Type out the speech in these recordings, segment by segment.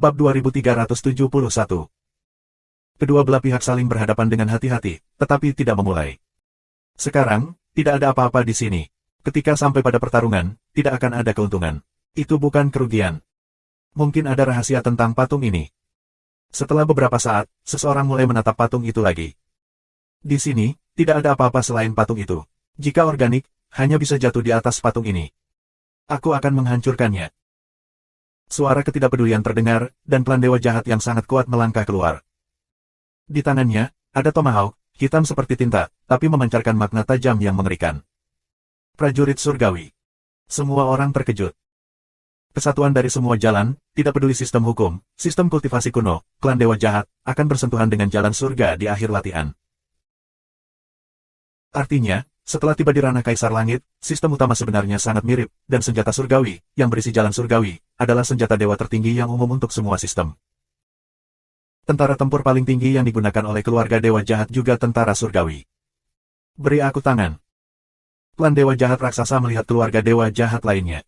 Bab 2371. Kedua belah pihak saling berhadapan dengan hati-hati, tetapi tidak memulai. Sekarang, tidak ada apa-apa di sini. Ketika sampai pada pertarungan, tidak akan ada keuntungan. Itu bukan kerugian. Mungkin ada rahasia tentang patung ini. Setelah beberapa saat, seseorang mulai menatap patung itu lagi. Di sini, tidak ada apa-apa selain patung itu. Jika organik, hanya bisa jatuh di atas patung ini. Aku akan menghancurkannya. Suara ketidakpedulian terdengar, dan klan dewa jahat yang sangat kuat melangkah keluar. Di tangannya, ada tomahawk, hitam seperti tinta, tapi memancarkan makna tajam yang mengerikan. Prajurit surgawi. Semua orang terkejut. Kesatuan dari semua jalan, tidak peduli sistem hukum, sistem kultivasi kuno, klan dewa jahat, akan bersentuhan dengan jalan surga di akhir latihan. Artinya, setelah tiba di ranah Kaisar Langit, sistem utama sebenarnya sangat mirip, dan senjata surgawi, yang berisi jalan surgawi, adalah senjata dewa tertinggi yang umum untuk semua sistem. Tentara tempur paling tinggi yang digunakan oleh keluarga dewa jahat juga tentara surgawi. Beri aku tangan. Klan dewa jahat raksasa melihat keluarga dewa jahat lainnya.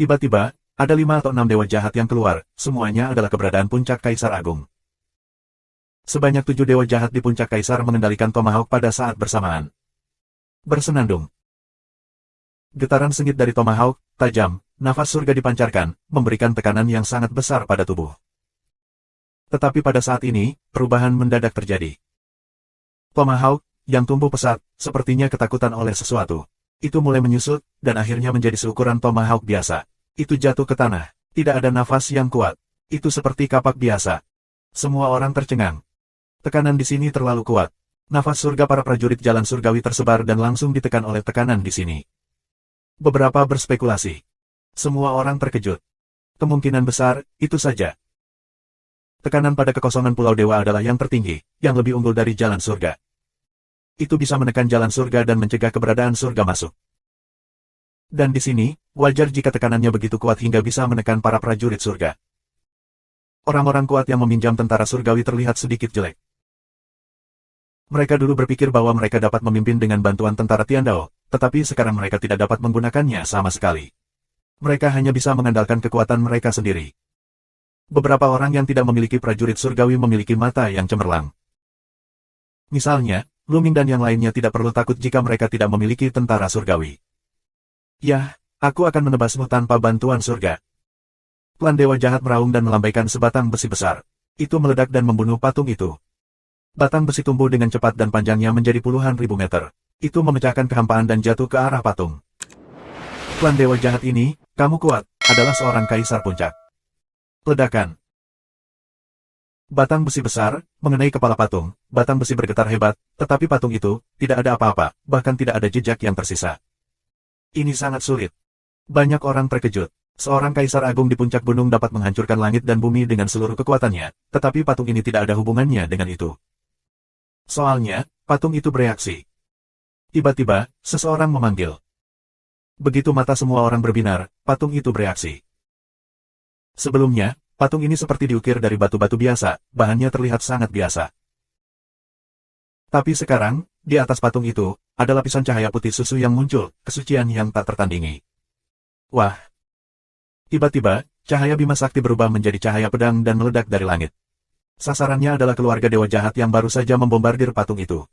Tiba-tiba, ada 5 atau 6 dewa jahat yang keluar, semuanya adalah keberadaan puncak Kaisar Agung. Sebanyak 7 dewa jahat di puncak Kaisar mengendalikan tomahawk pada saat bersamaan. Bersenandung. Getaran sengit dari tomahawk, tajam, nafas surga dipancarkan, memberikan tekanan yang sangat besar pada tubuh. Tetapi pada saat ini, perubahan mendadak terjadi. Tomahawk, yang tumbuh pesat, sepertinya ketakutan oleh sesuatu. Itu mulai menyusut, dan akhirnya menjadi seukuran tomahawk biasa. Itu jatuh ke tanah. Tidak ada nafas yang kuat. Itu seperti kapak biasa. Semua orang tercengang. Tekanan di sini terlalu kuat. Nafas surga para prajurit jalan surgawi tersebar dan langsung ditekan oleh tekanan di sini. Beberapa berspekulasi. Semua orang terkejut. Kemungkinan besar, itu saja. Tekanan pada kekosongan Pulau Dewa adalah yang tertinggi, yang lebih unggul dari jalan surga. Itu bisa menekan jalan surga dan mencegah keberadaan surga masuk. Dan di sini, wajar jika tekanannya begitu kuat hingga bisa menekan para prajurit surga. Orang-orang kuat yang meminjam tentara surgawi terlihat sedikit jelek. Mereka dulu berpikir bahwa mereka dapat memimpin dengan bantuan tentara Tiandao, tetapi sekarang mereka tidak dapat menggunakannya sama sekali. Mereka hanya bisa mengandalkan kekuatan mereka sendiri. Beberapa orang yang tidak memiliki prajurit surgawi memiliki mata yang cemerlang. Misalnya, Luming dan yang lainnya tidak perlu takut jika mereka tidak memiliki tentara surgawi. Yah, aku akan menebasmu tanpa bantuan surga. Klan dewa jahat meraung dan melambaikan sebatang besi besar. Itu meledak dan membunuh patung itu. Batang besi tumbuh dengan cepat dan panjangnya menjadi puluhan ribu meter. Itu memecahkan kehampaan dan jatuh ke arah patung. Klan dewa jahat ini, kamu kuat, adalah seorang kaisar puncak. Ledakan. Batang besi besar, mengenai kepala patung, batang besi bergetar hebat, tetapi patung itu, tidak ada apa-apa, bahkan tidak ada jejak yang tersisa. Ini sangat sulit. Banyak orang terkejut. Seorang kaisar agung di puncak gunung dapat menghancurkan langit dan bumi dengan seluruh kekuatannya, tetapi patung ini tidak ada hubungannya dengan itu. Soalnya, patung itu bereaksi. Tiba-tiba, seseorang memanggil. Begitu mata semua orang berbinar, patung itu bereaksi. Sebelumnya, patung ini seperti diukir dari batu-batu biasa, bahannya terlihat sangat biasa. Tapi sekarang, di atas patung itu, ada lapisan cahaya putih susu yang muncul, kesucian yang tak tertandingi. Wah! Tiba-tiba, cahaya Bima Sakti berubah menjadi cahaya pedang dan meledak dari langit. Sasarannya adalah keluarga dewa jahat yang baru saja membombardir patung itu.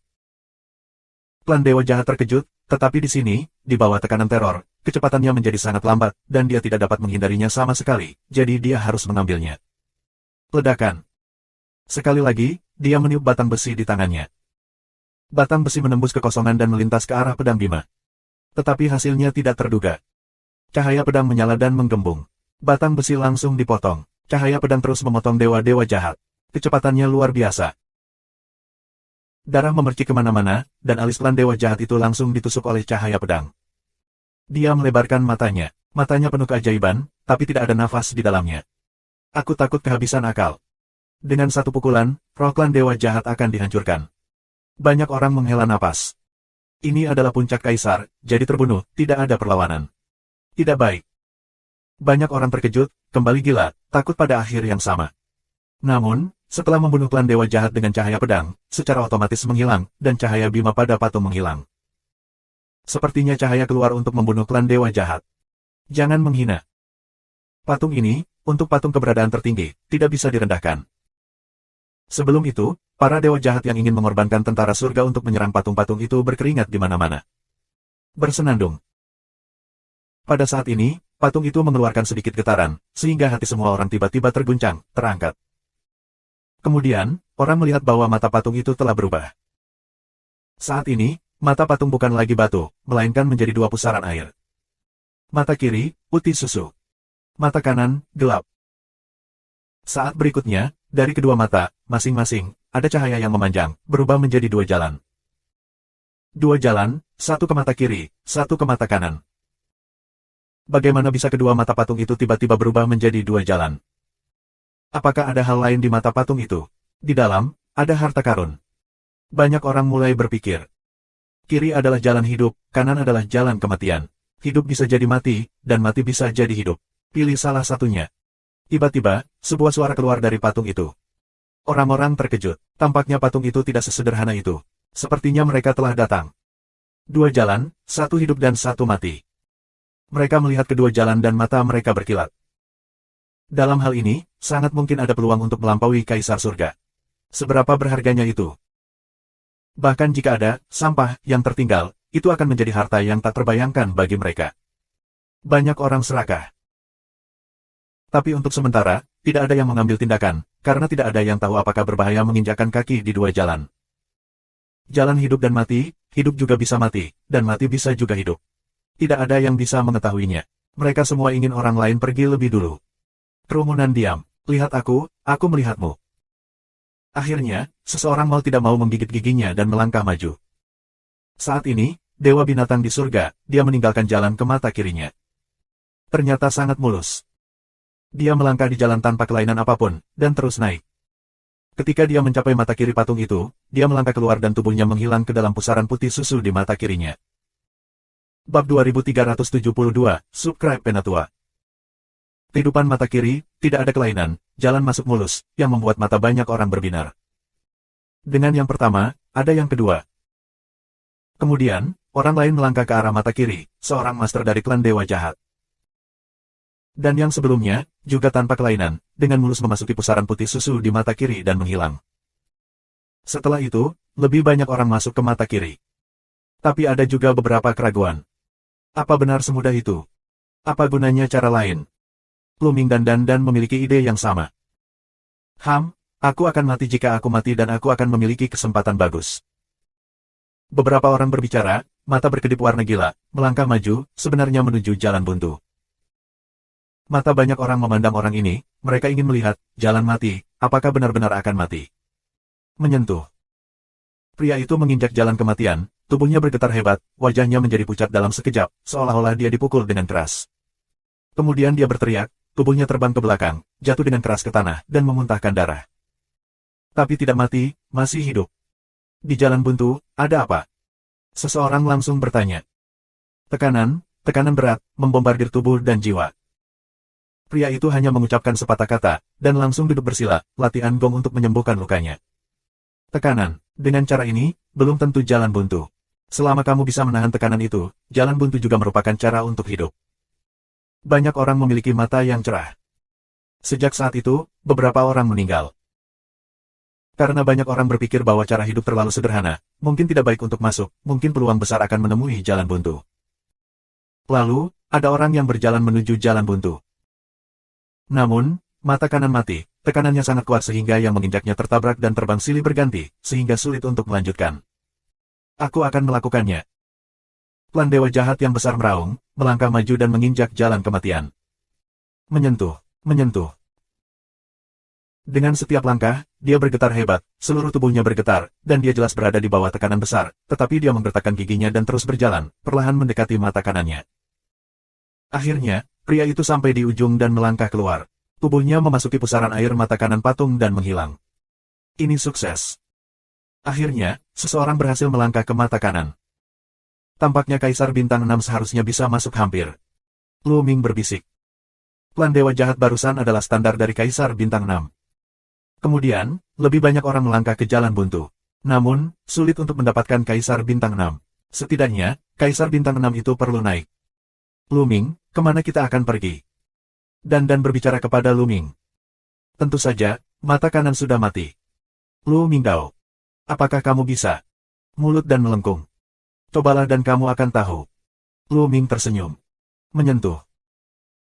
Klan dewa jahat terkejut, tetapi di sini, di bawah tekanan teror, kecepatannya menjadi sangat lambat, dan dia tidak dapat menghindarinya sama sekali, jadi dia harus mengambilnya. Ledakan. Sekali lagi, dia meniup batang besi di tangannya. Batang besi menembus kekosongan dan melintas ke arah pedang Bima. Tetapi hasilnya tidak terduga. Cahaya pedang menyala dan menggembung. Batang besi langsung dipotong. Cahaya pedang terus memotong dewa-dewa jahat. Kecepatannya luar biasa. Darah memercik kemana-mana, dan alis klan dewa jahat itu langsung ditusuk oleh cahaya pedang. Dia melebarkan matanya. Matanya penuh keajaiban, tapi tidak ada nafas di dalamnya. Aku takut kehabisan akal. Dengan satu pukulan, roh klan dewa jahat akan dihancurkan. Banyak orang menghela napas. Ini adalah puncak kaisar, jadi terbunuh, tidak ada perlawanan. Tidak baik. Banyak orang terkejut, kembali gila, takut pada akhir yang sama. Namun, setelah membunuh klan dewa jahat dengan cahaya pedang, secara otomatis menghilang, dan cahaya Bima pada patung menghilang. Sepertinya cahaya keluar untuk membunuh klan dewa jahat. Jangan menghina. Patung ini, untuk patung keberadaan tertinggi, tidak bisa direndahkan. Sebelum itu, para dewa jahat yang ingin mengorbankan tentara surga untuk menyerang patung-patung itu berkeringat di mana-mana. Bersenandung. Pada saat ini, patung itu mengeluarkan sedikit getaran, sehingga hati semua orang tiba-tiba terguncang, terangkat. Kemudian, orang melihat bahwa mata patung itu telah berubah. Saat ini, mata patung bukan lagi batu, melainkan menjadi dua pusaran air. Mata kiri, putih susu. Mata kanan, gelap. Saat berikutnya, dari kedua mata, masing-masing, ada cahaya yang memanjang, berubah menjadi dua jalan. Dua jalan, satu ke mata kiri, satu ke mata kanan. Bagaimana bisa kedua mata patung itu tiba-tiba berubah menjadi dua jalan? Apakah ada hal lain di mata patung itu? Di dalam, ada harta karun. Banyak orang mulai berpikir. Kiri adalah jalan hidup, kanan adalah jalan kematian. Hidup bisa jadi mati, dan mati bisa jadi hidup. Pilih salah satunya. Tiba-tiba, sebuah suara keluar dari patung itu. Orang-orang terkejut. Tampaknya patung itu tidak sesederhana itu. Sepertinya mereka telah datang. Dua jalan, satu hidup dan satu mati. Mereka melihat kedua jalan dan mata mereka berkilat. Dalam hal ini, sangat mungkin ada peluang untuk melampaui Kaisar Surga. Seberapa berharganya itu? Bahkan jika ada sampah yang tertinggal, itu akan menjadi harta yang tak terbayangkan bagi mereka. Banyak orang serakah. Tapi untuk sementara, tidak ada yang mengambil tindakan, karena tidak ada yang tahu apakah berbahaya menginjakkan kaki di dua jalan. Jalan hidup dan mati, hidup juga bisa mati, dan mati bisa juga hidup. Tidak ada yang bisa mengetahuinya. Mereka semua ingin orang lain pergi lebih dulu. Kerumunan diam. Lihat aku melihatmu. Akhirnya, seseorang mau tidak mau menggigit giginya dan melangkah maju. Saat ini, Dewa Binatang di surga, dia meninggalkan jalan ke mata kirinya. Ternyata sangat mulus. Dia melangkah di jalan tanpa kelainan apapun, dan terus naik. Ketika dia mencapai mata kiri patung itu, dia melangkah keluar dan tubuhnya menghilang ke dalam pusaran putih susu di mata kirinya. Bab 2372, Subscribe Penatua. Kehidupan mata kiri, tidak ada kelainan, jalan masuk mulus, yang membuat mata banyak orang berbinar. Dengan yang pertama, ada yang kedua. Kemudian, orang lain melangkah ke arah mata kiri, seorang master dari klan Dewa Jahat. Dan yang sebelumnya, juga tanpa kelainan, dengan mulus memasuki pusaran putih susu di mata kiri dan menghilang. Setelah itu, lebih banyak orang masuk ke mata kiri. Tapi ada juga beberapa keraguan. Apa benar semudah itu? Apa gunanya cara lain? Pluming dan Dan memiliki ide yang sama. Aku akan mati jika aku mati dan aku akan memiliki kesempatan bagus. Beberapa orang berbicara, mata berkedip warna gila, melangkah maju, sebenarnya menuju jalan buntu. Mata banyak orang memandang orang ini, mereka ingin melihat, jalan mati, apakah benar-benar akan mati. Menyentuh. Pria itu menginjak jalan kematian, tubuhnya bergetar hebat, wajahnya menjadi pucat dalam sekejap, seolah-olah dia dipukul dengan keras. Kemudian dia berteriak, tubuhnya terbang ke belakang, jatuh dengan keras ke tanah, dan memuntahkan darah. Tapi tidak mati, masih hidup. Di jalan buntu, ada apa? Seseorang langsung bertanya. Tekanan berat, membombardir tubuh dan jiwa. Pria itu hanya mengucapkan sepatah kata, dan langsung duduk bersila, latihan gong untuk menyembuhkan lukanya. Tekanan, dengan cara ini, belum tentu jalan buntu. Selama kamu bisa menahan tekanan itu, jalan buntu juga merupakan cara untuk hidup. Banyak orang memiliki mata yang cerah. Sejak saat itu, beberapa orang meninggal. Karena banyak orang berpikir bahwa cara hidup terlalu sederhana, mungkin tidak baik untuk masuk, mungkin peluang besar akan menemui jalan buntu. Lalu, ada orang yang berjalan menuju jalan buntu. Namun, mata kanan mati, tekanannya sangat kuat sehingga yang menginjaknya tertabrak dan terbang silih berganti, sehingga sulit untuk melanjutkan. Aku akan melakukannya. Klan Dewa Jahat yang besar meraung, melangkah maju dan menginjak jalan kematian. Menyentuh. Dengan setiap langkah, dia bergetar hebat, seluruh tubuhnya bergetar, dan dia jelas berada di bawah tekanan besar, tetapi dia menggertakkan giginya dan terus berjalan, perlahan mendekati mata kanannya. Akhirnya, pria itu sampai di ujung dan melangkah keluar. Tubuhnya memasuki pusaran air mata kanan patung dan menghilang. Ini sukses. Akhirnya, seseorang berhasil melangkah ke mata kanan. Tampaknya Kaisar Bintang 6 seharusnya bisa masuk hampir. Lu Ming berbisik. Klan Dewa Jahat barusan adalah standar dari Kaisar Bintang 6. Kemudian, lebih banyak orang melangkah ke jalan buntu. Namun, sulit untuk mendapatkan Kaisar Bintang 6. Setidaknya, Kaisar Bintang 6 itu perlu naik. Lu Ming, kemana kita akan pergi? Dan berbicara kepada Lu Ming. Tentu saja, mata kanan sudah mati. Lu Mingdao. Apakah kamu bisa? Mulut dan melengkung. Cobalah dan kamu akan tahu. Lu Ming tersenyum. Menyentuh.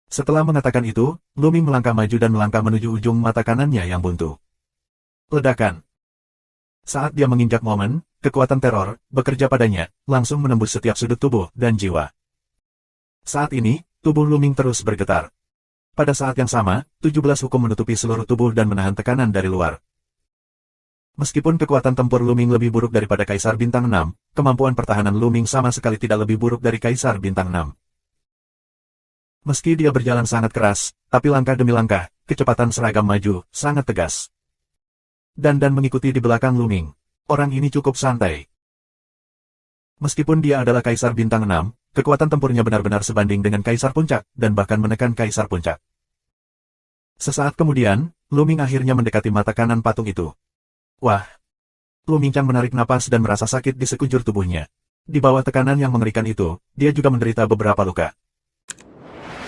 Setelah mengatakan itu, Lu Ming melangkah maju dan melangkah menuju ujung mata kanannya yang buntu. Ledakan. Saat dia menginjak momen, kekuatan teror bekerja padanya, langsung menembus setiap sudut tubuh dan jiwa. Saat ini, tubuh Lu Ming terus bergetar. Pada saat yang sama, 17 hukum menutupi seluruh tubuh dan menahan tekanan dari luar. Meskipun kekuatan tempur Lu Ming lebih buruk daripada Kaisar Bintang 6, kemampuan pertahanan Lu Ming sama sekali tidak lebih buruk dari Kaisar Bintang 6. Meski dia berjalan sangat keras, tapi langkah demi langkah, kecepatan seragam maju, sangat tegas. Dan mengikuti di belakang Lu Ming. Orang ini cukup santai. Meskipun dia adalah Kaisar Bintang 6, kekuatan tempurnya benar-benar sebanding dengan Kaisar Puncak, dan bahkan menekan Kaisar Puncak. Sesaat kemudian, Lu Ming akhirnya mendekati mata kanan patung itu. Wah! Lu Ming Chang menarik napas dan merasa sakit di sekujur tubuhnya. Di bawah tekanan yang mengerikan itu, dia juga menderita beberapa luka.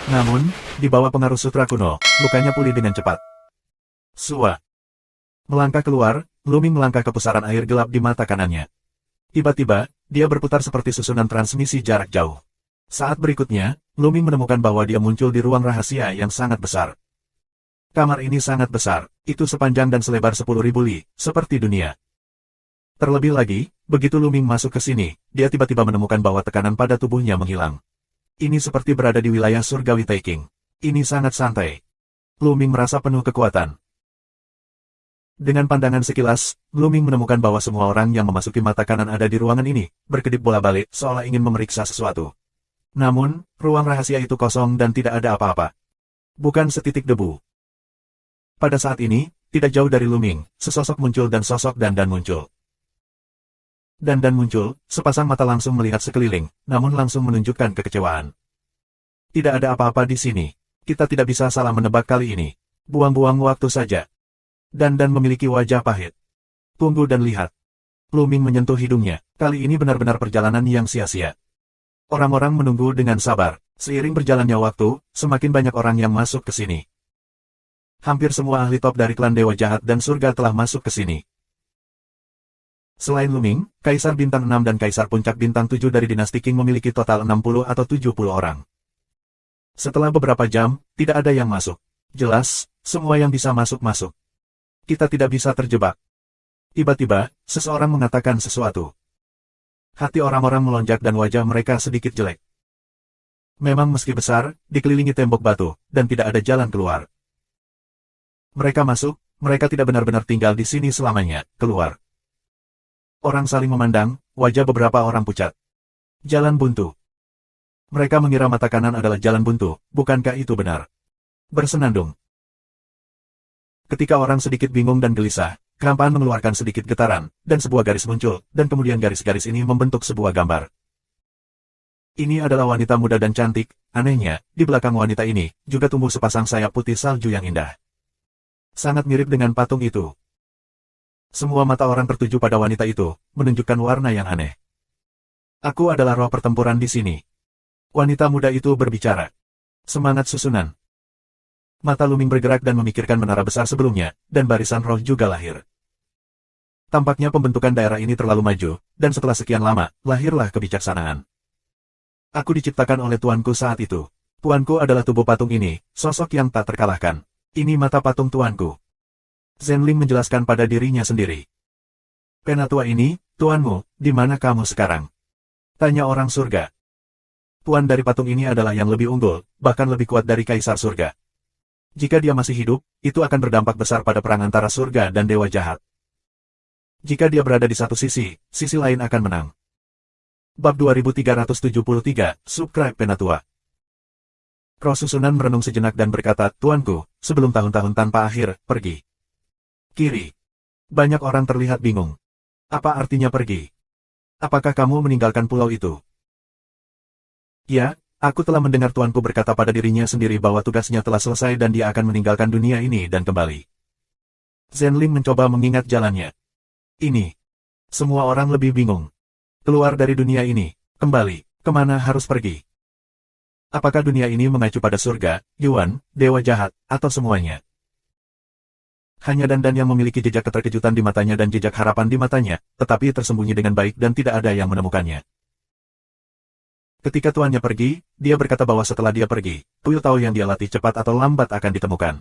Namun, di bawah pengaruh sutra kuno, lukanya pulih dengan cepat. Sua! Melangkah keluar, Lu Ming melangkah ke pusaran air gelap di mata kanannya. Tiba-tiba, dia berputar seperti susunan transmisi jarak jauh. Saat berikutnya, Lu Ming menemukan bahwa dia muncul di ruang rahasia yang sangat besar. Kamar ini sangat besar, itu sepanjang dan selebar 10.000 li, seperti dunia. Terlebih lagi, begitu Lu Ming masuk ke sini, dia tiba-tiba menemukan bahwa tekanan pada tubuhnya menghilang. Ini seperti berada di wilayah surgawi Taking. Ini sangat santai. Lu Ming merasa penuh kekuatan. Dengan pandangan sekilas, Lu Ming menemukan bahwa semua orang yang memasuki mata kanan ada di ruangan ini, berkedip bola-balik seolah ingin memeriksa sesuatu. Namun, ruang rahasia itu kosong dan tidak ada apa-apa. Bukan setitik debu. Pada saat ini, tidak jauh dari Lu Ming, sesosok muncul dan sosok Dan muncul. Dan muncul, sepasang mata langsung melihat sekeliling, namun langsung menunjukkan kekecewaan. Tidak ada apa-apa di sini. Kita tidak bisa salah menebak kali ini. Buang-buang waktu saja. Dan memiliki wajah pahit. Tunggu dan lihat. Lu Ming menyentuh hidungnya. Kali ini benar-benar perjalanan yang sia-sia. Orang-orang menunggu dengan sabar. Seiring berjalannya waktu, semakin banyak orang yang masuk ke sini. Hampir semua ahli top dari klan Dewa Jahat dan Surga telah masuk ke sini. Selain Lu Ming, Kaisar Bintang 6 dan Kaisar Puncak Bintang 7 dari dinasti Qing memiliki total 60 atau 70 orang. Setelah beberapa jam, tidak ada yang masuk. Jelas, semua yang bisa masuk. Kita tidak bisa terjebak. Tiba-tiba, seseorang mengatakan sesuatu. Hati orang-orang melonjak dan wajah mereka sedikit jelek. Memang meski besar, dikelilingi tembok batu, dan tidak ada jalan keluar. Mereka masuk, mereka tidak benar-benar tinggal di sini selamanya, keluar. Orang saling memandang, wajah beberapa orang pucat. Jalan buntu. Mereka mengira mata kanan adalah jalan buntu, bukankah itu benar? Bersenandung. Ketika orang sedikit bingung dan gelisah, kehampaan mengeluarkan sedikit getaran, dan sebuah garis muncul, dan kemudian garis-garis ini membentuk sebuah gambar. Ini adalah wanita muda dan cantik, anehnya, di belakang wanita ini, juga tumbuh sepasang sayap putih salju yang indah. Sangat mirip dengan patung itu. Semua mata orang tertuju pada wanita itu, menunjukkan warna yang aneh. Aku adalah roh pertempuran di sini. Wanita muda itu berbicara. Semangat susunan. Mata Lu Ming bergerak dan memikirkan menara besar sebelumnya, dan barisan roh juga lahir. Tampaknya pembentukan daerah ini terlalu maju, dan setelah sekian lama, lahirlah kebijaksanaan. Aku diciptakan oleh tuanku saat itu. Tuanku adalah tubuh patung ini, sosok yang tak terkalahkan. Ini mata patung tuanku. Zhenling menjelaskan pada dirinya sendiri. Penatua ini, tuanmu, di mana kamu sekarang? Tanya orang surga. Tuan dari patung ini adalah yang lebih unggul, bahkan lebih kuat dari Kaisar Surga. Jika dia masih hidup, itu akan berdampak besar pada perang antara surga dan dewa jahat. Jika dia berada di satu sisi, sisi lain akan menang. Bab 2373, Subscribe Penatua. Roh susunan merenung sejenak dan berkata, Tuanku, sebelum tahun-tahun tanpa akhir, pergi. Kiri. Banyak orang terlihat bingung. Apa artinya pergi? Apakah kamu meninggalkan pulau itu? Ya, aku telah mendengar tuanku berkata pada dirinya sendiri bahwa tugasnya telah selesai dan dia akan meninggalkan dunia ini dan kembali. Zhenling mencoba mengingat jalannya. Ini. Semua orang lebih bingung. Keluar dari dunia ini, kembali, kemana harus pergi? Apakah dunia ini mengacu pada surga, Yuan, dewa jahat, atau semuanya? Hanya Dan yang memiliki jejak keterkejutan di matanya dan jejak harapan di matanya, tetapi tersembunyi dengan baik dan tidak ada yang menemukannya. Ketika tuannya pergi, dia berkata bahwa setelah dia pergi, Puyuh Tao yang dia latih cepat atau lambat akan ditemukan.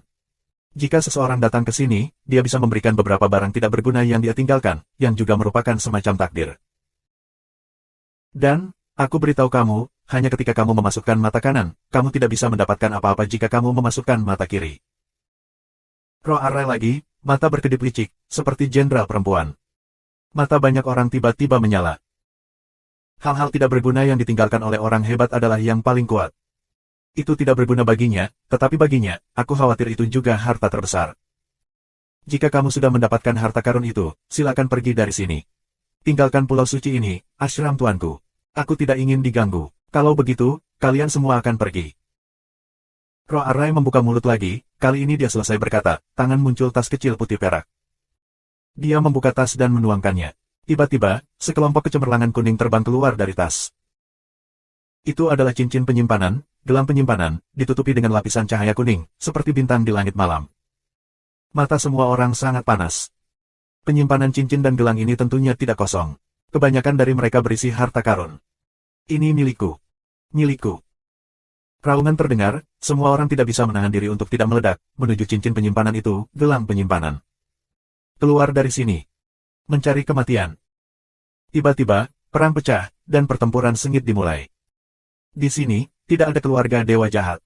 Jika seseorang datang ke sini, dia bisa memberikan beberapa barang tidak berguna yang dia tinggalkan, yang juga merupakan semacam takdir. Dan, aku beritahu kamu, hanya ketika kamu memasukkan mata kanan, kamu tidak bisa mendapatkan apa-apa jika kamu memasukkan mata kiri. Roh Arai lagi, mata berkedip licik, seperti jenderal perempuan. Mata banyak orang tiba-tiba menyala. Hal-hal tidak berguna yang ditinggalkan oleh orang hebat adalah yang paling kuat. Itu tidak berguna baginya, tetapi baginya, aku khawatir itu juga harta terbesar. Jika kamu sudah mendapatkan harta karun itu, silakan pergi dari sini. Tinggalkan pulau suci ini, ashram tuanku. Aku tidak ingin diganggu. Kalau begitu, kalian semua akan pergi. Roh Arai membuka mulut lagi, kali ini dia selesai berkata, tangan muncul tas kecil putih perak. Dia membuka tas dan menuangkannya. Tiba-tiba, sekelompok kecemerlangan kuning terbang keluar dari tas. Itu adalah cincin penyimpanan, gelang penyimpanan, ditutupi dengan lapisan cahaya kuning, seperti bintang di langit malam. Mata semua orang sangat panas. Penyimpanan cincin dan gelang ini tentunya tidak kosong. Kebanyakan dari mereka berisi harta karun. Ini milikku. Milikku. Raungan terdengar, semua orang tidak bisa menahan diri untuk tidak meledak, menuju cincin penyimpanan itu, gelang penyimpanan. Keluar dari sini. Mencari kematian. Tiba-tiba, perang pecah, dan pertempuran sengit dimulai. Di sini, tidak ada keluarga dewa jahat.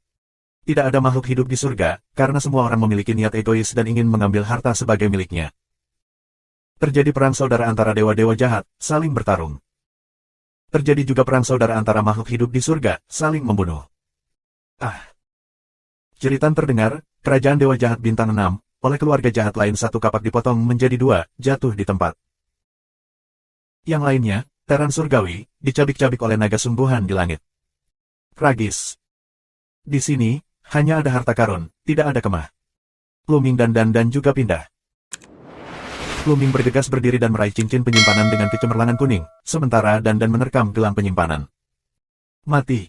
Tidak ada makhluk hidup di surga, karena semua orang memiliki niat egois dan ingin mengambil harta sebagai miliknya. Terjadi perang saudara antara dewa-dewa jahat, saling bertarung. Terjadi juga perang saudara antara makhluk hidup di surga, saling membunuh. Jeritan terdengar, kerajaan dewa jahat bintang 6, oleh keluarga jahat lain satu kapak dipotong menjadi 2, jatuh di tempat. Yang lainnya, teran surgawi, dicabik-cabik oleh naga sungguhan di langit. Tragis. Di sini, hanya ada harta karun, tidak ada kemah. Luming dan juga pindah. Luming bergegas berdiri dan meraih cincin penyimpanan dengan kecemerlangan kuning, sementara Dan menerkam gelang penyimpanan. Mati.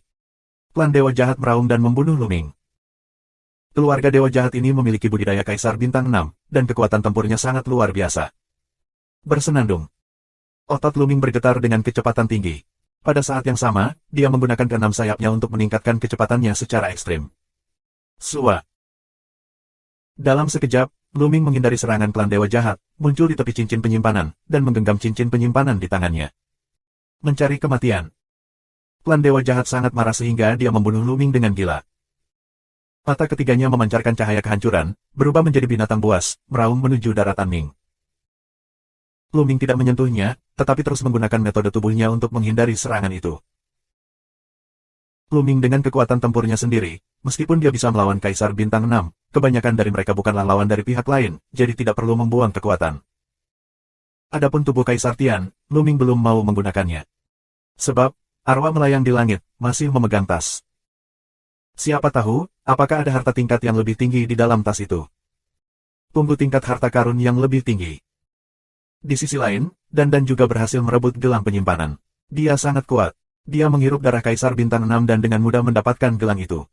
Klan dewa jahat meraung dan membunuh Luming. Keluarga dewa jahat ini memiliki budidaya kaisar bintang 6, dan kekuatan tempurnya sangat luar biasa. Bersenandung. Otot Luming bergetar dengan kecepatan tinggi. Pada saat yang sama, dia menggunakan keenam sayapnya untuk meningkatkan kecepatannya secara ekstrim. Sua. Dalam sekejap, Luming menghindari serangan klan dewa jahat, muncul di tepi cincin penyimpanan, dan menggenggam cincin penyimpanan di tangannya. Mencari kematian. Klan dewa jahat sangat marah sehingga dia membunuh Luming dengan gila. Mata ketiganya memancarkan cahaya kehancuran, berubah menjadi binatang buas, meraung menuju daratan Ming. Luming tidak menyentuhnya, tetapi terus menggunakan metode tubuhnya untuk menghindari serangan itu. Luming dengan kekuatan tempurnya sendiri, meskipun dia bisa melawan Kaisar Bintang 6, kebanyakan dari mereka bukanlah lawan dari pihak lain, jadi tidak perlu membuang kekuatan. Adapun tubuh Kaisar Tian, Luming belum mau menggunakannya. Sebab, arwah melayang di langit, masih memegang tas. Siapa tahu, apakah ada harta tingkat yang lebih tinggi di dalam tas itu. Tunggu tingkat harta karun yang lebih tinggi. Di sisi lain, Dan juga berhasil merebut gelang penyimpanan. Dia sangat kuat. Dia menghirup darah Kaisar Bintang 6 dan dengan mudah mendapatkan gelang itu.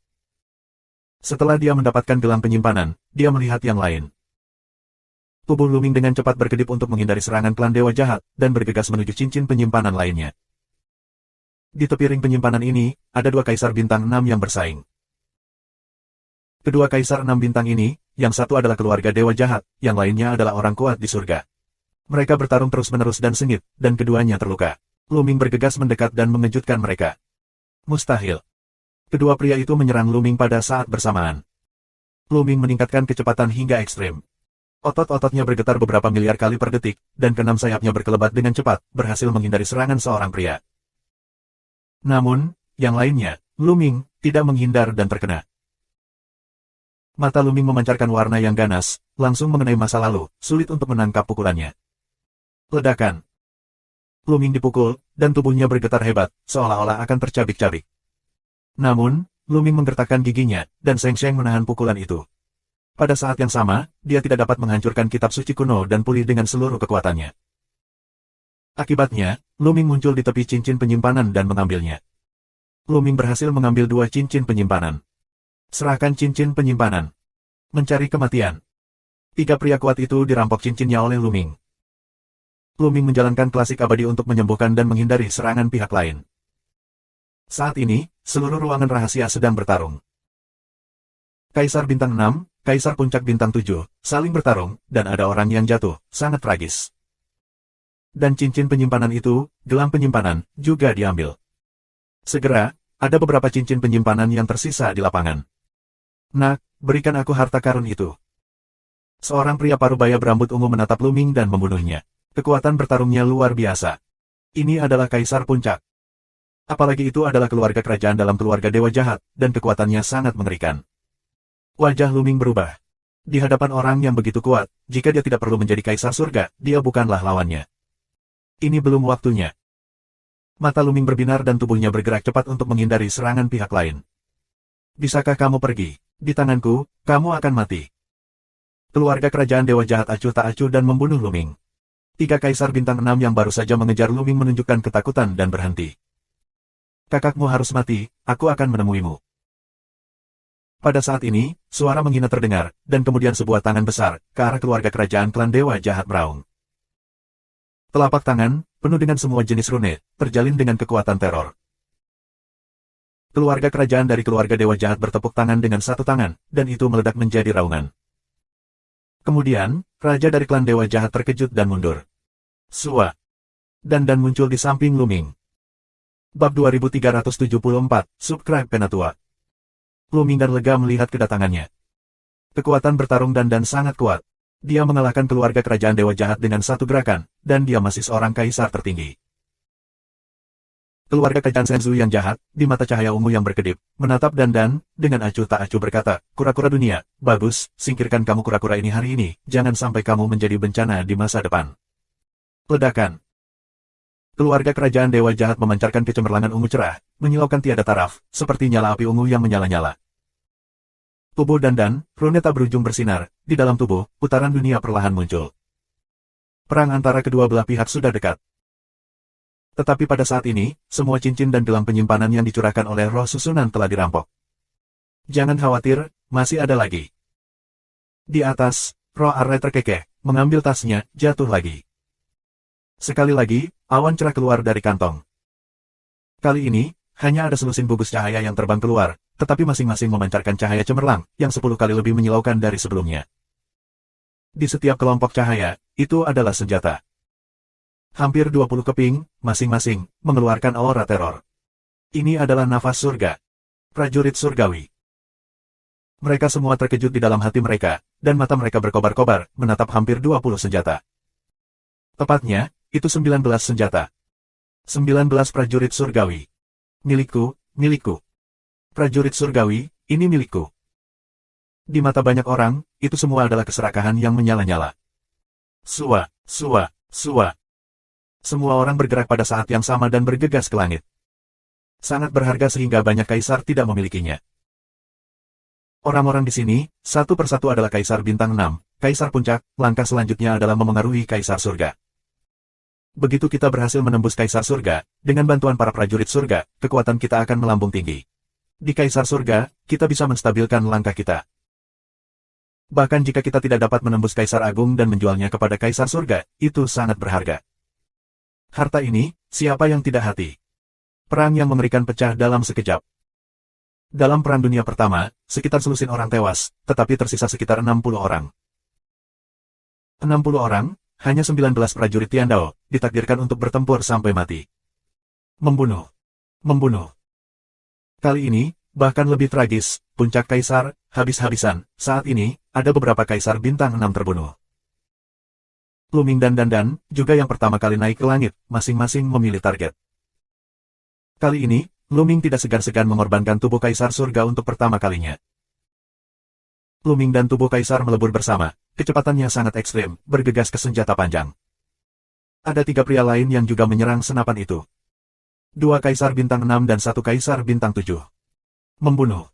Setelah dia mendapatkan gelang penyimpanan, dia melihat yang lain. Tubuh Luming dengan cepat berkedip untuk menghindari serangan klan dewa jahat, dan bergegas menuju cincin penyimpanan lainnya. Di tepi ring penyimpanan ini, ada 2 Kaisar Bintang 6 yang bersaing. Kedua Kaisar 6 bintang ini, yang satu adalah keluarga dewa jahat, yang lainnya adalah orang kuat di surga. Mereka bertarung terus-menerus dan sengit, dan keduanya terluka. Luming bergegas mendekat dan mengejutkan mereka. Mustahil. Kedua pria itu menyerang Luming pada saat bersamaan. Luming meningkatkan kecepatan hingga ekstrim. Otot-ototnya bergetar beberapa miliar kali per detik, dan keenam sayapnya berkelebat dengan cepat, berhasil menghindari serangan seorang pria. Namun, yang lainnya, Luming, tidak menghindar dan terkena. Mata Luming memancarkan warna yang ganas, langsung mengenai masa lalu, sulit untuk menangkap pukulannya. Ledakan. Luming dipukul, dan tubuhnya bergetar hebat, seolah-olah akan tercabik-cabik. Namun, Luming menggertakkan giginya, dan Sheng Sheng menahan pukulan itu. Pada saat yang sama, dia tidak dapat menghancurkan kitab suci kuno dan pulih dengan seluruh kekuatannya. Akibatnya, Luming muncul di tepi cincin penyimpanan dan mengambilnya. Luming berhasil mengambil 2 cincin penyimpanan. Serahkan cincin penyimpanan. Mencari kematian. 3 pria kuat itu dirampok cincinnya oleh Luming. Luming menjalankan klasik abadi untuk menyembuhkan dan menghindari serangan pihak lain. Saat ini, seluruh ruangan rahasia sedang bertarung. Kaisar Bintang 6, Kaisar Puncak Bintang 7, saling bertarung, dan ada orang yang jatuh, sangat tragis. Dan cincin penyimpanan itu, gelang penyimpanan, juga diambil. Segera, ada beberapa cincin penyimpanan yang tersisa di lapangan. Nak, berikan aku harta karun itu. Seorang pria parubaya berambut ungu menatap Luming dan membunuhnya. Kekuatan bertarungnya luar biasa. Ini adalah Kaisar Puncak. Apalagi itu adalah keluarga kerajaan dalam keluarga dewa jahat, dan kekuatannya sangat mengerikan. Wajah Luming berubah. Di hadapan orang yang begitu kuat, jika dia tidak perlu menjadi Kaisar Surga, dia bukanlah lawannya. Ini belum waktunya. Mata Luming berbinar dan tubuhnya bergerak cepat untuk menghindari serangan pihak lain. Bisakah kamu pergi? Di tanganku, kamu akan mati. Keluarga kerajaan dewa jahat acuh tak acuh dan membunuh Luming. 3 Kaisar Bintang 6 yang baru saja mengejar Luming menunjukkan ketakutan dan berhenti. Kakakmu harus mati, aku akan menemuimu. Pada saat ini, suara menghina terdengar, dan kemudian sebuah tangan besar, ke arah keluarga kerajaan klan dewa jahat beraung. Telapak tangan, penuh dengan semua jenis rune, terjalin dengan kekuatan teror. Keluarga kerajaan dari keluarga dewa jahat bertepuk tangan dengan satu tangan, dan itu meledak menjadi raungan. Kemudian, raja dari klan dewa jahat terkejut dan mundur. Sua. Dan muncul di samping Luming. Bab 2374, Subscribe Penatua. Luming dan lega melihat kedatangannya. Kekuatan bertarung dan sangat kuat. Dia mengalahkan keluarga kerajaan dewa jahat dengan satu gerakan, dan dia masih seorang kaisar tertinggi. Keluarga kerajaan Senzu yang jahat, di mata cahaya ungu yang berkedip, menatap dan dengan acuh tak acuh berkata, kura-kura dunia, bagus, singkirkan kamu kura-kura ini hari ini, jangan sampai kamu menjadi bencana di masa depan. Ledakan. Keluarga kerajaan dewa jahat memancarkan kecemerlangan ungu cerah, menyilaukan tiada taraf, seperti nyala api ungu yang menyala-nyala. Tubuh dan rune tak berujung bersinar, di dalam tubuh, putaran dunia perlahan muncul. Perang antara kedua belah pihak sudah dekat. Tetapi pada saat ini, semua cincin dan gelang penyimpanan yang dicurahkan oleh roh susunan telah dirampok. Jangan khawatir, masih ada lagi. Di atas, roh Arle terkekeh, mengambil tasnya, jatuh lagi. Sekali lagi, awan cerah keluar dari kantong. Kali ini, hanya ada selusin bungkus cahaya yang terbang keluar, tetapi masing-masing memancarkan cahaya cemerlang, yang 10 kali lebih menyilaukan dari sebelumnya. Di setiap kelompok cahaya, itu adalah senjata. Hampir 20 keping, masing-masing, mengeluarkan aura teror. Ini adalah nafas surga. Prajurit surgawi. Mereka semua terkejut di dalam hati mereka, dan mata mereka berkobar-kobar, menatap hampir 20 senjata. Tepatnya, itu 19 senjata. 19 prajurit surgawi. Milikku, milikku. Prajurit surgawi, ini milikku. Di mata banyak orang, itu semua adalah keserakahan yang menyala-nyala. Sua, sua, sua. Semua orang bergerak pada saat yang sama dan bergegas ke langit. Sangat berharga sehingga banyak kaisar tidak memilikinya. Orang-orang di sini, satu persatu adalah Kaisar Bintang 6, Kaisar Puncak, langkah selanjutnya adalah memengaruhi Kaisar Surga. Begitu kita berhasil menembus Kaisar Surga, dengan bantuan para prajurit surga, kekuatan kita akan melambung tinggi. Di Kaisar Surga, kita bisa menstabilkan langkah kita. Bahkan jika kita tidak dapat menembus Kaisar Agung dan menjualnya kepada Kaisar Surga, itu sangat berharga. Harta ini, siapa yang tidak hati? Perang yang mengerikan pecah dalam sekejap. Dalam Perang Dunia Pertama, sekitar selusin orang tewas, tetapi tersisa sekitar 60 orang. 60 orang, hanya 19 prajurit Tiandao, ditakdirkan untuk bertempur sampai mati. Membunuh. Membunuh. Kali ini, bahkan lebih tragis, puncak kaisar, habis-habisan, saat ini, ada beberapa kaisar bintang 6 terbunuh. Luming dan juga yang pertama kali naik ke langit, masing-masing memilih target. Kali ini, Luming tidak segan-segan mengorbankan tubuh kaisar surga untuk pertama kalinya. Luming dan tubuh kaisar melebur bersama, kecepatannya sangat ekstrim, bergegas ke senjata panjang. Ada 3 pria lain yang juga menyerang senapan itu. 2 kaisar bintang 6 dan 1 kaisar bintang 7. Membunuh.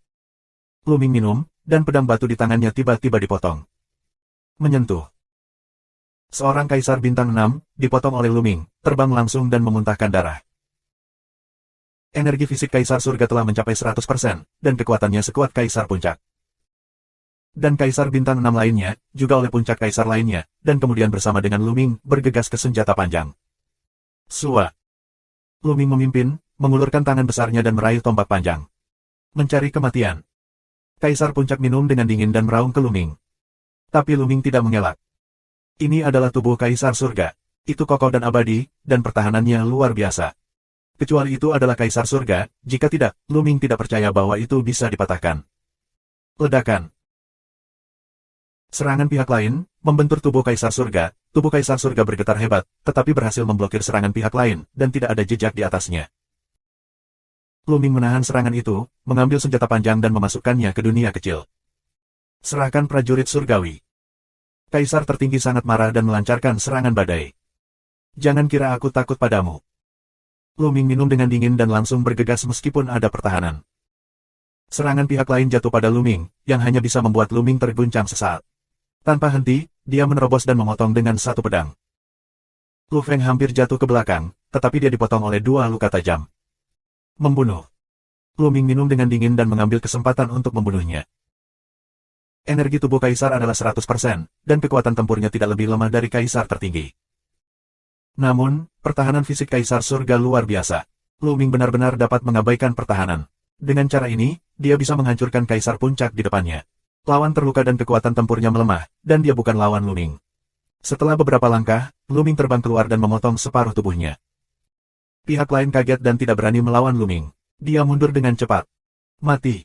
Luming minum, dan pedang batu di tangannya tiba-tiba dipotong. Menyentuh. Seorang kaisar bintang 6, dipotong oleh Luming, terbang langsung dan memuntahkan darah. Energi fisik Kaisar Surga telah mencapai 100%, dan kekuatannya sekuat Kaisar Puncak. Dan Kaisar Bintang 6 lainnya, juga oleh puncak Kaisar lainnya, dan kemudian bersama dengan Luming, bergegas ke senjata panjang. Sua. Luming memimpin, mengulurkan tangan besarnya dan meraih tombak panjang. Mencari kematian. Kaisar Puncak minum dengan dingin dan meraung ke Luming. Tapi Luming tidak mengelak. Ini adalah tubuh Kaisar Surga. Itu kokoh dan abadi, dan pertahanannya luar biasa. Kecuali itu adalah Kaisar Surga, jika tidak, Luming tidak percaya bahwa itu bisa dipatahkan. Ledakan. Serangan pihak lain, membentur tubuh Kaisar Surga bergetar hebat, tetapi berhasil memblokir serangan pihak lain, dan tidak ada jejak di atasnya. Luming menahan serangan itu, mengambil senjata panjang dan memasukkannya ke dunia kecil. Serahkan prajurit surgawi. Kaisar tertinggi sangat marah dan melancarkan serangan badai. Jangan kira aku takut padamu. Luming minum dengan dingin dan langsung bergegas meskipun ada pertahanan. Serangan pihak lain jatuh pada Luming, yang hanya bisa membuat Luming terguncang sesaat. Tanpa henti, dia menerobos dan memotong dengan satu pedang. Lu Feng hampir jatuh ke belakang, tetapi dia dipotong oleh dua luka tajam. Membunuh. Luming minum dengan dingin dan mengambil kesempatan untuk membunuhnya. Energi tubuh Kaisar adalah 100%, dan kekuatan tempurnya tidak lebih lemah dari Kaisar tertinggi. Namun, pertahanan fisik Kaisar Surga luar biasa. Luming benar-benar dapat mengabaikan pertahanan. Dengan cara ini, dia bisa menghancurkan Kaisar Puncak di depannya. Lawan terluka dan kekuatan tempurnya melemah, dan dia bukan lawan Luming. Setelah beberapa langkah, Luming terbang keluar dan memotong separuh tubuhnya. Pihak lain kaget dan tidak berani melawan Luming. Dia mundur dengan cepat. Mati.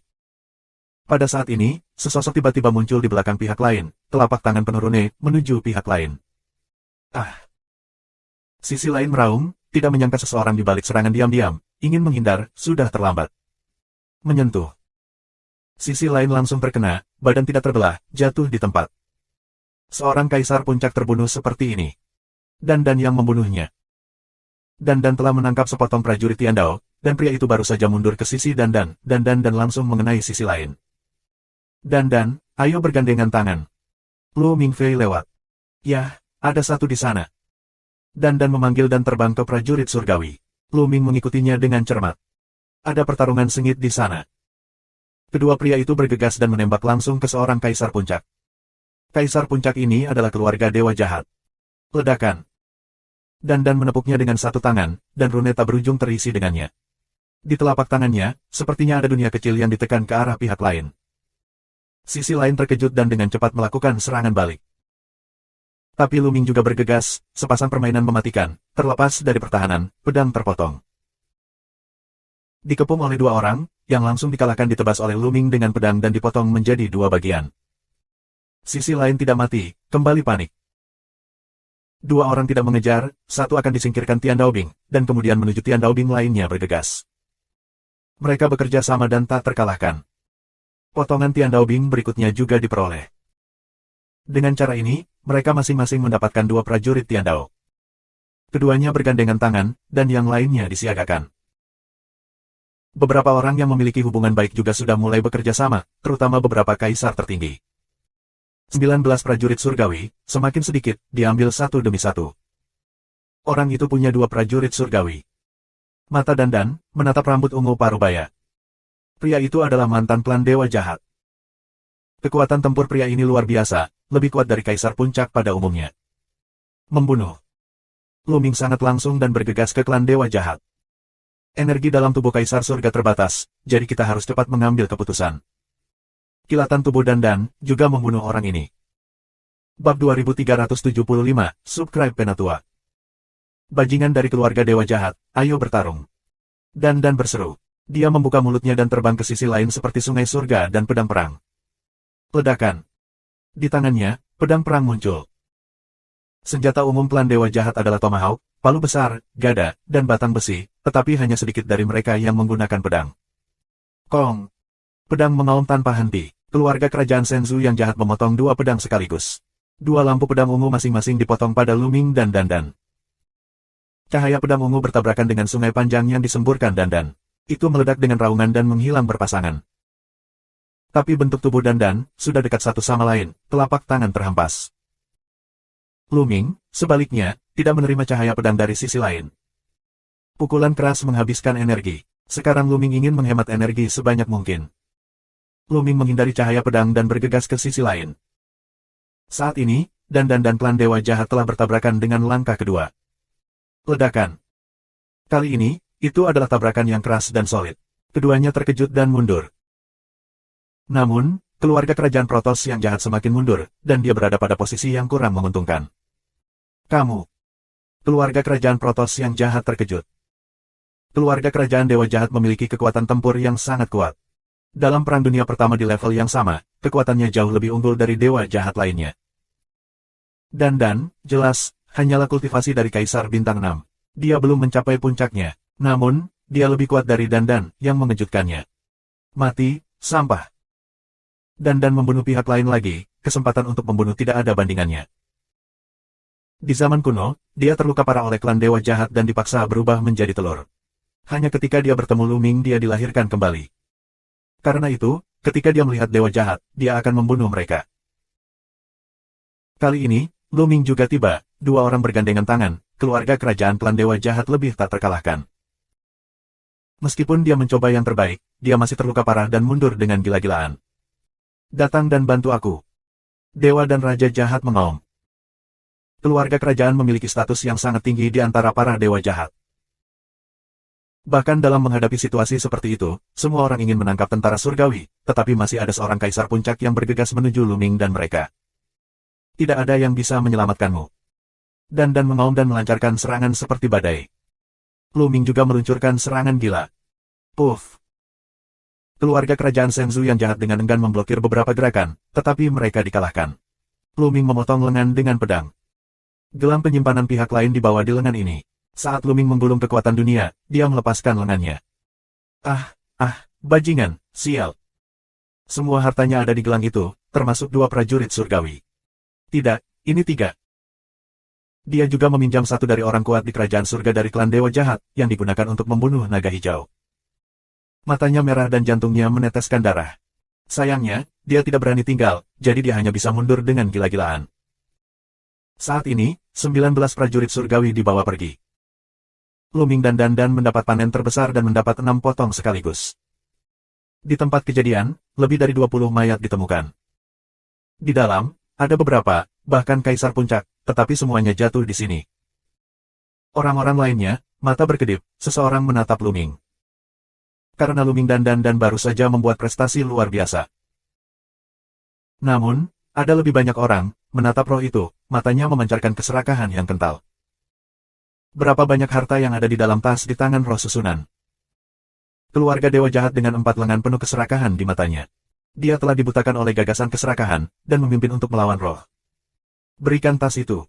Pada saat ini, sesosok tiba-tiba muncul di belakang pihak lain, telapak tangan penurunnya menuju pihak lain. Ah! Sisi lain meraung, tidak menyangka seseorang di balik serangan diam-diam, ingin menghindar, sudah terlambat. Menyentuh. Sisi lain langsung terkena, badan tidak terbelah, jatuh di tempat. Seorang Kaisar Puncak terbunuh seperti ini. Dan yang membunuhnya. Dan telah menangkap sepotong prajurit Tiandao, dan pria itu baru saja mundur ke sisi dan langsung mengenai sisi lain. Dan, ayo bergandengan tangan. Lu Mingfei lewat. Yah, ada satu di sana. Dan memanggil dan terbang ke prajurit surgawi. Lu Ming mengikutinya dengan cermat. Ada pertarungan sengit di sana. Kedua pria itu bergegas dan menembak langsung ke seorang Kaisar Puncak. Kaisar Puncak ini adalah keluarga Dewa Jahat. Ledakan. Dan menepuknya dengan satu tangan, dan runeta berujung terisi dengannya. Di telapak tangannya, sepertinya ada dunia kecil yang ditekan ke arah pihak lain. Sisi lain terkejut dan dengan cepat melakukan serangan balik. Tapi Luming juga bergegas, sepasang permainan mematikan, terlepas dari pertahanan, pedang terpotong. Dikepung oleh dua orang, yang langsung dikalahkan ditebas oleh Luming dengan pedang dan dipotong menjadi dua bagian. Sisi lain tidak mati, kembali panik. Dua orang tidak mengejar, satu akan disingkirkan Tian Daobing, dan kemudian menuju Tian Daobing lainnya bergegas. Mereka bekerja sama dan tak terkalahkan. Potongan Tian Daobing berikutnya juga diperoleh. Dengan cara ini, mereka masing-masing mendapatkan dua prajurit Tian Dao. Keduanya bergandengan tangan, dan yang lainnya disiagakan. Beberapa orang yang memiliki hubungan baik juga sudah mulai bekerja sama, terutama beberapa kaisar tertinggi. 19 prajurit surgawi, semakin sedikit, diambil satu demi satu. Orang itu punya dua prajurit surgawi. Mata Dan menatap rambut ungu Parubaya. Pria itu adalah mantan klan Dewa Jahat. Kekuatan tempur pria ini luar biasa, lebih kuat dari Kaisar Puncak pada umumnya. Membunuh. Luming sangat langsung dan bergegas ke klan Dewa Jahat. Energi dalam tubuh Kaisar Surga terbatas, jadi kita harus cepat mengambil keputusan. Kilatan tubuh Dan juga membunuh orang ini. Bab 2375, Subscribe Penatua. Bajingan dari keluarga Dewa Jahat, ayo bertarung. Dan berseru. Dia membuka mulutnya dan terbang ke sisi lain seperti sungai surga dan pedang perang. Ledakan. Di tangannya, pedang perang muncul. Senjata umum klan Dewa Jahat adalah tomahawk, palu besar, gada, dan batang besi, tetapi hanya sedikit dari mereka yang menggunakan pedang. Kong. Pedang mengaum tanpa henti. Keluarga kerajaan Shenzhou yang jahat memotong dua pedang sekaligus. Dua lampu pedang ungu masing-masing dipotong pada Luming dan Dan. Cahaya pedang ungu bertabrakan dengan sungai panjang yang disemburkan Dan. Itu meledak dengan raungan dan menghilang berpasangan. Tapi bentuk tubuh Dan sudah dekat satu sama lain, telapak tangan terhempas. Luming, sebaliknya, tidak menerima cahaya pedang dari sisi lain. Pukulan keras menghabiskan energi. Sekarang Luming ingin menghemat energi sebanyak mungkin. Luming menghindari cahaya pedang dan bergegas ke sisi lain. Saat ini, Dan klan Dewa Jahat telah bertabrakan dengan langkah kedua. Ledakan. Kali ini, itu adalah tabrakan yang keras dan solid. Keduanya terkejut dan mundur. Namun, keluarga kerajaan Protoss yang jahat semakin mundur, dan dia berada pada posisi yang kurang menguntungkan. Kamu. Keluarga kerajaan Protoss yang jahat terkejut. Keluarga kerajaan Dewa Jahat memiliki kekuatan tempur yang sangat kuat. Dalam Perang Dunia Pertama di level yang sama, kekuatannya jauh lebih unggul dari Dewa Jahat lainnya. Dan, jelas, hanyalah kultivasi dari Kaisar Bintang 6. Dia belum mencapai puncaknya. Namun, dia lebih kuat dari Dan yang mengejutkannya. Mati, sampah. Dan membunuh pihak lain lagi, kesempatan untuk membunuh tidak ada bandingannya. Di zaman kuno, dia terluka parah oleh klan Dewa Jahat dan dipaksa berubah menjadi telur. Hanya ketika dia bertemu Luming dia dilahirkan kembali. Karena itu, ketika dia melihat Dewa Jahat, dia akan membunuh mereka. Kali ini, Luming juga tiba, dua orang bergandengan tangan, keluarga kerajaan klan Dewa Jahat lebih tak terkalahkan. Meskipun dia mencoba yang terbaik, dia masih terluka parah dan mundur dengan gila-gilaan. Datang dan bantu aku. Dewa dan Raja Jahat mengaum. Keluarga kerajaan memiliki status yang sangat tinggi di antara para Dewa Jahat. Bahkan dalam menghadapi situasi seperti itu, semua orang ingin menangkap tentara surgawi, tetapi masih ada seorang kaisar puncak yang bergegas menuju Luming dan mereka. Tidak ada yang bisa menyelamatkanmu. Dan mengaum dan melancarkan serangan seperti badai. Luming juga meluncurkan serangan gila. Puff. Keluarga kerajaan Shenzhou yang jahat dengan enggan memblokir beberapa gerakan, tetapi mereka dikalahkan. Luming memotong lengan dengan pedang. Gelang penyimpanan pihak lain dibawa di lengan ini. Saat Luming menggulung kekuatan dunia, dia melepaskan lengannya. Bajingan, sial. Semua hartanya ada di gelang itu, termasuk dua prajurit surgawi. Tidak, ini tiga. Dia juga meminjam satu dari orang kuat di kerajaan surga dari klan Dewa Jahat, yang digunakan untuk membunuh naga hijau. Matanya merah dan jantungnya meneteskan darah. Sayangnya, dia tidak berani tinggal, jadi dia hanya bisa mundur dengan gila-gilaan. Saat ini, 19 prajurit surgawi dibawa pergi. Luming dan mendapat panen terbesar dan mendapat 6 potong sekaligus. Di tempat kejadian, lebih dari 20 mayat ditemukan. Di dalam, ada beberapa, bahkan Kaisar Puncak, tetapi semuanya jatuh di sini. Orang-orang lainnya, mata berkedip, seseorang menatap Luming. Karena Luming dan baru saja membuat prestasi luar biasa. Namun, ada lebih banyak orang, menatap roh itu, matanya memancarkan keserakahan yang kental. Berapa banyak harta yang ada di dalam tas di tangan roh susunan. Keluarga Dewa Jahat dengan 4 lengan penuh keserakahan di matanya. Dia telah dibutakan oleh gagasan keserakahan, dan memimpin untuk melawan roh. Berikan tas itu.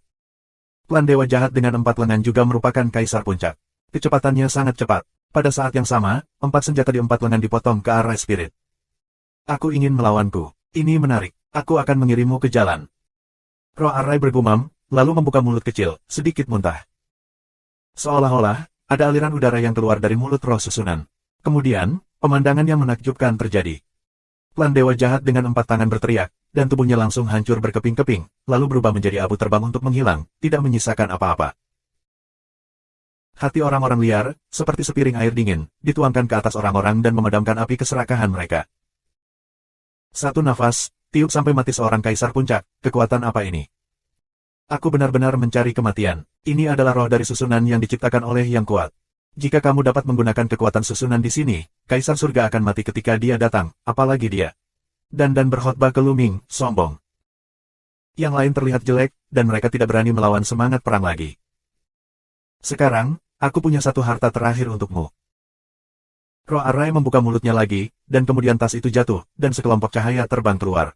Klan Dewa Jahat dengan 4 lengan juga merupakan Kaisar Puncak. Kecepatannya sangat cepat. Pada saat yang sama, 4 senjata di 4 lengan dipotong ke arah spirit. Aku ingin melawanku. Ini menarik. Aku akan mengirimmu ke jalan. Roh Arai bergumam, lalu membuka mulut kecil, sedikit muntah. Seolah-olah, ada aliran udara yang keluar dari mulut roh susunan. Kemudian, pemandangan yang menakjubkan terjadi. Klan Dewa Jahat dengan 4 tangan berteriak, dan tubuhnya langsung hancur berkeping-keping, lalu berubah menjadi abu terbang untuk menghilang, tidak menyisakan apa-apa. Hati orang-orang liar, seperti sepiring air dingin, dituangkan ke atas orang-orang dan memadamkan api keserakahan mereka. Satu nafas, tiup sampai mati seorang Kaisar Puncak, kekuatan apa ini? Aku benar-benar mencari kematian. Ini adalah roh dari susunan yang diciptakan oleh Yang Kuat. Jika kamu dapat menggunakan kekuatan susunan di sini, Kaisar Surga akan mati ketika dia datang, apalagi dia. Dan berkhotbah ke Luming, sombong. Yang lain terlihat jelek, dan mereka tidak berani melawan semangat perang lagi. Sekarang, aku punya satu harta terakhir untukmu. Roh Arai membuka mulutnya lagi, dan kemudian tas itu jatuh, dan sekelompok cahaya terbang keluar.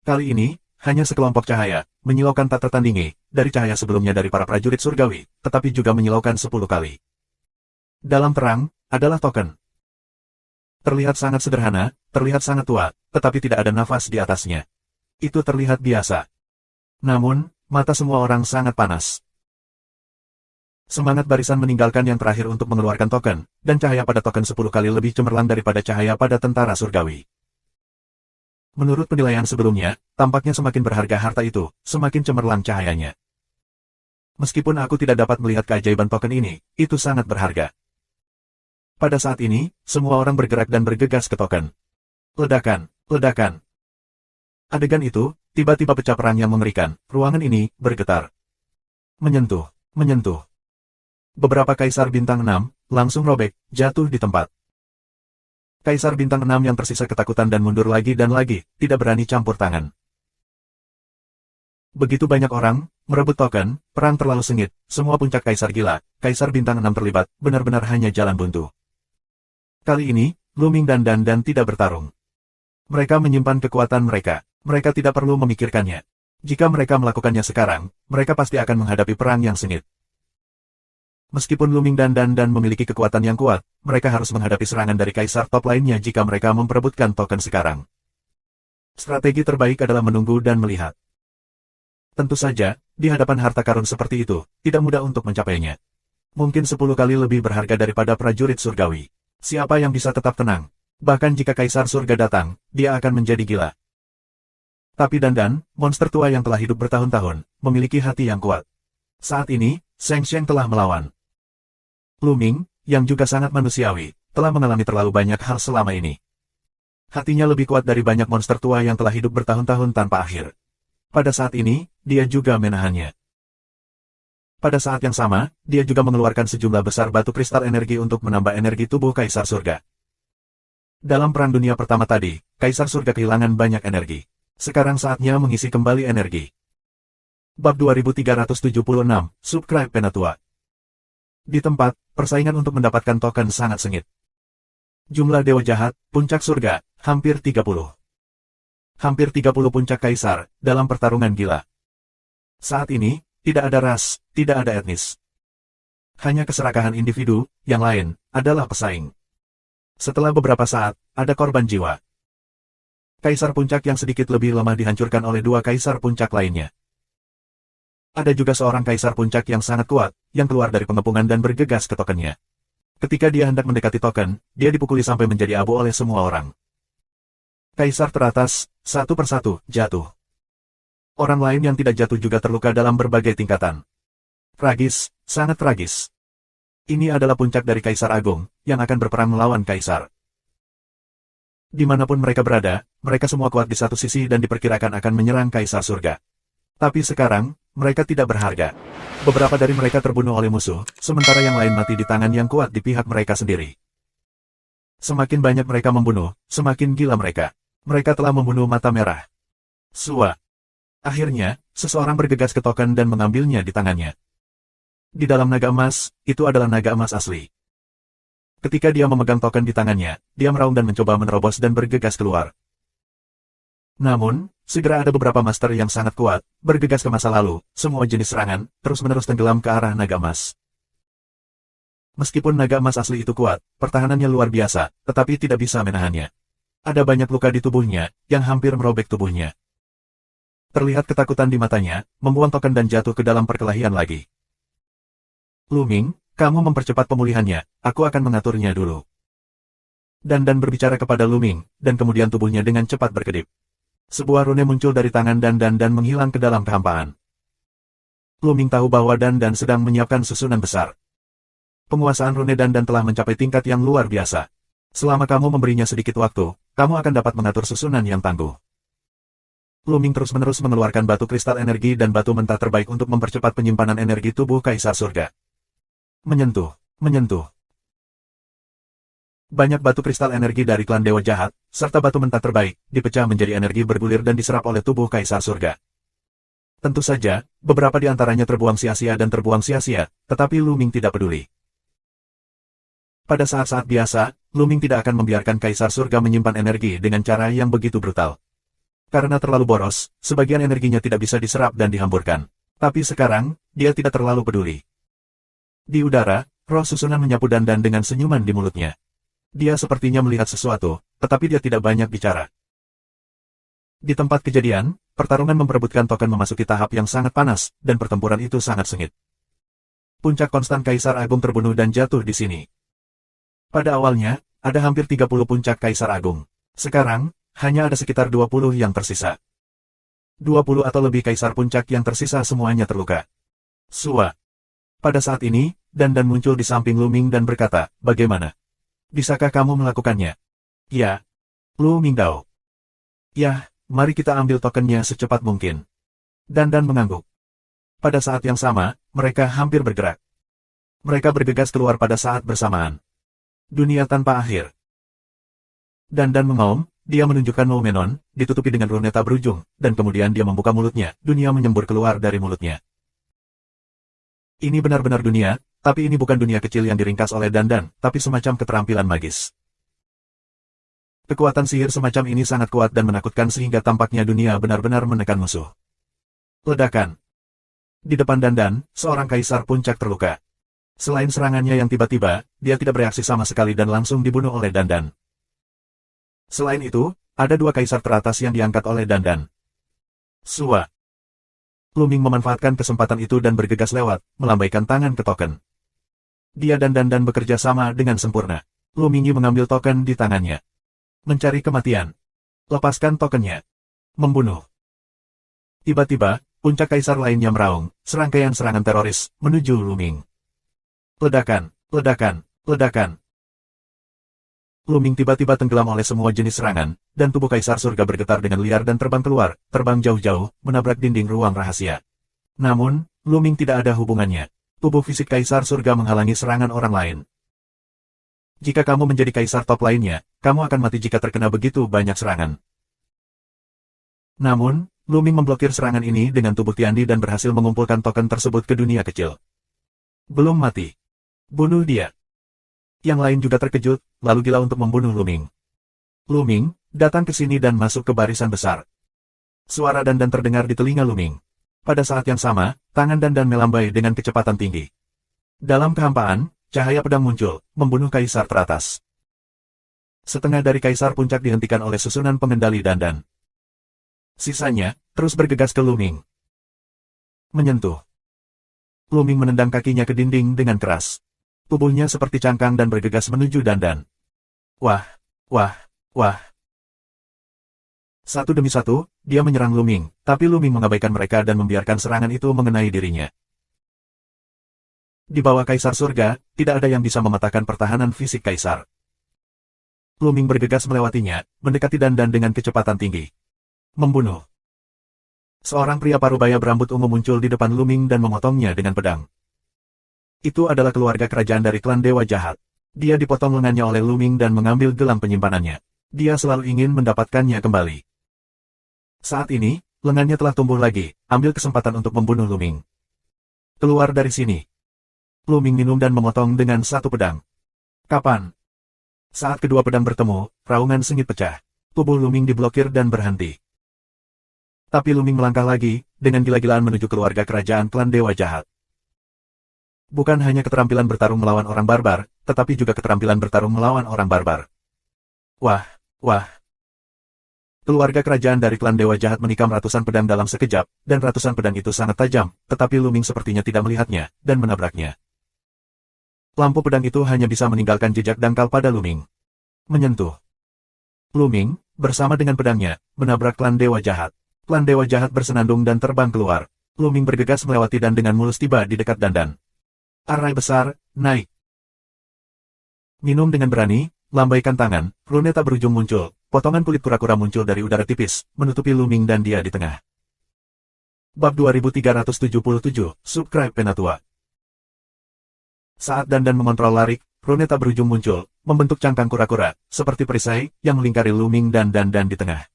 Kali ini, hanya sekelompok cahaya, menyilaukan tak tertandingi, dari cahaya sebelumnya dari para prajurit surgawi, tetapi juga menyilaukan 10 kali. Dalam terang, adalah token. Terlihat sangat sederhana, terlihat sangat tua, tetapi tidak ada nafas di atasnya. Itu terlihat biasa. Namun, mata semua orang sangat panas. Semangat barisan meninggalkan yang terakhir untuk mengeluarkan token, dan cahaya pada token 10 kali lebih cemerlang daripada cahaya pada tentara surgawi. Menurut penilaian sebelumnya, tampaknya semakin berharga harta itu, semakin cemerlang cahayanya. Meskipun aku tidak dapat melihat keajaiban token ini, itu sangat berharga. Pada saat ini, semua orang bergerak dan bergegas ke token. Ledakan, ledakan. Adegan itu, tiba-tiba pecah perang yang mengerikan, ruangan ini, bergetar. Menyentuh, menyentuh. Beberapa Kaisar Bintang 6, langsung robek, jatuh di tempat. Kaisar Bintang 6 yang tersisa ketakutan dan mundur lagi dan lagi, tidak berani campur tangan. Begitu banyak orang, merebut token, perang terlalu sengit, semua puncak Kaisar gila, Kaisar Bintang 6 terlibat, benar-benar hanya jalan buntu. Kali ini, Luming dan Dan tidak bertarung. Mereka menyimpan kekuatan mereka. Mereka tidak perlu memikirkannya. Jika mereka melakukannya sekarang, mereka pasti akan menghadapi perang yang sengit. Meskipun Luming dan memiliki kekuatan yang kuat, mereka harus menghadapi serangan dari Kaisar top lainnya jika mereka memperebutkan token sekarang. Strategi terbaik adalah menunggu dan melihat. Tentu saja, di hadapan harta karun seperti itu, tidak mudah untuk mencapainya. Mungkin 10 kali lebih berharga daripada prajurit surgawi. Siapa yang bisa tetap tenang? Bahkan jika Kaisar Surga datang, dia akan menjadi gila. Tapi Dan, monster tua yang telah hidup bertahun-tahun, memiliki hati yang kuat. Saat ini, Sheng Sheng telah melawan. Luming, yang juga sangat manusiawi, telah mengalami terlalu banyak hal selama ini. Hatinya lebih kuat dari banyak monster tua yang telah hidup bertahun-tahun tanpa akhir. Pada saat ini, dia juga menahannya. Pada saat yang sama, dia juga mengeluarkan sejumlah besar batu kristal energi untuk menambah energi tubuh Kaisar Surga. Dalam Perang Dunia Pertama tadi, Kaisar Surga kehilangan banyak energi. Sekarang saatnya mengisi kembali energi. Bab 2376, Subscribe Penatua. Di tempat, persaingan untuk mendapatkan token sangat sengit. Jumlah dewa jahat, puncak surga, hampir 30. Hampir 30 puncak kaisar, dalam pertarungan gila. Saat ini, tidak ada ras, tidak ada etnis. Hanya keserakahan individu, yang lain, adalah pesaing. Setelah beberapa saat, ada korban jiwa. Kaisar puncak yang sedikit lebih lemah dihancurkan oleh dua kaisar puncak lainnya. Ada juga seorang kaisar puncak yang sangat kuat, yang keluar dari pengepungan dan bergegas ke tokennya. Ketika dia hendak mendekati token, dia dipukuli sampai menjadi abu oleh semua orang. Kaisar teratas, satu persatu, jatuh. Orang lain yang tidak jatuh juga terluka dalam berbagai tingkatan. Tragis, sangat tragis. Ini adalah puncak dari Kaisar Agung, yang akan berperang melawan Kaisar. Dimanapun mereka berada, mereka semua kuat di satu sisi dan diperkirakan akan menyerang Kaisar Surga. Tapi sekarang, mereka tidak berharga. Beberapa dari mereka terbunuh oleh musuh, sementara yang lain mati di tangan yang kuat di pihak mereka sendiri. Semakin banyak mereka membunuh, semakin gila mereka. Mereka telah membunuh Mata Merah. Sua. Akhirnya, seseorang bergegas ke token dan mengambilnya di tangannya. Di dalam naga emas, itu adalah naga emas asli. Ketika dia memegang token di tangannya, dia meraung dan mencoba menerobos dan bergegas keluar. Namun, segera ada beberapa master yang sangat kuat, bergegas ke masa lalu, semua jenis serangan, terus-menerus tenggelam ke arah naga emas. Meskipun naga emas asli itu kuat, pertahanannya luar biasa, tetapi tidak bisa menahannya. Ada banyak luka di tubuhnya, yang hampir merobek tubuhnya. Terlihat ketakutan di matanya, membuang token dan jatuh ke dalam perkelahian lagi. Luming, kamu mempercepat pemulihannya, aku akan mengaturnya dulu. Dan berbicara kepada Luming, dan kemudian tubuhnya dengan cepat berkedip. Sebuah rune muncul dari tangan dan menghilang ke dalam kehampaan. Luming tahu bahwa Dan sedang menyiapkan susunan besar. Penguasaan rune Dan telah mencapai tingkat yang luar biasa. Selama kamu memberinya sedikit waktu, kamu akan dapat mengatur susunan yang tangguh. Luming terus-menerus mengeluarkan batu kristal energi dan batu mentah terbaik untuk mempercepat penyimpanan energi tubuh Kaisar Surga. Menyentuh, menyentuh. Banyak batu kristal energi dari klan Dewa Jahat, serta batu mentah terbaik, dipecah menjadi energi bergulir dan diserap oleh tubuh Kaisar Surga. Tentu saja, beberapa di antaranya terbuang sia-sia, tetapi Luming tidak peduli. Pada saat-saat biasa, Luming tidak akan membiarkan Kaisar Surga menyimpan energi dengan cara yang begitu brutal. Karena terlalu boros, sebagian energinya tidak bisa diserap dan dihamburkan. Tapi sekarang, dia tidak terlalu peduli. Di udara, roh susunan menyapu Dan dengan senyuman di mulutnya. Dia sepertinya melihat sesuatu, tetapi dia tidak banyak bicara. Di tempat kejadian, pertarungan memperebutkan token memasuki tahap yang sangat panas, dan pertempuran itu sangat sengit. Puncak konstan Kaisar Agung terbunuh dan jatuh di sini. Pada awalnya, ada hampir 30 puncak Kaisar Agung. Sekarang, hanya ada sekitar 20 yang tersisa. 20 atau lebih Kaisar Puncak yang tersisa semuanya terluka. Sua. Pada saat ini, Dan muncul di samping Luming dan berkata, bagaimana? Bisakah kamu melakukannya? Ya. Lu Mingdao. Yah, mari kita ambil tokennya secepat mungkin. Dandan mengangguk. Pada saat yang sama, mereka hampir bergerak. Mereka bergegas keluar pada saat bersamaan. Dunia tanpa akhir. Dandan mengaum, dia menunjukkan Noumenon, ditutupi dengan runeta berujung, dan kemudian dia membuka mulutnya, dunia menyembur keluar dari mulutnya. Ini benar-benar dunia, tapi ini bukan dunia kecil yang diringkas oleh Dandan, tapi semacam keterampilan magis. Kekuatan sihir semacam ini sangat kuat dan menakutkan sehingga tampaknya dunia benar-benar menekan musuh. Ledakan. Di depan Dandan, seorang kaisar puncak terluka. Selain serangannya yang tiba-tiba, dia tidak bereaksi sama sekali dan langsung dibunuh oleh Dandan. Selain itu, ada dua kaisar teratas yang diangkat oleh Dandan. Sua. Luming memanfaatkan kesempatan itu dan bergegas lewat, melambaikan tangan ke token. Dia dan Dandan bekerja sama dengan sempurna. Lumingyi mengambil token di tangannya. Mencari kematian. Lepaskan tokennya. Membunuh. Tiba-tiba, puncak kaisar lainnya meraung, serangkaian serangan teroris, menuju Luming. Ledakan, ledakan, ledakan. Luming tiba-tiba tenggelam oleh semua jenis serangan, dan tubuh kaisar surga bergetar dengan liar dan terbang keluar, terbang jauh-jauh, menabrak dinding ruang rahasia. Namun, Luming tidak ada hubungannya. Tubuh fisik kaisar surga menghalangi serangan orang lain. Jika kamu menjadi kaisar top lainnya, kamu akan mati jika terkena begitu banyak serangan. Namun, Luming memblokir serangan ini dengan tubuh Tiandi dan berhasil mengumpulkan token tersebut ke dunia kecil. Belum mati. Bunuh dia. Yang lain juga terkejut, lalu gila untuk membunuh Luming. Luming, datang ke sini dan masuk ke barisan besar. Suara Dandan terdengar di telinga Luming. Pada saat yang sama, tangan Dandan melambai dengan kecepatan tinggi. Dalam kehampaan, cahaya pedang muncul, membunuh kaisar teratas. Setengah dari kaisar puncak dihentikan oleh susunan pengendali Dandan. Sisanya, terus bergegas ke Luming. Menyentuh. Luming menendang kakinya ke dinding dengan keras. Tubuhnya seperti cangkang dan bergegas menuju Dandan. Wah, wah, wah. Satu demi satu, dia menyerang Luming, tapi Luming mengabaikan mereka dan membiarkan serangan itu mengenai dirinya. Di bawah Kaisar Surga, tidak ada yang bisa mematahkan pertahanan fisik Kaisar. Luming bergegas melewatinya, mendekati Dandan dengan kecepatan tinggi. Membunuh. Seorang pria parubaya berambut ungu muncul di depan Luming dan memotongnya dengan pedang. Itu adalah keluarga kerajaan dari klan Dewa Jahat. Dia dipotong lengannya oleh Luming dan mengambil gelang penyimpanannya. Dia selalu ingin mendapatkannya kembali. Saat ini, lengannya telah tumbuh lagi, ambil kesempatan untuk membunuh Luming. Keluar dari sini. Luming minum dan memotong dengan satu pedang. Kapan? Saat kedua pedang bertemu, raungan sengit pecah. Tubuh Luming diblokir dan berhenti. Tapi Luming melangkah lagi, dengan gila-gilaan menuju keluarga kerajaan klan Dewa Jahat. Bukan hanya keterampilan bertarung melawan orang barbar, tetapi juga keterampilan bertarung melawan orang barbar. Wah, wah. Keluarga kerajaan dari klan Dewa Jahat menikam ratusan pedang dalam sekejap, dan ratusan pedang itu sangat tajam, tetapi Luming sepertinya tidak melihatnya, dan menabraknya. Lampu pedang itu hanya bisa meninggalkan jejak dangkal pada Luming. Menyentuh. Luming, bersama dengan pedangnya, menabrak klan Dewa Jahat. Klan Dewa Jahat bersenandung dan terbang keluar. Luming bergegas melewati dan dengan mulus tiba di dekat Dandan. Arai besar, naik. Minum dengan berani, lambaikan tangan, luneta berujung muncul, potongan kulit kura-kura muncul dari udara tipis, menutupi Luming dan dia di tengah. Bab 2377, Subscribe Penatua. Saat Dandan mengontrol larik, luneta berujung muncul, membentuk cangkang kura-kura, seperti perisai, yang melingkari Luming dan Dandan di tengah.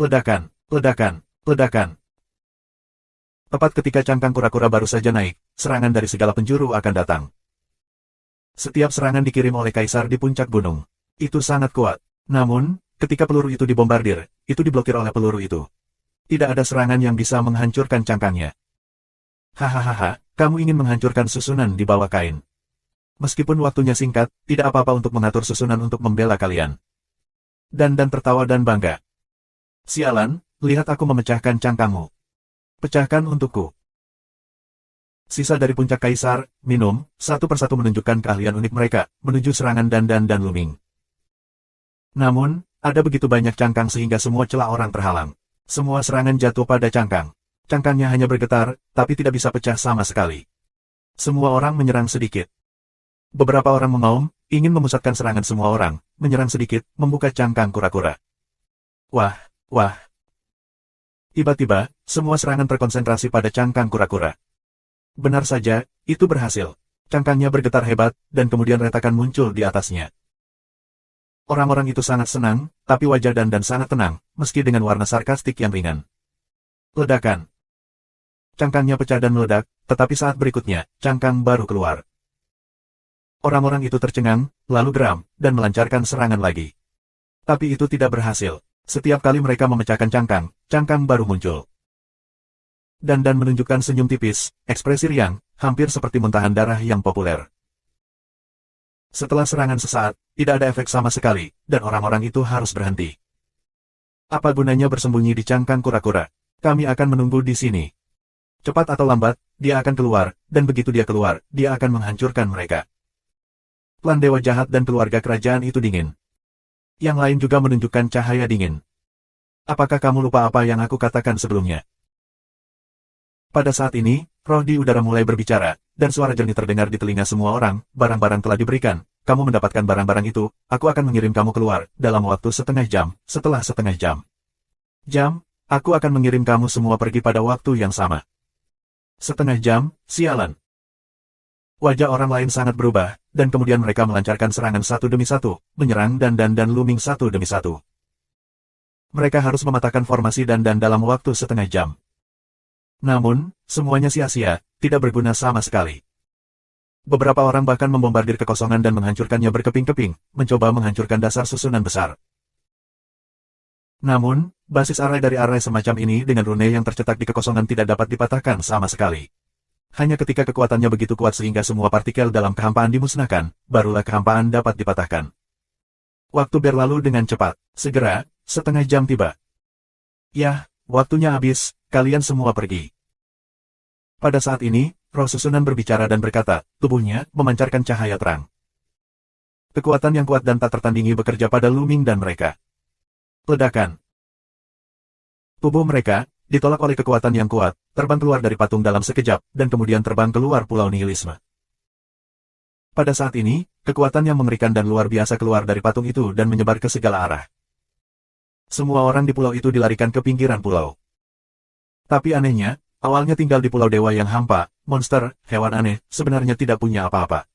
Ledakan, ledakan, ledakan. Tepat ketika cangkang kura-kura baru saja naik, serangan dari segala penjuru akan datang. Setiap serangan dikirim oleh Kaisar di puncak gunung. Itu sangat kuat. Namun, ketika peluru itu dibombardir, itu diblokir oleh peluru itu. Tidak ada serangan yang bisa menghancurkan cangkangnya. Hahaha, kamu ingin menghancurkan susunan di bawah kain. Meskipun waktunya singkat, tidak apa-apa untuk mengatur susunan untuk membela kalian. Dandan tertawa dan bangga. Sialan, lihat aku memecahkan cangkangmu. Pecahkan untukku. Sisa dari puncak Kaisar, minum, satu persatu menunjukkan keahlian unik mereka, menuju serangan Dandan dan Luming. Namun, ada begitu banyak cangkang sehingga semua celah orang terhalang. Semua serangan jatuh pada cangkang. Cangkangnya hanya bergetar, tapi tidak bisa pecah sama sekali. Semua orang menyerang sedikit. Beberapa orang mengaum, ingin memusatkan serangan semua orang, menyerang sedikit, membuka cangkang kura-kura. Wah, wah. Tiba-tiba, semua serangan terkonsentrasi pada cangkang kura-kura. Benar saja, itu berhasil. Cangkangnya bergetar hebat, dan kemudian retakan muncul di atasnya. Orang-orang itu sangat senang, tapi wajah Dan sangat tenang, meski dengan warna sarkastik yang ringan. Ledakan. Cangkangnya pecah dan meledak, tetapi saat berikutnya, cangkang baru keluar. Orang-orang itu tercengang, lalu geram, dan melancarkan serangan lagi. Tapi itu tidak berhasil. Setiap kali mereka memecahkan cangkang, cangkang baru muncul. Dan menunjukkan senyum tipis, ekspresi riang, hampir seperti muntahan darah yang populer. Setelah serangan sesaat, tidak ada efek sama sekali, dan orang-orang itu harus berhenti. Apa gunanya bersembunyi di cangkang kura-kura? Kami akan menunggu di sini. Cepat atau lambat, dia akan keluar, dan begitu dia keluar, dia akan menghancurkan mereka. Klan Dewa Jahat dan keluarga kerajaan itu dingin. Yang lain juga menunjukkan cahaya dingin. Apakah kamu lupa apa yang aku katakan sebelumnya? Pada saat ini, roh di udara mulai berbicara, dan suara jernih terdengar di telinga semua orang, barang-barang telah diberikan, kamu mendapatkan barang-barang itu, aku akan mengirim kamu keluar, dalam waktu setengah jam, setelah setengah jam. Aku akan mengirim kamu semua pergi pada waktu yang sama. Setengah jam, sialan. Wajah orang lain sangat berubah, dan kemudian mereka melancarkan serangan satu demi satu, menyerang Dan Luming satu demi satu. Mereka harus mematahkan formasi Dan dalam waktu setengah jam. Namun, semuanya sia-sia, tidak berguna sama sekali. Beberapa orang bahkan membombardir kekosongan dan menghancurkannya berkeping-keping, mencoba menghancurkan dasar susunan besar. Namun, basis arai dari arai semacam ini dengan rune yang tercetak di kekosongan tidak dapat dipatahkan sama sekali. Hanya ketika kekuatannya begitu kuat sehingga semua partikel dalam kehampaan dimusnahkan, barulah kehampaan dapat dipatahkan. Waktu berlalu dengan cepat. Segera, setengah jam tiba. Yah, waktunya habis, kalian semua pergi. Pada saat ini, roh susunan berbicara dan berkata, tubuhnya memancarkan cahaya terang. Kekuatan yang kuat dan tak tertandingi bekerja pada Luming dan mereka. Ledakan. Tubuh mereka ditolak oleh kekuatan yang kuat, terbang keluar dari patung dalam sekejap, dan kemudian terbang keluar pulau nihilisme. Pada saat ini, kekuatan yang mengerikan dan luar biasa keluar dari patung itu dan menyebar ke segala arah. Semua orang di pulau itu dilarikan ke pinggiran pulau. Tapi anehnya, awalnya tinggal di pulau dewa yang hampa, monster, hewan aneh, sebenarnya tidak punya apa-apa.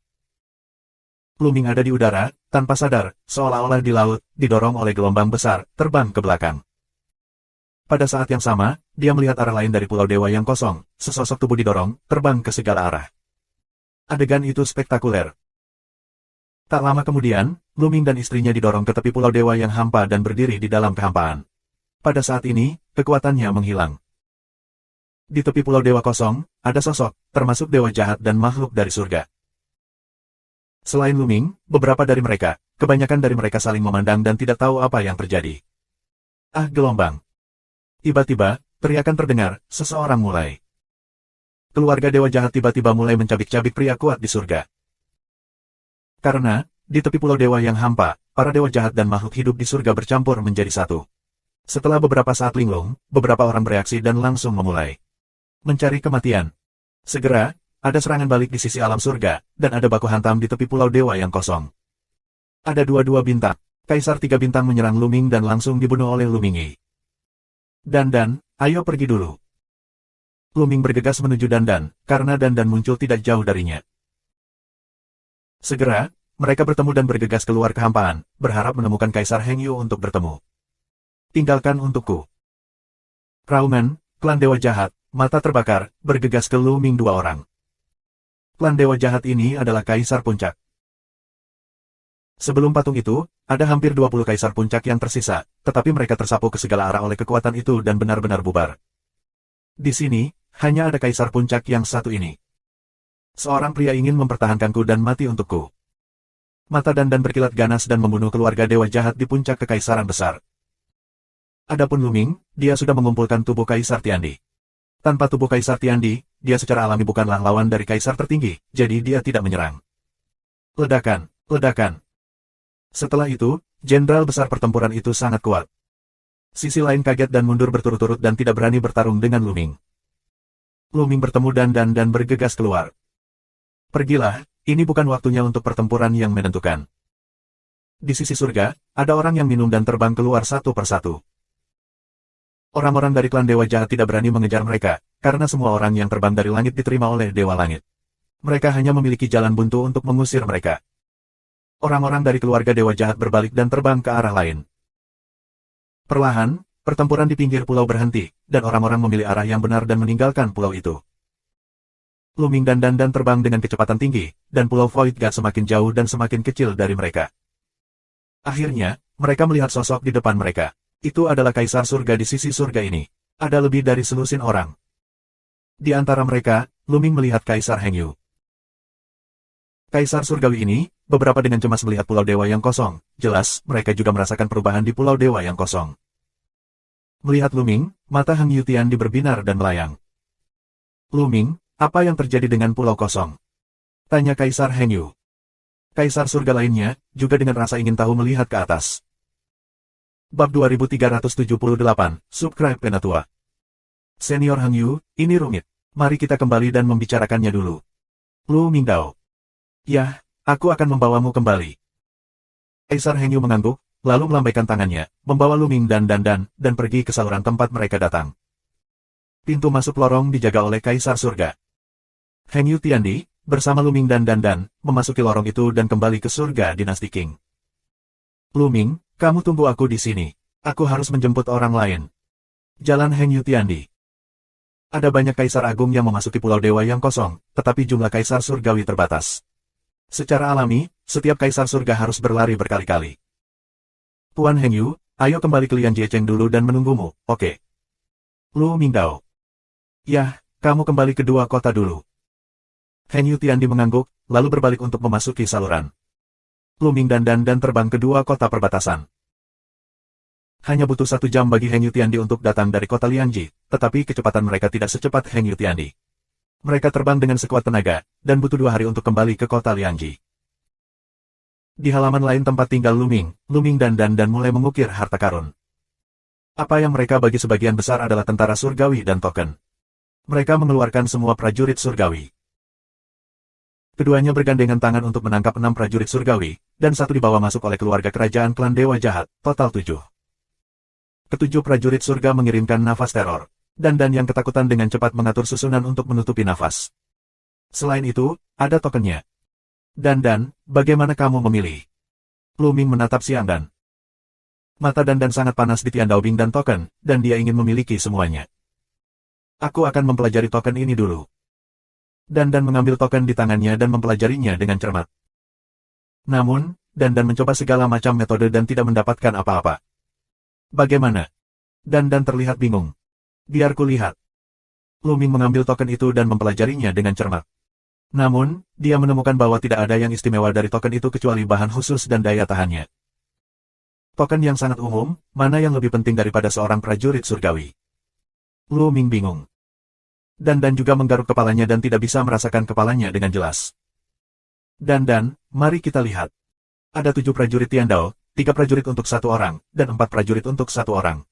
Luming ada di udara, tanpa sadar, seolah-olah di laut, didorong oleh gelombang besar, terbang ke belakang. Pada saat yang sama, dia melihat arah lain dari pulau dewa yang kosong, sesosok tubuh didorong, terbang ke segala arah. Adegan itu spektakuler. Tak lama kemudian, Luming dan istrinya didorong ke tepi pulau dewa yang hampa dan berdiri di dalam kehampaan. Pada saat ini, kekuatannya menghilang. Di tepi pulau dewa kosong, ada sosok, termasuk dewa jahat dan makhluk dari surga. Selain Luming, beberapa dari mereka, kebanyakan dari mereka saling memandang dan tidak tahu apa yang terjadi. Ah, gelombang. Tiba-tiba, teriakan terdengar, seseorang mulai. Keluarga dewa jahat tiba-tiba mulai mencabik-cabik pria kuat di surga. Karena, di tepi pulau dewa yang hampa, para dewa jahat dan makhluk hidup di surga bercampur menjadi satu. Setelah beberapa saat linglung, beberapa orang bereaksi dan langsung memulai mencari kematian. Segera, ada serangan balik di sisi alam surga, dan ada baku hantam di tepi pulau dewa yang kosong. Ada dua bintang. Kaisar 3 bintang menyerang Luming dan langsung dibunuh oleh Lumingi. Dan, ayo pergi dulu. Luming bergegas menuju Dan, karena Dan muncul tidak jauh darinya. Segera, mereka bertemu dan bergegas keluar kehampaan, berharap menemukan Kaisar Hengyu untuk bertemu. Tinggalkan untukku. Rauman, klan Dewa Jahat, mata terbakar, bergegas ke Luming 2 orang. Klan Dewa Jahat ini adalah Kaisar Puncak. Sebelum patung itu, ada hampir 20 kaisar puncak yang tersisa, tetapi mereka tersapu ke segala arah oleh kekuatan itu dan benar-benar bubar. Di sini, hanya ada kaisar puncak yang satu ini. Seorang pria ingin mempertahankanku dan mati untukku. Mata Dan berkilat ganas dan membunuh keluarga dewa jahat di puncak kekaisaran besar. Adapun Luming, dia sudah mengumpulkan tubuh Kaisar Tiandi. Tanpa tubuh Kaisar Tiandi, dia secara alami bukanlah lawan dari kaisar tertinggi, jadi dia tidak menyerang. Ledakan, ledakan. Setelah itu, jenderal besar pertempuran itu sangat kuat. Sisi lain kaget dan mundur berturut-turut dan tidak berani bertarung dengan Luming. Luming bertemu Dan bergegas keluar. Pergilah, Ini bukan waktunya untuk pertempuran yang menentukan. Di sisi surga, ada orang yang minum dan terbang keluar satu persatu. Orang-orang dari klan Dewa Jahat tidak berani mengejar mereka, karena semua orang yang terbang dari langit diterima oleh Dewa Langit. Mereka hanya memiliki jalan buntu untuk mengusir mereka. Orang-orang dari keluarga Dewa Jahat berbalik dan terbang ke arah lain. Perlahan, pertempuran di pinggir pulau berhenti, dan orang-orang memilih arah yang benar dan meninggalkan pulau itu. Luming dan Dandan terbang dengan kecepatan tinggi, dan pulau Void God semakin jauh dan semakin kecil dari mereka. Akhirnya, mereka melihat sosok di depan mereka. Itu adalah Kaisar Surga di sisi surga ini. Ada lebih dari selusin orang. Di antara mereka, Luming melihat Kaisar Hengyu. Kaisar Surgawi ini, beberapa dengan cemas melihat pulau dewa yang kosong. Jelas, mereka juga merasakan perubahan di pulau dewa yang kosong. Melihat Luming, mata Hengyu Tiandi berbinar dan melayang. Luming, apa yang terjadi dengan pulau kosong? Tanya Kaisar Hengyu. Kaisar surga lainnya, juga dengan rasa ingin tahu melihat ke atas. Bab 2378, Subscribe Penatua. Senior Hengyu, ini rumit. Mari kita kembali dan membicarakannya dulu. Lu Mingdao. Yah, aku akan membawamu kembali. Kaisar Hengyu mengangguk, lalu melambaikan tangannya, membawa Luming dan Dandan, dan pergi ke saluran tempat mereka datang. Pintu masuk lorong dijaga oleh Kaisar Surga. Hengyu Tiandi, bersama Luming dan Dandan, memasuki lorong itu dan kembali ke surga dinasti King. Luming, kamu tunggu aku di sini. Aku harus menjemput orang lain. Jalan Hengyu Tiandi. Ada banyak kaisar agung yang memasuki pulau dewa yang kosong, tetapi jumlah kaisar surgawi terbatas. Secara alami, setiap kaisar surga harus berlari berkali-kali. Tuan Hengyu, ayo kembali ke Lian Jiecheng dulu dan menunggumu, oke? Lu Mingdao. Yah, kamu kembali ke dua kota dulu. Hengyu Tiandi mengangguk, lalu berbalik untuk memasuki saluran. Luming dan Dandan terbang ke dua kota perbatasan. Hanya butuh 1 jam bagi Hengyu Tiandi untuk datang dari kota Lianji, tetapi kecepatan mereka tidak secepat Hengyu Tiandi. Mereka terbang dengan sekuat tenaga, dan butuh 2 hari untuk kembali ke kota Lianji. Di halaman lain tempat tinggal Luming dan Dandan mulai mengukir harta karun. Apa yang mereka bagi sebagian besar adalah tentara surgawi dan token. Mereka mengeluarkan semua prajurit surgawi. Keduanya bergandengan tangan untuk menangkap 6 prajurit surgawi, dan 1 dibawa masuk oleh keluarga kerajaan klan Dewa Jahat, total 7. Ketujuh prajurit surga mengirimkan nafas teror, dan yang ketakutan dengan cepat mengatur susunan untuk menutupi nafas. Selain itu, ada tokennya. Dandan, bagaimana kamu memilih? Luming menatap Xiangdan. Mata Dandan sangat panas di Tiandaobing dan token, dan dia ingin memiliki semuanya. Aku akan mempelajari token ini dulu. Dandan mengambil token di tangannya dan mempelajarinya dengan cermat. Namun, Dandan mencoba segala macam metode dan tidak mendapatkan apa-apa. Bagaimana? Dandan terlihat bingung. Biar kulihat. Luming mengambil token itu dan mempelajarinya dengan cermat. Namun, dia menemukan bahwa tidak ada yang istimewa dari token itu kecuali bahan khusus dan daya tahannya. Token yang sangat umum, mana yang lebih penting daripada seorang prajurit surgawi? Luming bingung. Dandan juga menggaruk kepalanya dan tidak bisa merasakan kepalanya dengan jelas. Dandan, mari kita lihat. Ada 7 prajurit Tiandao, 3 prajurit untuk 1 orang, dan 4 prajurit untuk 1 orang.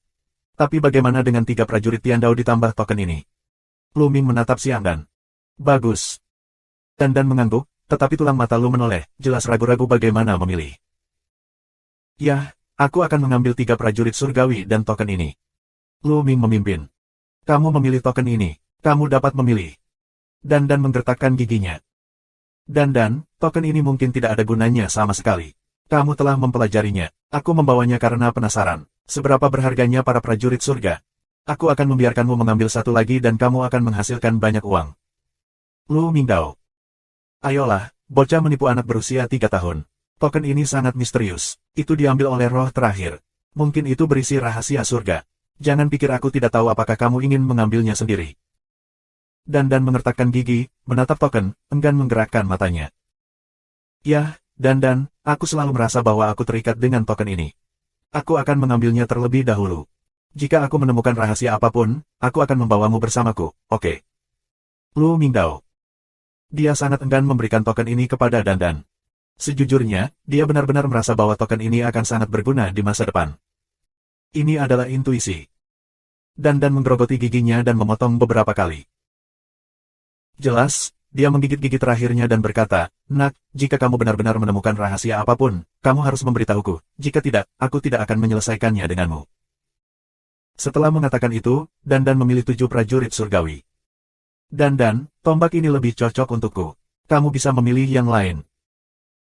Tapi bagaimana dengan 3 prajurit Tiandao ditambah token ini? Luming menatap Xiangdan. Bagus. Dandan mengangguk, tetapi tulang mata Lu menoleh, jelas ragu-ragu bagaimana memilih. Yah, aku akan mengambil 3 prajurit surgawi dan token ini. Luming memimpin. Kamu memilih token ini. Kamu dapat memilih. Dandan menggertakkan giginya. Dandan, token ini mungkin tidak ada gunanya sama sekali. Kamu telah mempelajarinya. Aku membawanya karena penasaran. Seberapa berharganya para prajurit surga? Aku akan membiarkanmu mengambil 1 lagi dan kamu akan menghasilkan banyak uang. Lu Mingdao. Ayolah, bocah menipu anak berusia 3 tahun. Token ini sangat misterius. Itu diambil oleh roh terakhir. Mungkin itu berisi rahasia surga. Jangan pikir aku tidak tahu apakah kamu ingin mengambilnya sendiri. Dandan mengertakkan gigi, menatap token, enggan menggerakkan matanya. Yah, Dandan, aku selalu merasa bahwa aku terikat dengan token ini. Aku akan mengambilnya terlebih dahulu. Jika aku menemukan rahasia apapun, aku akan membawamu bersamaku, oke? Lu Mingdao. Dia sangat enggan memberikan token ini kepada Dandan. Sejujurnya, dia benar-benar merasa bahwa token ini akan sangat berguna di masa depan. Ini adalah intuisi. Dandan menggerogoti giginya dan memotong beberapa kali. Jelas, dia menggigit-gigit terakhirnya dan berkata, "Nak, jika kamu benar-benar menemukan rahasia apapun, kamu harus memberitahuku. Jika tidak, aku tidak akan menyelesaikannya denganmu." Setelah mengatakan itu, Dandan memilih 7 prajurit surgawi. "Dandan, tombak ini lebih cocok untukku. Kamu bisa memilih yang lain."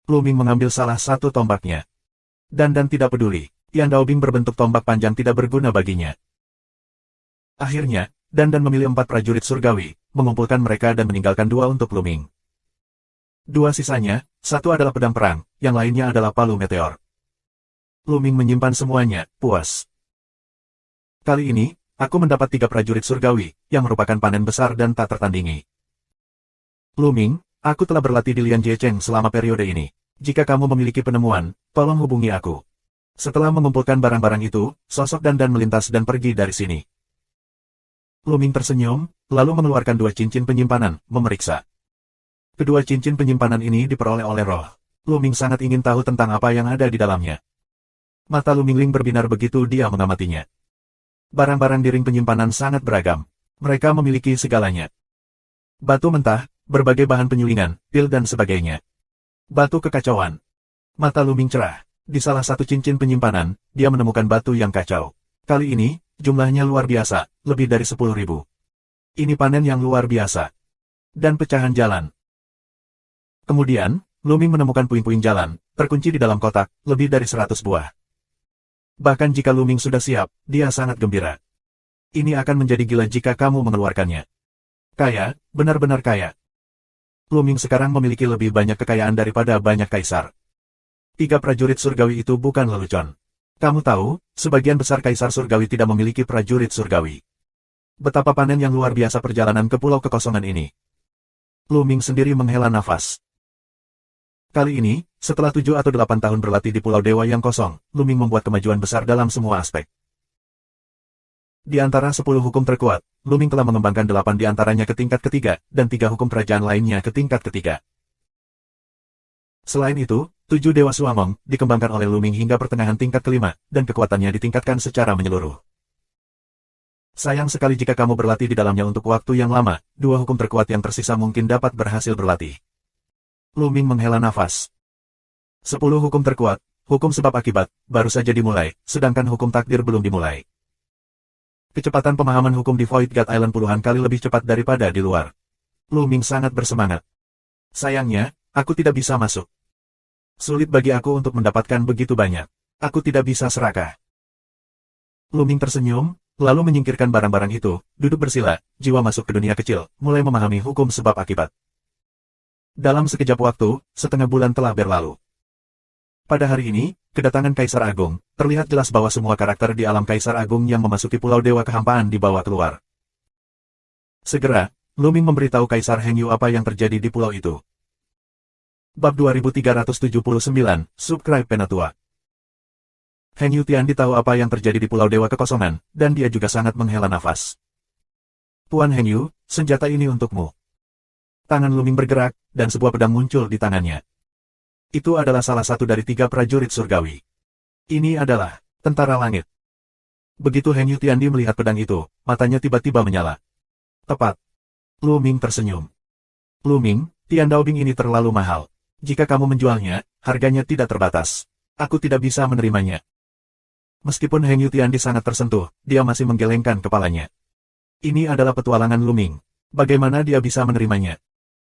Lu Ming mengambil salah satu tombaknya. Dandan tidak peduli. Tian Daobing berbentuk tombak panjang tidak berguna baginya. Akhirnya, Dandan memilih 4 prajurit surgawi, mengumpulkan mereka dan meninggalkan 2 untuk Lu Ming. 2 sisanya, satu adalah pedang perang, yang lainnya adalah palu meteor. Lu Ming menyimpan semuanya, puas. "Kali ini, aku mendapat 3 prajurit surgawi, yang merupakan panen besar dan tak tertandingi. Lu Ming, aku telah berlatih di Lian Jiecheng selama periode ini. Jika kamu memiliki penemuan, tolong hubungi aku." Setelah mengumpulkan barang-barang itu, sosok Dandan melintas dan pergi dari sini. Lu Ming tersenyum, lalu mengeluarkan 2 cincin penyimpanan, memeriksa. Kedua cincin penyimpanan ini diperoleh oleh roh. Lu Ming sangat ingin tahu tentang apa yang ada di dalamnya. Mata Lu Mingling berbinar begitu dia mengamatinya. Barang-barang di ring penyimpanan sangat beragam. Mereka memiliki segalanya. Batu mentah, berbagai bahan penyulingan, pil dan sebagainya. Batu kekacauan. Mata Lu Ming cerah. Di salah satu cincin penyimpanan, dia menemukan batu yang kacau. Kali ini, jumlahnya luar biasa, lebih dari 10.000. Ini panen yang luar biasa. Dan pecahan jalan. Kemudian, Lu Ming menemukan puing-puing jalan, terkunci di dalam kotak, lebih dari 100 buah. Bahkan jika Lu Ming sudah siap, dia sangat gembira. Ini akan menjadi gila jika kamu mengeluarkannya. Kaya, benar-benar kaya. Lu Ming sekarang memiliki lebih banyak kekayaan daripada banyak kaisar. 3 prajurit surgawi itu bukan lelucon. Kamu tahu, sebagian besar kaisar surgawi tidak memiliki prajurit surgawi. Betapa panen yang luar biasa perjalanan ke pulau kekosongan ini. Lu Ming sendiri menghela nafas. Kali ini, setelah 7 atau 8 tahun berlatih di Pulau Dewa yang kosong, Lu Ming membuat kemajuan besar dalam semua aspek. Di antara 10 hukum terkuat, Lu Ming telah mengembangkan 8 di antaranya ke tingkat ketiga, dan 3 hukum kerajaan lainnya ke tingkat ketiga. Selain itu, 7 Dewa Suamong dikembangkan oleh Lu Ming hingga pertengahan tingkat kelima, dan kekuatannya ditingkatkan secara menyeluruh. Sayang sekali jika kamu berlatih di dalamnya untuk waktu yang lama, 2 hukum terkuat yang tersisa mungkin dapat berhasil berlatih. Lu Ming menghela nafas. 10 hukum terkuat, hukum sebab akibat, baru saja dimulai, sedangkan hukum takdir belum dimulai. Kecepatan pemahaman hukum di Void God Island puluhan kali lebih cepat daripada di luar. Lu Ming sangat bersemangat. Sayangnya, aku tidak bisa masuk. Sulit bagi aku untuk mendapatkan begitu banyak. Aku tidak bisa serakah. Lu Ming tersenyum, lalu menyingkirkan barang-barang itu, duduk bersila, jiwa masuk ke dunia kecil, mulai memahami hukum sebab akibat. Dalam sekejap waktu, setengah bulan telah berlalu. Pada hari ini, kedatangan Kaisar Agung, terlihat jelas bahwa semua karakter di alam Kaisar Agung yang memasuki Pulau Dewa kehampaan dibawa keluar. Segera, Lu Ming memberitahu Kaisar Heng Yu apa yang terjadi di pulau itu. Bab 2379, Subscribe Penatua. Heng Yu Tiandi tahu apa yang terjadi di Pulau Dewa Kekosongan, dan dia juga sangat menghela nafas. Tuan Heng Yu, senjata ini untukmu. Tangan Lu Ming bergerak, dan sebuah pedang muncul di tangannya. Itu adalah salah satu dari 3 prajurit surgawi. Ini adalah tentara langit. Begitu Heng Yu Tiandi melihat pedang itu, matanya tiba-tiba menyala. Tepat. Lu Ming tersenyum. Lu Ming, Tian Daobing ini terlalu mahal. Jika kamu menjualnya, harganya tidak terbatas. Aku tidak bisa menerimanya. Meskipun Heng Yu Tiandi sangat tersentuh, dia masih menggelengkan kepalanya. Ini adalah petualangan Lu Ming. Bagaimana dia bisa menerimanya?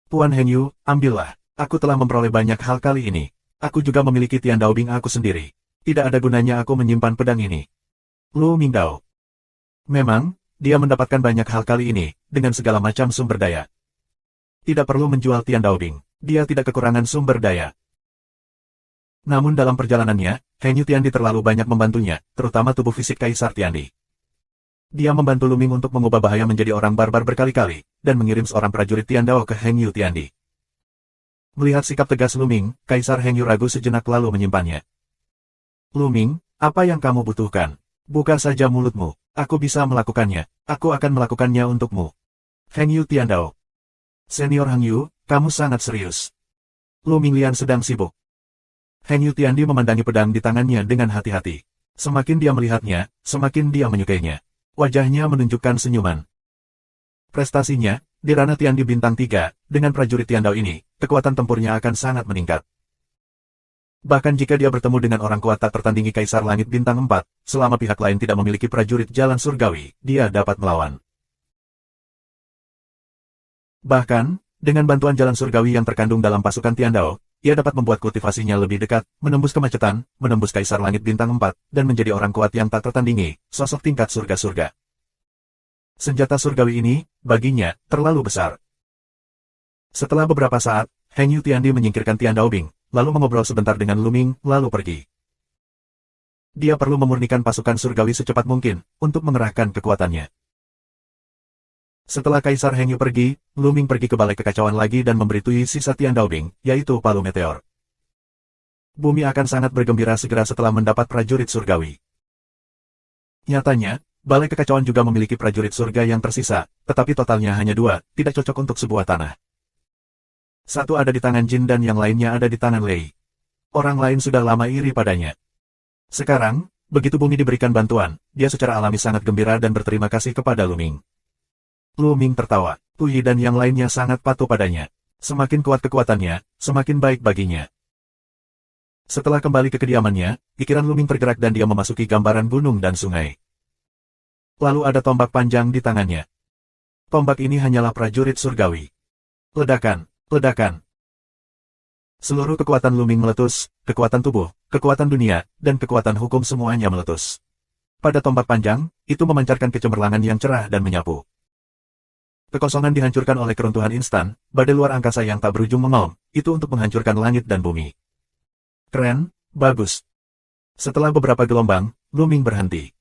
Tuan Heng Yu, ambillah. Aku telah memperoleh banyak hal kali ini. Aku juga memiliki Tian Daobing aku sendiri. Tidak ada gunanya aku menyimpan pedang ini. Lu Ming Dao. Memang, dia mendapatkan banyak hal kali ini, dengan segala macam sumber daya. Tidak perlu menjual Tian Daobing. Dia tidak kekurangan sumber daya. Namun dalam perjalanannya, Heng Yu Tiandi terlalu banyak membantunya, terutama tubuh fisik Kaisar Tiandi. Dia membantu Lu Ming untuk mengubah bahaya menjadi orang barbar berkali-kali, dan mengirim seorang prajurit Tian Dao ke Heng Yu Tiandi. Melihat sikap tegas Lu Ming, Kaisar Heng Yu ragu sejenak lalu menyimpannya. Lu Ming, apa yang kamu butuhkan? Buka saja mulutmu, aku bisa melakukannya, aku akan melakukannya untukmu. Heng Yu Tian Dao. Senior Heng Yu, kamu sangat serius. Lu Ming Lian sedang sibuk. Heng Yu Tiandi memandangi pedang di tangannya dengan hati-hati. Semakin dia melihatnya, semakin dia menyukainya. Wajahnya menunjukkan senyuman. Prestasinya, di ranah Tiandi Bintang 3, dengan prajurit Tiandao ini, kekuatan tempurnya akan sangat meningkat. Bahkan jika dia bertemu dengan orang kuat tak tertandingi Kaisar Langit Bintang 4, selama pihak lain tidak memiliki prajurit jalan surgawi, dia dapat melawan. Bahkan, dengan bantuan jalan surgawi yang terkandung dalam pasukan Tiandao, ia dapat membuat kultivasinya lebih dekat, menembus kemacetan, menembus Kaisar Langit Bintang 4, dan menjadi orang kuat yang tak tertandingi, sosok tingkat surga-surga. Senjata surgawi ini, baginya, terlalu besar. Setelah beberapa saat, Heng Yu Tiandi menyingkirkan Tiandao Bing, lalu mengobrol sebentar dengan Lu Ming, lalu pergi. Dia perlu memurnikan pasukan surgawi secepat mungkin, untuk mengerahkan kekuatannya. Setelah Kaisar Heng Yu pergi, Lu Ming pergi ke Balai Kekacauan lagi dan memberi Tui sisa Tiandao Bing, yaitu palu meteor. Bumi akan sangat bergembira segera setelah mendapat prajurit surgawi. Nyatanya, Balai Kekacauan juga memiliki prajurit surga yang tersisa, tetapi totalnya hanya 2, tidak cocok untuk sebuah tanah. Satu ada di tangan Jin dan yang lainnya ada di tangan Lei. Orang lain sudah lama iri padanya. Sekarang, begitu bumi diberikan bantuan, dia secara alami sangat gembira dan berterima kasih kepada Lu Ming. Lu Ming tertawa, Tui dan yang lainnya sangat patuh padanya. Semakin kuat kekuatannya, semakin baik baginya. Setelah kembali ke kediamannya, pikiran Lu Ming bergerak dan dia memasuki gambaran gunung dan sungai. Lalu ada tombak panjang di tangannya. Tombak ini hanyalah prajurit surgawi. Ledakan, ledakan. Seluruh kekuatan Lu Ming meletus, kekuatan tubuh, kekuatan dunia, dan kekuatan hukum semuanya meletus. Pada tombak panjang, itu memancarkan kecemerlangan yang cerah dan menyapu. Kekosongan dihancurkan oleh keruntuhan instan, badai luar angkasa yang tak berujung mengaum, itu untuk menghancurkan langit dan bumi. Keren, bagus. Setelah beberapa gelombang, Lu Ming berhenti.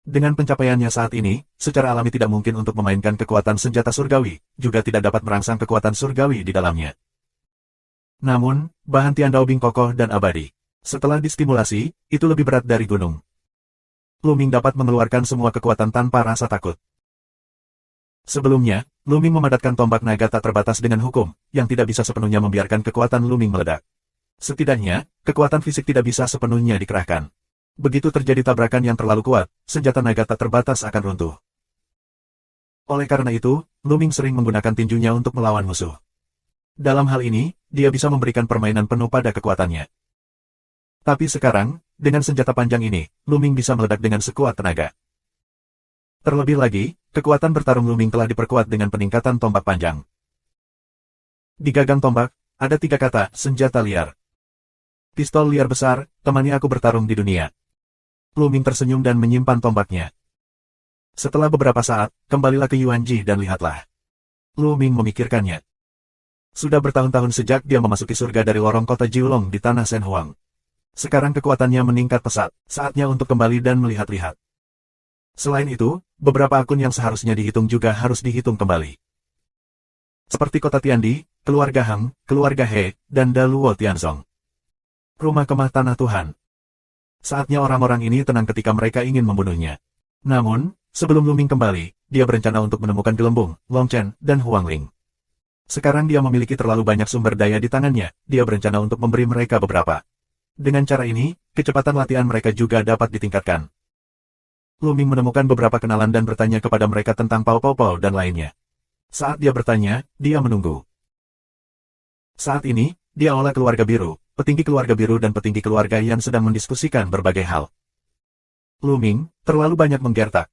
Dengan pencapaiannya saat ini, secara alami tidak mungkin untuk memainkan kekuatan senjata surgawi, juga tidak dapat merangsang kekuatan surgawi di dalamnya. Namun, bahan Tiandao Bing kokoh dan abadi. Setelah distimulasi, itu lebih berat dari gunung. Lu Ming dapat mengeluarkan semua kekuatan tanpa rasa takut. Sebelumnya, Lu Ming memadatkan tombak naga tak terbatas dengan hukum, yang tidak bisa sepenuhnya membiarkan kekuatan Lu Ming meledak. Setidaknya, kekuatan fisik tidak bisa sepenuhnya dikerahkan. Begitu terjadi tabrakan yang terlalu kuat, senjata naga tak terbatas akan runtuh. Oleh karena itu, Lu Ming sering menggunakan tinjunya untuk melawan musuh. Dalam hal ini, dia bisa memberikan permainan penuh pada kekuatannya. Tapi sekarang, dengan senjata panjang ini, Lu Ming bisa meledak dengan sekuat tenaga. Terlebih lagi, kekuatan bertarung Lu Ming telah diperkuat dengan peningkatan tombak panjang. Di gagang tombak, ada 3 kata, senjata liar. Pistol liar besar, temani aku bertarung di dunia. Lu Ming tersenyum dan menyimpan tombaknya. Setelah beberapa saat, kembalilah ke Yuanji dan lihatlah. Lu Ming memikirkannya. Sudah bertahun-tahun sejak dia memasuki surga dari lorong kota Jiulong di tanah Shen Huang. Sekarang kekuatannya meningkat pesat, saatnya untuk kembali dan melihat-lihat. Selain itu, beberapa akun yang seharusnya dihitung juga harus dihitung kembali. Seperti kota Tiandi, keluarga Hang, keluarga He, dan Daluo Tianzong. Rumah kemah tanah Tuhan. Saatnya orang-orang ini tenang ketika mereka ingin membunuhnya. Namun, sebelum Lu Ming kembali, dia berencana untuk menemukan Gelembung, Long Chen, dan Huang Ling. Sekarang dia memiliki terlalu banyak sumber daya di tangannya, dia berencana untuk memberi mereka beberapa. Dengan cara ini, kecepatan latihan mereka juga dapat ditingkatkan. Lu Ming menemukan beberapa kenalan dan bertanya kepada mereka tentang Pao Pao Pao dan lainnya. Saat dia bertanya, dia menunggu. Saat ini, dia oleh keluarga biru, petinggi keluarga biru dan petinggi keluarga Yan sedang mendiskusikan berbagai hal. Lu Ming, terlalu banyak menggertak.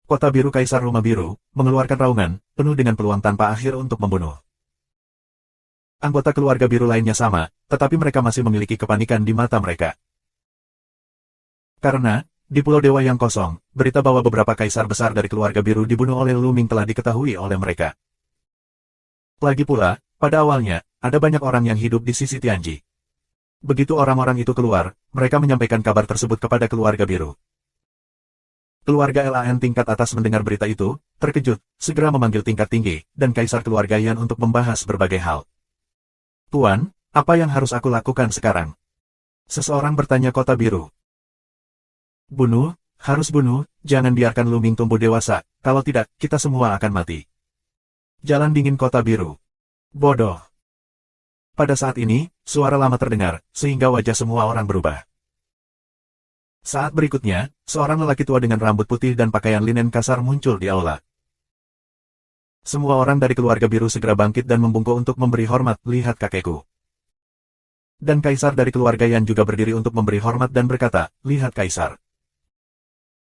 Kota biru Kaisar Rumah Biru, mengeluarkan raungan, penuh dengan peluang tanpa akhir untuk membunuh. Anggota keluarga biru lainnya sama, tetapi mereka masih memiliki kepanikan di mata mereka. Karena, di Pulau Dewa yang kosong, berita bahwa beberapa kaisar besar dari keluarga biru dibunuh oleh Lu Ming telah diketahui oleh mereka. Lagi pula, pada awalnya, ada banyak orang yang hidup di sisi Tianji. Begitu orang-orang itu keluar, mereka menyampaikan kabar tersebut kepada keluarga biru. Keluarga LAN tingkat atas mendengar berita itu, terkejut, segera memanggil tingkat tinggi, dan kaisar keluarga Yan untuk membahas berbagai hal. Tuan, apa yang harus aku lakukan sekarang? Seseorang bertanya kota biru. Bunuh, harus bunuh, jangan biarkan Lu Ming tumbuh dewasa, kalau tidak, kita semua akan mati. Jalan dingin kota biru. Bodoh. Pada saat ini, suara lama terdengar, sehingga wajah semua orang berubah. Saat berikutnya, seorang lelaki tua dengan rambut putih dan pakaian linen kasar muncul di aula. Semua orang dari keluarga biru segera bangkit dan membungkuk untuk memberi hormat, lihat kakekku. Dan kaisar dari keluarga Yan juga berdiri untuk memberi hormat dan berkata, lihat kaisar.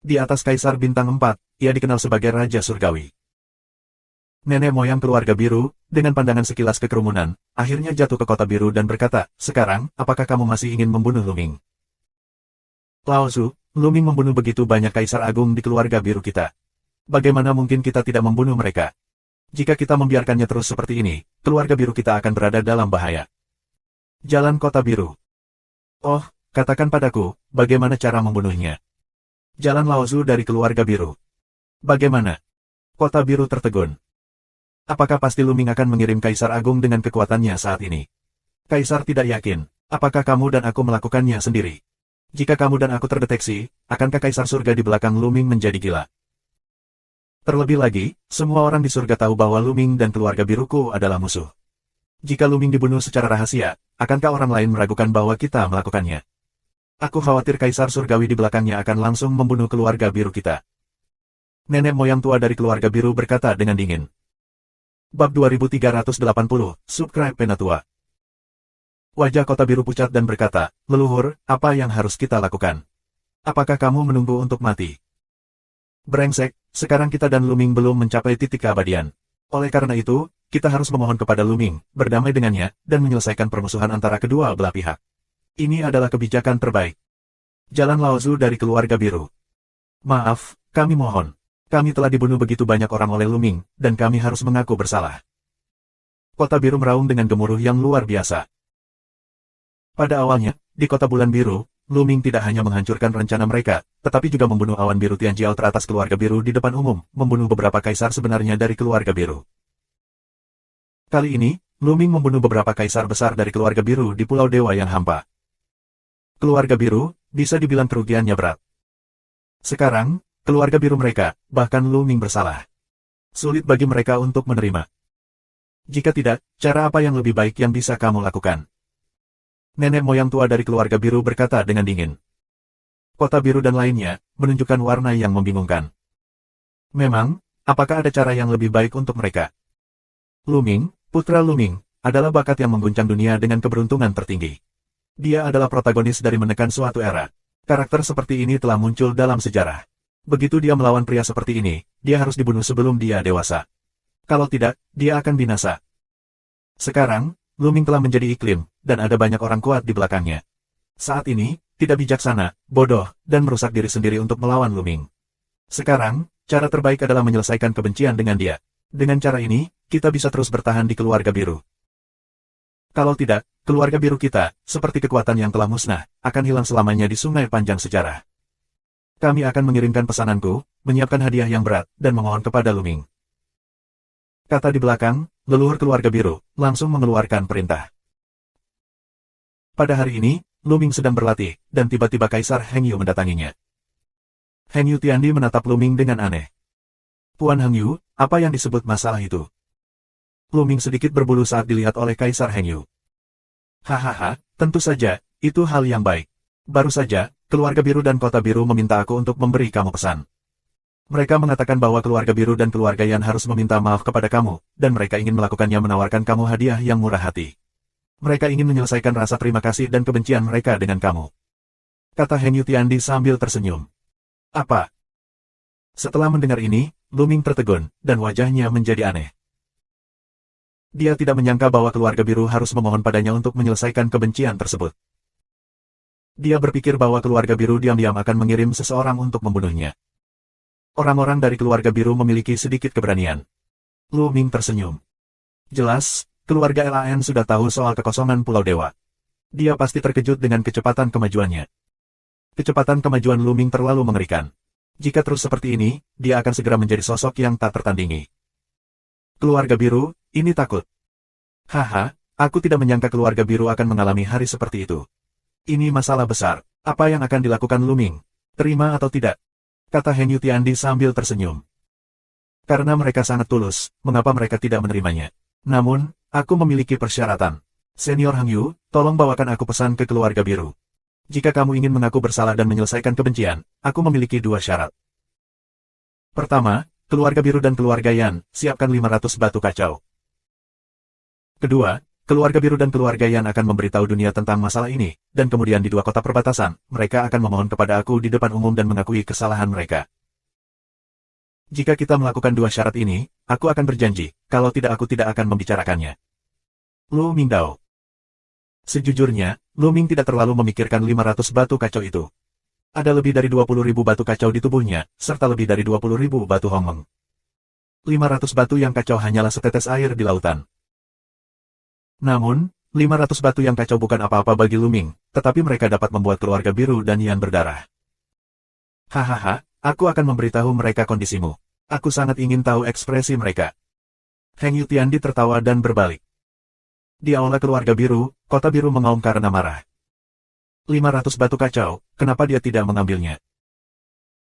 Di atas kaisar bintang 4, ia dikenal sebagai Raja Surgawi. Nenek moyang keluarga biru, dengan pandangan sekilas kekerumunan, akhirnya jatuh ke kota biru dan berkata, sekarang, apakah kamu masih ingin membunuh Luming? Lao Su, Luming membunuh begitu banyak kaisar agung di keluarga biru kita. Bagaimana mungkin kita tidak membunuh mereka? Jika kita membiarkannya terus seperti ini, keluarga biru kita akan berada dalam bahaya. Jalan kota biru. Oh, katakan padaku, bagaimana cara membunuhnya? Jalan Lao Su dari keluarga biru. Bagaimana? Kota biru tertegun. Apakah pasti Luming akan mengirim kaisar agung dengan kekuatannya saat ini? Kaisar tidak yakin. Apakah kamu dan aku melakukannya sendiri? Jika kamu dan aku terdeteksi, akankah kaisar surga di belakang Luming menjadi gila? Terlebih lagi, semua orang di surga tahu bahwa Luming dan keluarga biruku adalah musuh. Jika Luming dibunuh secara rahasia, akankah orang lain meragukan bahwa kita melakukannya? Aku khawatir kaisar surgawi di belakangnya akan langsung membunuh keluarga biru kita. Nenek moyang tua dari keluarga biru berkata dengan dingin. Bab 2380, Subscribe Penatua. Wajah kota biru pucat dan berkata, leluhur, apa yang harus kita lakukan? Apakah kamu menunggu untuk mati? Brengsek, sekarang kita dan Luming belum mencapai titik keabadian. Oleh karena itu, kita harus memohon kepada Luming, berdamai dengannya, dan menyelesaikan permusuhan antara kedua belah pihak. Ini adalah kebijakan terbaik. Jalan Lao Su dari keluarga biru. Maaf, kami mohon. Kami telah dibunuh begitu banyak orang oleh Luming, dan kami harus mengaku bersalah. Kota biru meraung dengan gemuruh yang luar biasa. Pada awalnya, di kota bulan biru, Luming tidak hanya menghancurkan rencana mereka, tetapi juga membunuh awan biru Tianjiao teratas keluarga biru di depan umum, membunuh beberapa kaisar sebenarnya dari keluarga biru. Kali ini, Luming membunuh beberapa kaisar besar dari keluarga biru di Pulau Dewa yang hampa. Keluarga biru, bisa dibilang kerugiannya berat. Sekarang, keluarga biru mereka, bahkan Luming bersalah. Sulit bagi mereka untuk menerima. Jika tidak, cara apa yang lebih baik yang bisa kamu lakukan? Nenek moyang tua dari keluarga biru berkata dengan dingin. Kota biru dan lainnya, menunjukkan warna yang membingungkan. Memang, apakah ada cara yang lebih baik untuk mereka? Luming, putra Luming, adalah bakat yang mengguncang dunia dengan keberuntungan tertinggi. Dia adalah protagonis dari menekan suatu era. Karakter seperti ini telah muncul dalam sejarah. Begitu dia melawan pria seperti ini, dia harus dibunuh sebelum dia dewasa. Kalau tidak, dia akan binasa. Sekarang, Luming telah menjadi iklim, dan ada banyak orang kuat di belakangnya. Saat ini, tidak bijaksana, bodoh, dan merusak diri sendiri untuk melawan Luming. Sekarang, cara terbaik adalah menyelesaikan kebencian dengan dia. Dengan cara ini, kita bisa terus bertahan di keluarga biru. Kalau tidak, keluarga biru kita, seperti kekuatan yang telah musnah, akan hilang selamanya di sungai panjang sejarah. Kami akan mengirimkan pesananku, menyiapkan hadiah yang berat, dan memohon kepada Luming. Kata di belakang, leluhur keluarga biru, langsung mengeluarkan perintah. Pada hari ini, Luming sedang berlatih, dan tiba-tiba Kaisar Heng Yu mendatanginya. Heng Yu Tiandi menatap Luming dengan aneh. Puan Heng Yu, apa yang disebut masalah itu? Luming sedikit berbulu saat dilihat oleh Kaisar Heng Yu. Hahaha, tentu saja, itu hal yang baik. Baru saja, keluarga biru dan kota biru meminta aku untuk memberi kamu pesan. Mereka mengatakan bahwa keluarga biru dan keluarga Yan harus meminta maaf kepada kamu, dan mereka ingin melakukannya menawarkan kamu hadiah yang murah hati. Mereka ingin menyelesaikan rasa terima kasih dan kebencian mereka dengan kamu. Kata Heng Yu Tiandi sambil tersenyum. Apa? Setelah mendengar ini, Luming tertegun, dan wajahnya menjadi aneh. Dia tidak menyangka bahwa keluarga biru harus memohon padanya untuk menyelesaikan kebencian tersebut. Dia berpikir bahwa keluarga biru diam-diam akan mengirim seseorang untuk membunuhnya. Orang-orang dari keluarga biru memiliki sedikit keberanian. Luming tersenyum. Jelas, keluarga LAN sudah tahu soal kekosongan Pulau Dewa. Dia pasti terkejut dengan kecepatan kemajuannya. Kecepatan kemajuan Luming terlalu mengerikan. Jika terus seperti ini, dia akan segera menjadi sosok yang tak tertandingi. Keluarga biru, ini takut. Haha, aku tidak menyangka keluarga biru akan mengalami hari seperti itu. Ini masalah besar. Apa yang akan dilakukan Luming? Terima atau tidak? Kata Heng Yu Tiandi sambil tersenyum. Karena mereka sangat tulus, mengapa mereka tidak menerimanya? Namun, aku memiliki persyaratan. Senior Heng Yu, tolong bawakan aku pesan ke keluarga biru. Jika kamu ingin mengaku bersalah dan menyelesaikan kebencian, aku memiliki dua syarat. Pertama, keluarga biru dan keluarga Yan, siapkan 500 batu kacau. Kedua, keluarga biru dan keluarga Yan akan memberitahu dunia tentang masalah ini, dan kemudian di dua kota perbatasan, mereka akan memohon kepada aku di depan umum dan mengakui kesalahan mereka. Jika kita melakukan dua syarat ini, aku akan berjanji, kalau tidak aku tidak akan membicarakannya. Lu Mingdao. Sejujurnya, Lu Ming tidak terlalu memikirkan 500 batu kacau itu. Ada lebih dari 20.000 batu kacau di tubuhnya, serta lebih dari 20.000 batu hongmeng. 500 batu yang kacau hanyalah setetes air di lautan. Namun, 500 batu yang kacau bukan apa-apa bagi Lu Ming, tetapi mereka dapat membuat keluarga biru dan Yan berdarah. Hahaha, aku akan memberitahu mereka kondisimu. Aku sangat ingin tahu ekspresi mereka. Heng Yutiandi tertawa dan berbalik. Di aula keluarga biru, kota biru mengaum karena marah. 500 batu kacau, kenapa dia tidak mengambilnya?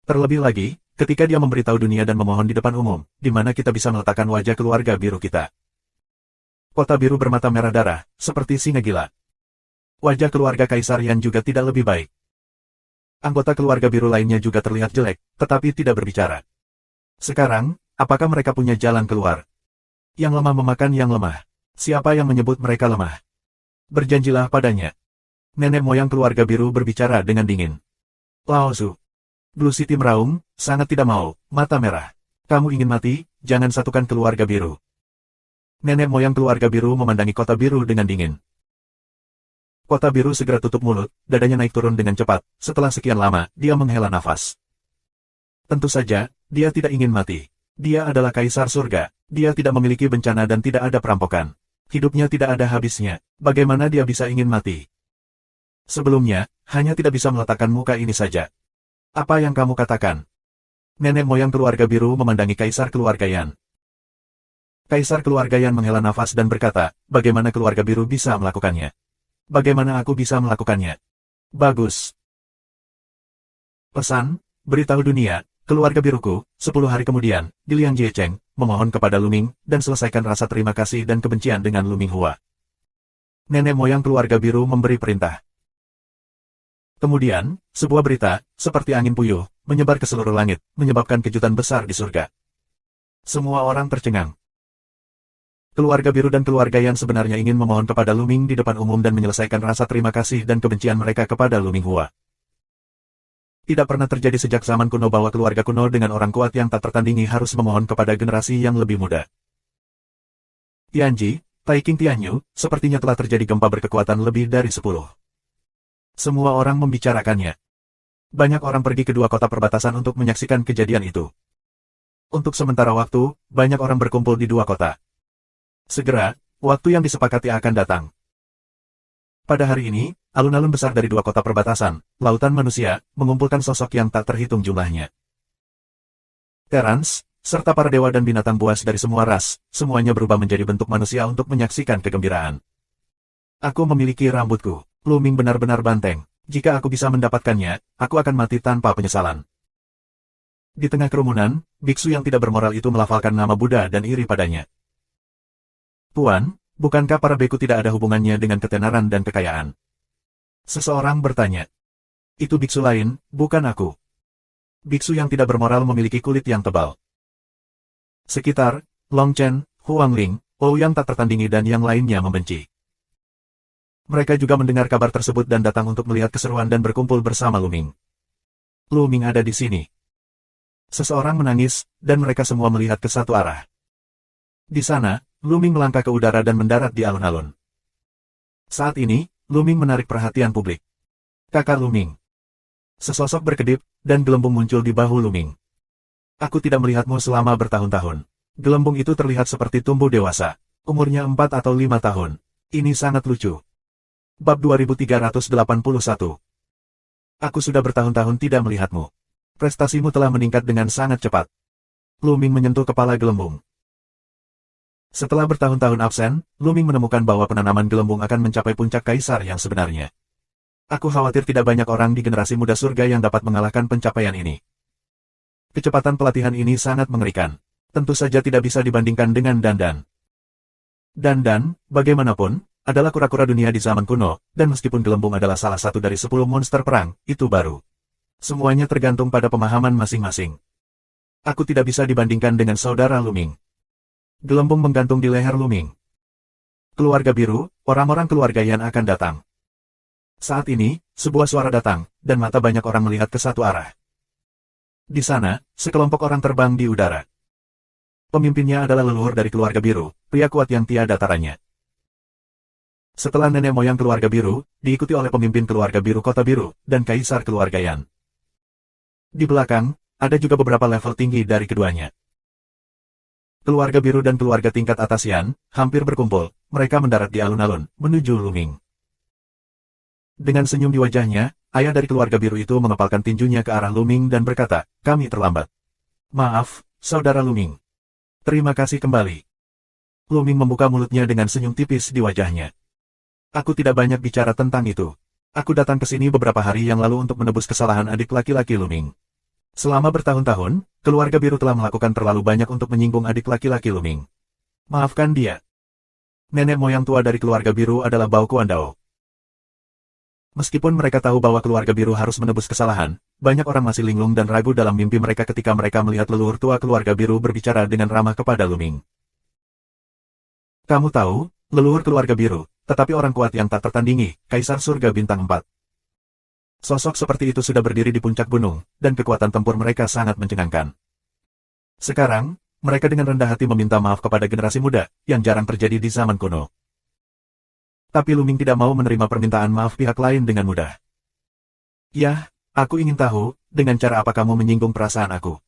Terlebih lagi, ketika dia memberitahu dunia dan memohon di depan umum, di mana kita bisa meletakkan wajah keluarga biru kita. Kota biru bermata merah darah, seperti singa gila. Wajah keluarga Kaisar Yan juga tidak lebih baik. Anggota keluarga biru lainnya juga terlihat jelek, tetapi tidak berbicara. Sekarang, apakah mereka punya jalan keluar? Yang lemah memakan yang lemah. Siapa yang menyebut mereka lemah? Berjanjilah padanya. Nenek moyang keluarga biru berbicara dengan dingin. Lao Su. Blue City meraung, sangat tidak mau, mata merah. Kamu ingin mati, jangan satukan keluarga biru. Nenek moyang keluarga biru memandangi kota biru dengan dingin. Kota biru segera tutup mulut, dadanya naik turun dengan cepat. Setelah sekian lama, dia menghela nafas. Tentu saja, dia tidak ingin mati. Dia adalah kaisar surga. Dia tidak memiliki bencana dan tidak ada perampokan. Hidupnya tidak ada habisnya. Bagaimana dia bisa ingin mati? Sebelumnya, hanya tidak bisa meletakkan muka ini saja. Apa yang kamu katakan? Nenek moyang keluarga biru memandangi kaisar keluarga Yan. Kaisar keluarga Yan menghela nafas dan berkata, bagaimana keluarga biru bisa melakukannya? Bagaimana aku bisa melakukannya? Bagus. Pesan, beritahu dunia, keluarga biruku, 10 hari kemudian, di Liang Jiecheng, memohon kepada Lu Ming, dan selesaikan rasa terima kasih dan kebencian dengan Lu Minghua. Nenek moyang keluarga biru memberi perintah. Kemudian, sebuah berita, seperti angin puyuh, menyebar ke seluruh langit, menyebabkan kejutan besar di surga. Semua orang tercengang. Keluarga biru dan keluarga Yan sebenarnya ingin memohon kepada Lu Ming di depan umum dan menyelesaikan rasa terima kasih dan kebencian mereka kepada Lu Minghua. Tidak pernah terjadi sejak zaman kuno bahwa keluarga kuno dengan orang kuat yang tak tertandingi harus memohon kepada generasi yang lebih muda. Tianji, Taiking Tianyu, sepertinya telah terjadi gempa berkekuatan lebih dari 10. Semua orang membicarakannya. Banyak orang pergi ke dua kota perbatasan untuk menyaksikan kejadian itu. Untuk sementara waktu, banyak orang berkumpul di dua kota. Segera, waktu yang disepakati akan datang. Pada hari ini, alun-alun besar dari dua kota perbatasan, lautan manusia, mengumpulkan sosok yang tak terhitung jumlahnya. Terans, serta para dewa dan binatang buas dari semua ras, semuanya berubah menjadi bentuk manusia untuk menyaksikan kegembiraan. Aku memiliki rambutku, Lu Ming benar-benar banteng. Jika aku bisa mendapatkannya, aku akan mati tanpa penyesalan. Di tengah kerumunan, biksu yang tidak bermoral itu melafalkan nama Buddha dan iri padanya. Tuan, bukankah para beku tidak ada hubungannya dengan ketenaran dan kekayaan? Seseorang bertanya. Itu biksu lain, bukan aku. Biksu yang tidak bermoral memiliki kulit yang tebal. Sekitar, Long Chen, Huang Ling, Ouyang tak tertandingi dan yang lainnya membenci. Mereka juga mendengar kabar tersebut dan datang untuk melihat keseruan dan berkumpul bersama Lu Ming. Lu Ming ada di sini. Seseorang menangis, dan mereka semua melihat ke satu arah. Di sana, Lu Ming melangkah ke udara dan mendarat di alun-alun. Saat ini, Lu Ming menarik perhatian publik. Kakak Lu Ming. Sesosok berkedip, dan gelembung muncul di bahu Lu Ming. Aku tidak melihatmu selama bertahun-tahun. Gelembung itu terlihat seperti tumbuh dewasa. Umurnya 4 atau 5 tahun. Ini sangat lucu. Bab 2381. Aku sudah bertahun-tahun tidak melihatmu. Prestasimu telah meningkat dengan sangat cepat. Lu Ming menyentuh kepala gelembung. Setelah bertahun-tahun absen, Lu Ming menemukan bahwa penanaman gelembung akan mencapai puncak kaisar yang sebenarnya. Aku khawatir tidak banyak orang di generasi muda surga yang dapat mengalahkan pencapaian ini. Kecepatan pelatihan ini sangat mengerikan. Tentu saja tidak bisa dibandingkan dengan Dandan. Dandan, bagaimanapun, adalah kura-kura dunia di zaman kuno, dan meskipun gelembung adalah salah satu dari 10 monster perang, itu baru. Semuanya tergantung pada pemahaman masing-masing. Aku tidak bisa dibandingkan dengan saudara Luming. Gelembung menggantung di leher Luming. Keluarga biru, orang-orang keluarga Yan akan datang. Saat ini, sebuah suara datang, dan mata banyak orang melihat ke satu arah. Di sana, sekelompok orang terbang di udara. Pemimpinnya adalah leluhur dari keluarga biru, pria kuat yang tiada taranya. Setelah nenek moyang keluarga biru, diikuti oleh pemimpin keluarga biru kota biru, dan kaisar keluarga Yan. Di belakang, ada juga beberapa level tinggi dari keduanya. Keluarga biru dan keluarga tingkat atas Yan, hampir berkumpul, mereka mendarat di alun-alun, menuju Luming. Dengan senyum di wajahnya, ayah dari keluarga biru itu mengepalkan tinjunya ke arah Luming dan berkata, kami terlambat. Maaf, saudara Luming. Terima kasih kembali. Luming membuka mulutnya dengan senyum tipis di wajahnya. Aku tidak banyak bicara tentang itu. Aku datang ke sini beberapa hari yang lalu untuk menebus kesalahan adik laki-laki Luming. Selama bertahun-tahun, keluarga biru telah melakukan terlalu banyak untuk menyinggung adik laki-laki Luming. Maafkan dia. Nenek moyang tua dari keluarga biru adalah Bao Kuandao. Meskipun mereka tahu bahwa keluarga biru harus menebus kesalahan, banyak orang masih linglung dan ragu dalam mimpi mereka ketika mereka melihat leluhur tua keluarga biru berbicara dengan ramah kepada Luming. Kamu tahu, leluhur keluarga biru, tetapi orang kuat yang tak tertandingi, Kaisar Surga Bintang 4. Sosok seperti itu sudah berdiri di puncak gunung, dan kekuatan tempur mereka sangat mencengangkan. Sekarang, mereka dengan rendah hati meminta maaf kepada generasi muda, yang jarang terjadi di zaman kuno. Tapi Luming tidak mau menerima permintaan maaf pihak lain dengan mudah. Yah, aku ingin tahu, dengan cara apa kamu menyinggung perasaan aku.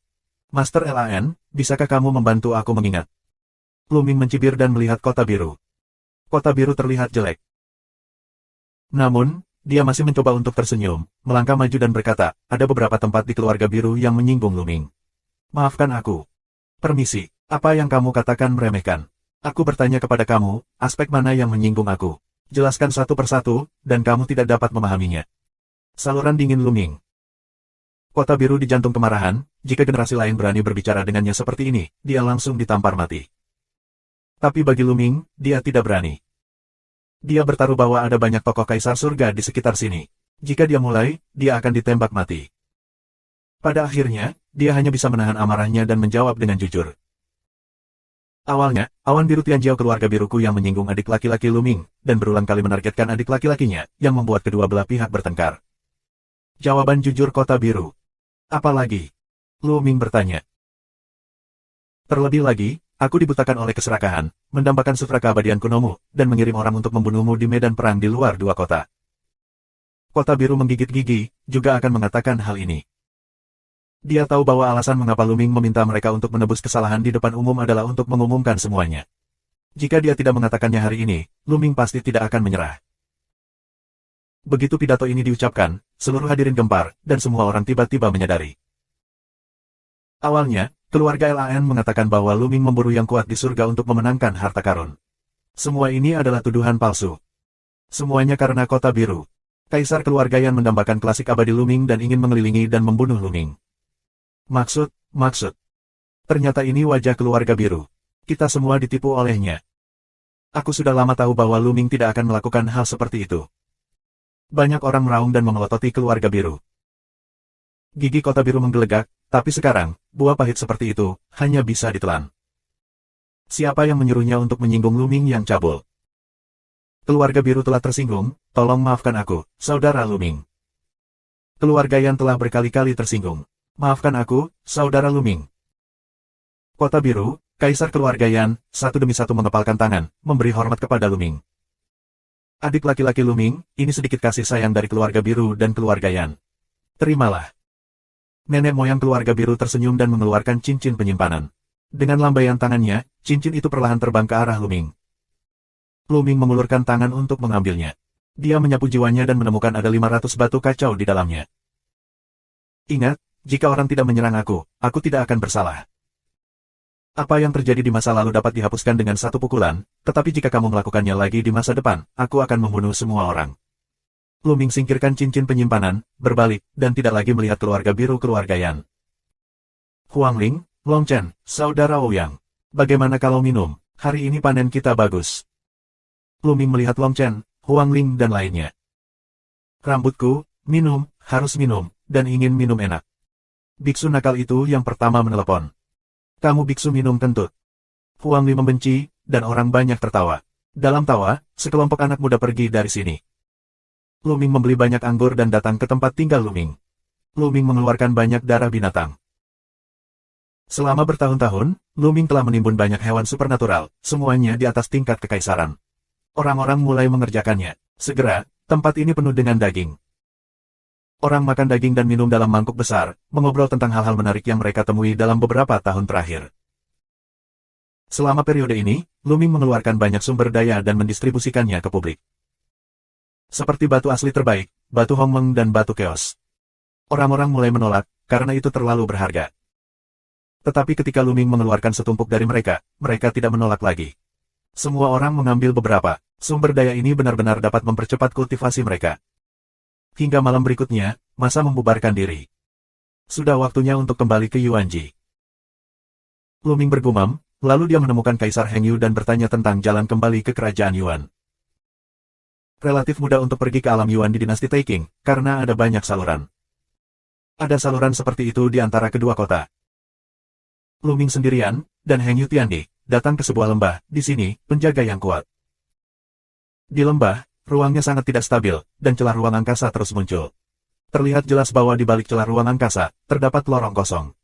Master LAN, bisakah kamu membantu aku mengingat? Luming mencibir dan melihat kota biru. Kota biru terlihat jelek. Namun, dia masih mencoba untuk tersenyum, melangkah maju dan berkata, ada beberapa tempat di keluarga biru yang menyinggung Luming. Maafkan aku. Permisi, apa yang kamu katakan meremehkan? Aku bertanya kepada kamu, aspek mana yang menyinggung aku? Jelaskan satu persatu, dan kamu tidak dapat memahaminya. Saluran dingin Luming. Kota biru di jantung kemarahan, jika generasi lain berani berbicara dengannya seperti ini, dia langsung ditampar mati. Tapi bagi Luming, dia tidak berani. Dia bertaruh bahwa ada banyak tokoh kaisar surga di sekitar sini. Jika dia mulai, dia akan ditembak mati. Pada akhirnya, dia hanya bisa menahan amarahnya dan menjawab dengan jujur. Awalnya, awan biru Tianjiao keluarga biruku yang menyinggung adik laki-laki Luming, dan berulang kali menargetkan adik laki-lakinya, yang membuat kedua belah pihak bertengkar. Jawaban jujur kota biru. Apalagi? Luming bertanya. Terlebih lagi, aku dibutakan oleh keserakahan, mendambakan sutra keabadian kunomu, dan mengirim orang untuk membunuhmu di medan perang di luar dua kota. Kota biru menggigit gigi, juga akan mengatakan hal ini. Dia tahu bahwa alasan mengapa Luming meminta mereka untuk menebus kesalahan di depan umum adalah untuk mengumumkan semuanya. Jika dia tidak mengatakannya hari ini, Luming pasti tidak akan menyerah. Begitu pidato ini diucapkan, seluruh hadirin gempar, dan semua orang tiba-tiba menyadari. Awalnya, keluarga LAN mengatakan bahwa Luming memburu yang kuat di surga untuk memenangkan harta karun. Semua ini adalah tuduhan palsu. Semuanya karena kota biru. Kaisar keluarga Yan mendambakan klasik abadi Luming dan ingin mengelilingi dan membunuh Luming. Maksud. Ternyata ini wajah keluarga biru. Kita semua ditipu olehnya. Aku sudah lama tahu bahwa Luming tidak akan melakukan hal seperti itu. Banyak orang meraung dan memelototi keluarga biru. Gigi kota biru menggelegak, tapi sekarang, buah pahit seperti itu, hanya bisa ditelan. Siapa yang menyuruhnya untuk menyinggung Luming yang cabul? Keluarga biru telah tersinggung, tolong maafkan aku, saudara Luming. Keluarga Yan telah berkali-kali tersinggung. Maafkan aku, saudara Luming. Kota biru, kaisar keluarga Yan, satu demi satu mengepalkan tangan, memberi hormat kepada Luming. Adik laki-laki Luming, ini sedikit kasih sayang dari keluarga biru dan keluarga Yan. Terimalah. Nenek moyang keluarga biru tersenyum dan mengeluarkan cincin penyimpanan. Dengan lambaian tangannya, cincin itu perlahan terbang ke arah Luming. Luming mengulurkan tangan untuk mengambilnya. Dia menyapu jiwanya dan menemukan ada 500 batu kacau di dalamnya. Ingat, jika orang tidak menyerang aku tidak akan bersalah. Apa yang terjadi di masa lalu dapat dihapuskan dengan satu pukulan, tetapi jika kamu melakukannya lagi di masa depan, aku akan membunuh semua orang. Luming singkirkan cincin penyimpanan, berbalik, dan tidak lagi melihat keluarga biru keluarga Yan. Huang Ling, Long Chen, saudara Ouyang. Bagaimana kalau minum? Hari ini panen kita bagus. Luming melihat Long Chen, Huang Ling dan lainnya. Rambutku, minum, harus minum, dan ingin minum enak. Biksu nakal itu yang pertama menelepon. Kamu biksu minum kentut. Huang Ling membenci, dan orang banyak tertawa. Dalam tawa, sekelompok anak muda pergi dari sini. Luming membeli banyak anggur dan datang ke tempat tinggal Luming. Luming mengeluarkan banyak darah binatang. Selama bertahun-tahun, Luming telah menimbun banyak hewan supernatural, semuanya di atas tingkat kekaisaran. Orang-orang mulai mengerjakannya. Segera, tempat ini penuh dengan daging. Orang makan daging dan minum dalam mangkuk besar, mengobrol tentang hal-hal menarik yang mereka temui dalam beberapa tahun terakhir. Selama periode ini, Luming mengeluarkan banyak sumber daya dan mendistribusikannya ke publik. Seperti batu asli terbaik, batu Hongmeng dan batu Chaos. Orang-orang mulai menolak, karena itu terlalu berharga. Tetapi ketika Luming mengeluarkan setumpuk dari mereka, mereka tidak menolak lagi. Semua orang mengambil beberapa. Sumber daya ini benar-benar dapat mempercepat kultivasi mereka. Hingga malam berikutnya, masa membubarkan diri. Sudah waktunya untuk kembali ke Yuanji. Luming bergumam, lalu dia menemukan Kaisar Heng Yu dan bertanya tentang jalan kembali ke kerajaan Yuan. Relatif mudah untuk pergi ke alam Yuan di dinasti Taiking, karena ada banyak saluran. Ada saluran seperti itu di antara kedua kota. Luming sendirian, dan Heng Yu Tiandi, datang ke sebuah lembah, di sini, penjaga yang kuat. Di lembah, ruangnya sangat tidak stabil, dan celah ruang angkasa terus muncul. Terlihat jelas bahwa di balik celah ruang angkasa, terdapat lorong kosong.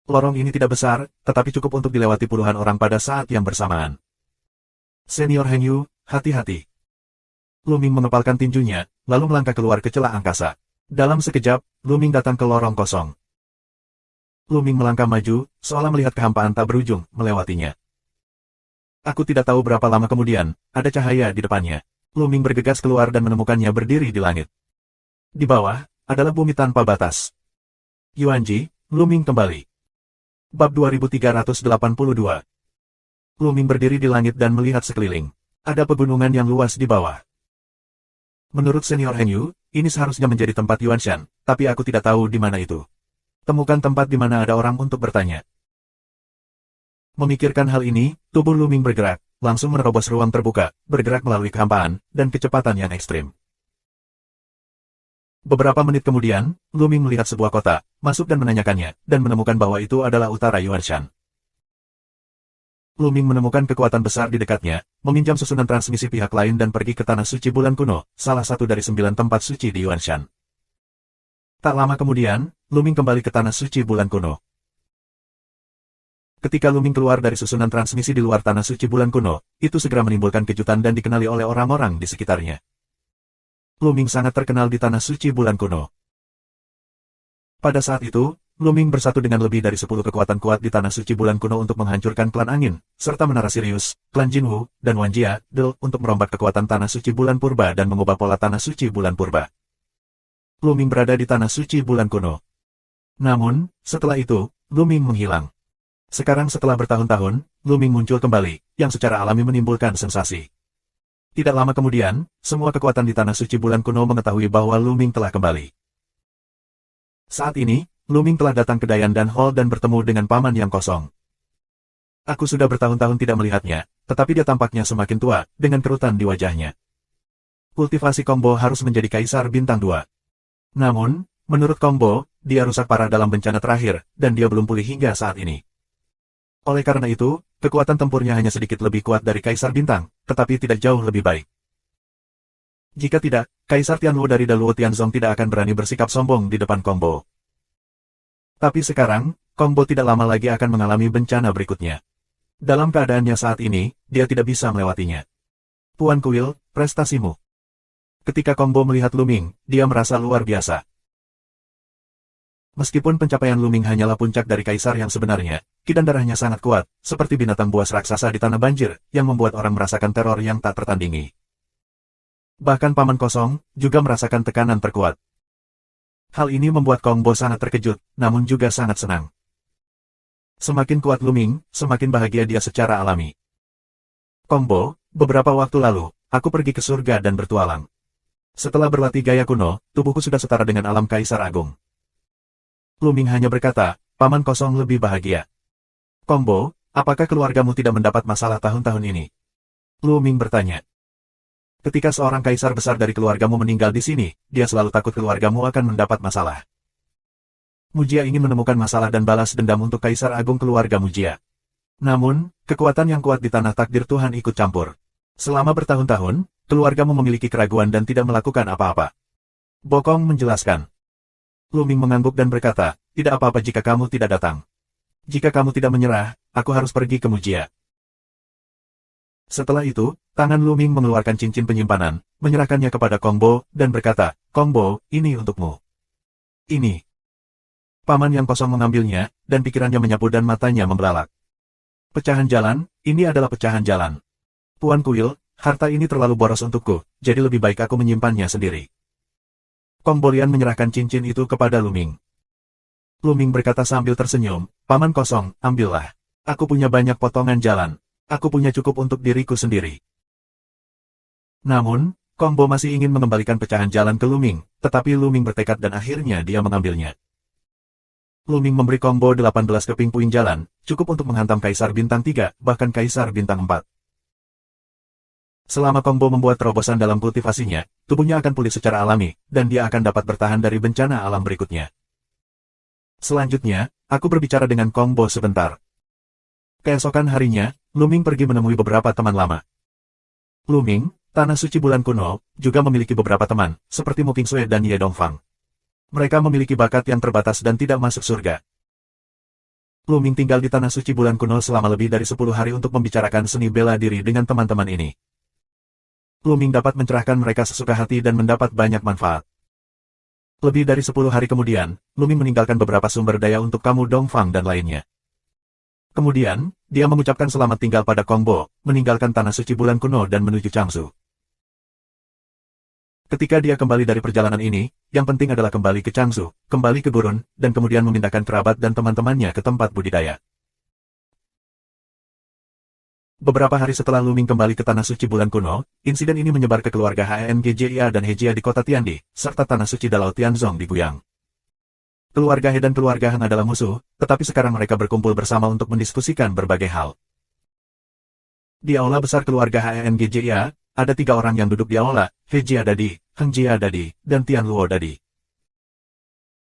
Lorong ini tidak besar, tetapi cukup untuk dilewati puluhan orang pada saat yang bersamaan. Senior Heng Yu, hati-hati. Luming mengepalkan tinjunya, lalu melangkah keluar ke celah angkasa. Dalam sekejap, Luming datang ke lorong kosong. Luming melangkah maju, seolah melihat kehampaan tak berujung, melewatinya. Aku tidak tahu berapa lama kemudian, ada cahaya di depannya. Luming bergegas keluar dan menemukannya berdiri di langit. Di bawah, adalah bumi tanpa batas. Yuanji, Luming kembali. Bab 2382. Luming berdiri di langit dan melihat sekeliling. Ada pegunungan yang luas di bawah. Menurut senior Heng Yu, ini seharusnya menjadi tempat Yuanshan, tapi aku tidak tahu di mana itu. Temukan tempat di mana ada orang untuk bertanya. Memikirkan hal ini, tubuh Luming bergerak, langsung menerobos ruang terbuka, bergerak melalui kehampaan, dan kecepatan yang ekstrim. Beberapa menit kemudian, Luming melihat sebuah kota, masuk dan menanyakannya, dan menemukan bahwa itu adalah utara Yuanshan. Luming menemukan kekuatan besar di dekatnya, meminjam susunan transmisi pihak lain dan pergi ke Tanah Suci Bulan Kuno, salah satu dari 9 tempat suci di Yuanshan. Tak lama kemudian, Luming kembali ke Tanah Suci Bulan Kuno. Ketika Luming keluar dari susunan transmisi di luar Tanah Suci Bulan Kuno, itu segera menimbulkan kejutan dan dikenali oleh orang-orang di sekitarnya. Luming sangat terkenal di Tanah Suci Bulan Kuno. Pada saat itu, Luming bersatu dengan lebih dari 10 kekuatan kuat di Tanah Suci Bulan Kuno untuk menghancurkan klan angin, serta menara Sirius, klan Jinwu, dan Wanjia, Del, untuk merombak kekuatan Tanah Suci Bulan Purba dan mengubah pola Tanah Suci Bulan Purba. Luming berada di Tanah Suci Bulan Kuno. Namun, setelah itu, Luming menghilang. Sekarang setelah bertahun-tahun, Luming muncul kembali, yang secara alami menimbulkan sensasi. Tidak lama kemudian, semua kekuatan di Tanah Suci Bulan Kuno mengetahui bahwa Luming telah kembali. Saat ini, Luming telah datang ke Dayan Dan Hall dan bertemu dengan paman yang kosong. Aku sudah bertahun-tahun tidak melihatnya, tetapi dia tampaknya semakin tua, dengan kerutan di wajahnya. Kultivasi Kongbo harus menjadi Kaisar Bintang 2. Namun, menurut Kongbo, dia rusak parah dalam bencana terakhir, dan dia belum pulih hingga saat ini. Oleh karena itu, kekuatan tempurnya hanya sedikit lebih kuat dari Kaisar Bintang, tetapi tidak jauh lebih baik. Jika tidak, Kaisar Tianluo dari Daluo Tianzong tidak akan berani bersikap sombong di depan Kongbo. Tapi sekarang, Kongbo tidak lama lagi akan mengalami bencana berikutnya. Dalam keadaannya saat ini, dia tidak bisa melewatinya. Puan Kuil, prestasimu. Ketika Kongbo melihat Luming, dia merasa luar biasa. Meskipun pencapaian Luming hanyalah puncak dari kaisar yang sebenarnya, kidan darahnya sangat kuat, seperti binatang buas raksasa di tanah banjir, yang membuat orang merasakan teror yang tak tertandingi. Bahkan Paman Kosong juga merasakan tekanan terkuat. Hal ini membuat Kongbo sangat terkejut, namun juga sangat senang. Semakin kuat Luming, semakin bahagia dia secara alami. Kongbo, beberapa waktu lalu, aku pergi ke surga dan bertualang. Setelah berlatih gaya kuno, tubuhku sudah setara dengan alam Kaisar Agung. Luming hanya berkata, Paman Kosong lebih bahagia. Kongbo, apakah keluargamu tidak mendapat masalah tahun-tahun ini? Lu Ming bertanya. Ketika seorang kaisar besar dari keluargamu meninggal di sini, dia selalu takut keluargamu akan mendapat masalah. Mujia ingin menemukan masalah dan balas dendam untuk kaisar agung keluarga Mujia. Namun, kekuatan yang kuat di tanah takdir Tuhan ikut campur. Selama bertahun-tahun, keluargamu memiliki keraguan dan tidak melakukan apa-apa. Bokong menjelaskan. Lu Ming mengangguk dan berkata, tidak apa-apa jika kamu tidak datang. Jika kamu tidak menyerah, aku harus pergi ke Mujia. Setelah itu, tangan Lu Ming mengeluarkan cincin penyimpanan, menyerahkannya kepada Kong Bo, dan berkata, Kong Bo, ini untukmu. Ini. Paman yang kosong mengambilnya, dan pikirannya menyapu dan matanya membelalak. Pecahan jalan, ini adalah pecahan jalan. Tuan Kuil, harta ini terlalu boros untukku, jadi lebih baik aku menyimpannya sendiri. Kong Bolian menyerahkan cincin itu kepada Lu Ming. Lu Ming berkata sambil tersenyum, Paman kosong, ambillah. Aku punya banyak potongan jalan. Aku punya cukup untuk diriku sendiri. Namun, Kong Bo masih ingin mengembalikan pecahan jalan ke Lu Ming, tetapi Lu Ming bertekad dan akhirnya dia mengambilnya. Lu Ming memberi Kong Bo 18 keping puing jalan, cukup untuk menghantam Kaisar Bintang 3, bahkan Kaisar Bintang 4. Selama Kong Bo membuat terobosan dalam kultivasinya, tubuhnya akan pulih secara alami, dan dia akan dapat bertahan dari bencana alam berikutnya. Selanjutnya, aku berbicara dengan Kong Bo sebentar. Keesokan harinya, Lu Ming pergi menemui beberapa teman lama. Lu Ming, Tanah Suci Bulan Kuno, juga memiliki beberapa teman, seperti Mu Qingsui dan Ye Dongfang. Mereka memiliki bakat yang terbatas dan tidak masuk surga. Lu Ming tinggal di Tanah Suci Bulan Kuno selama lebih dari 10 hari untuk membicarakan seni bela diri dengan teman-teman ini. Lu Ming dapat mencerahkan mereka sesuka hati dan mendapat banyak manfaat. Lebih dari 10 hari kemudian, Lu Ming meninggalkan beberapa sumber daya untuk kamu Dongfang dan lainnya. Kemudian, dia mengucapkan selamat tinggal pada Kong Bo, meninggalkan Tanah Suci Bulan Kuno dan menuju Changsu. Ketika dia kembali dari perjalanan ini, yang penting adalah kembali ke Changsu, kembali ke gurun, dan kemudian memindahkan kerabat dan teman-temannya ke tempat budidaya. Beberapa hari setelah Lu Ming kembali ke Tanah Suci Bulan Kuno, insiden ini menyebar ke keluarga HNGJIA dan Hejia di kota Tiandi, serta Tanah Suci Dalau Tianzong di Guyang. Keluarga He dan keluarga Han adalah musuh, tetapi sekarang mereka berkumpul bersama untuk mendiskusikan berbagai hal. Di aula besar keluarga HNGJIA, ada 3 orang yang duduk di aula, Hejia Dadi, Heng Jia Dadi, dan Tian Luo Dadi.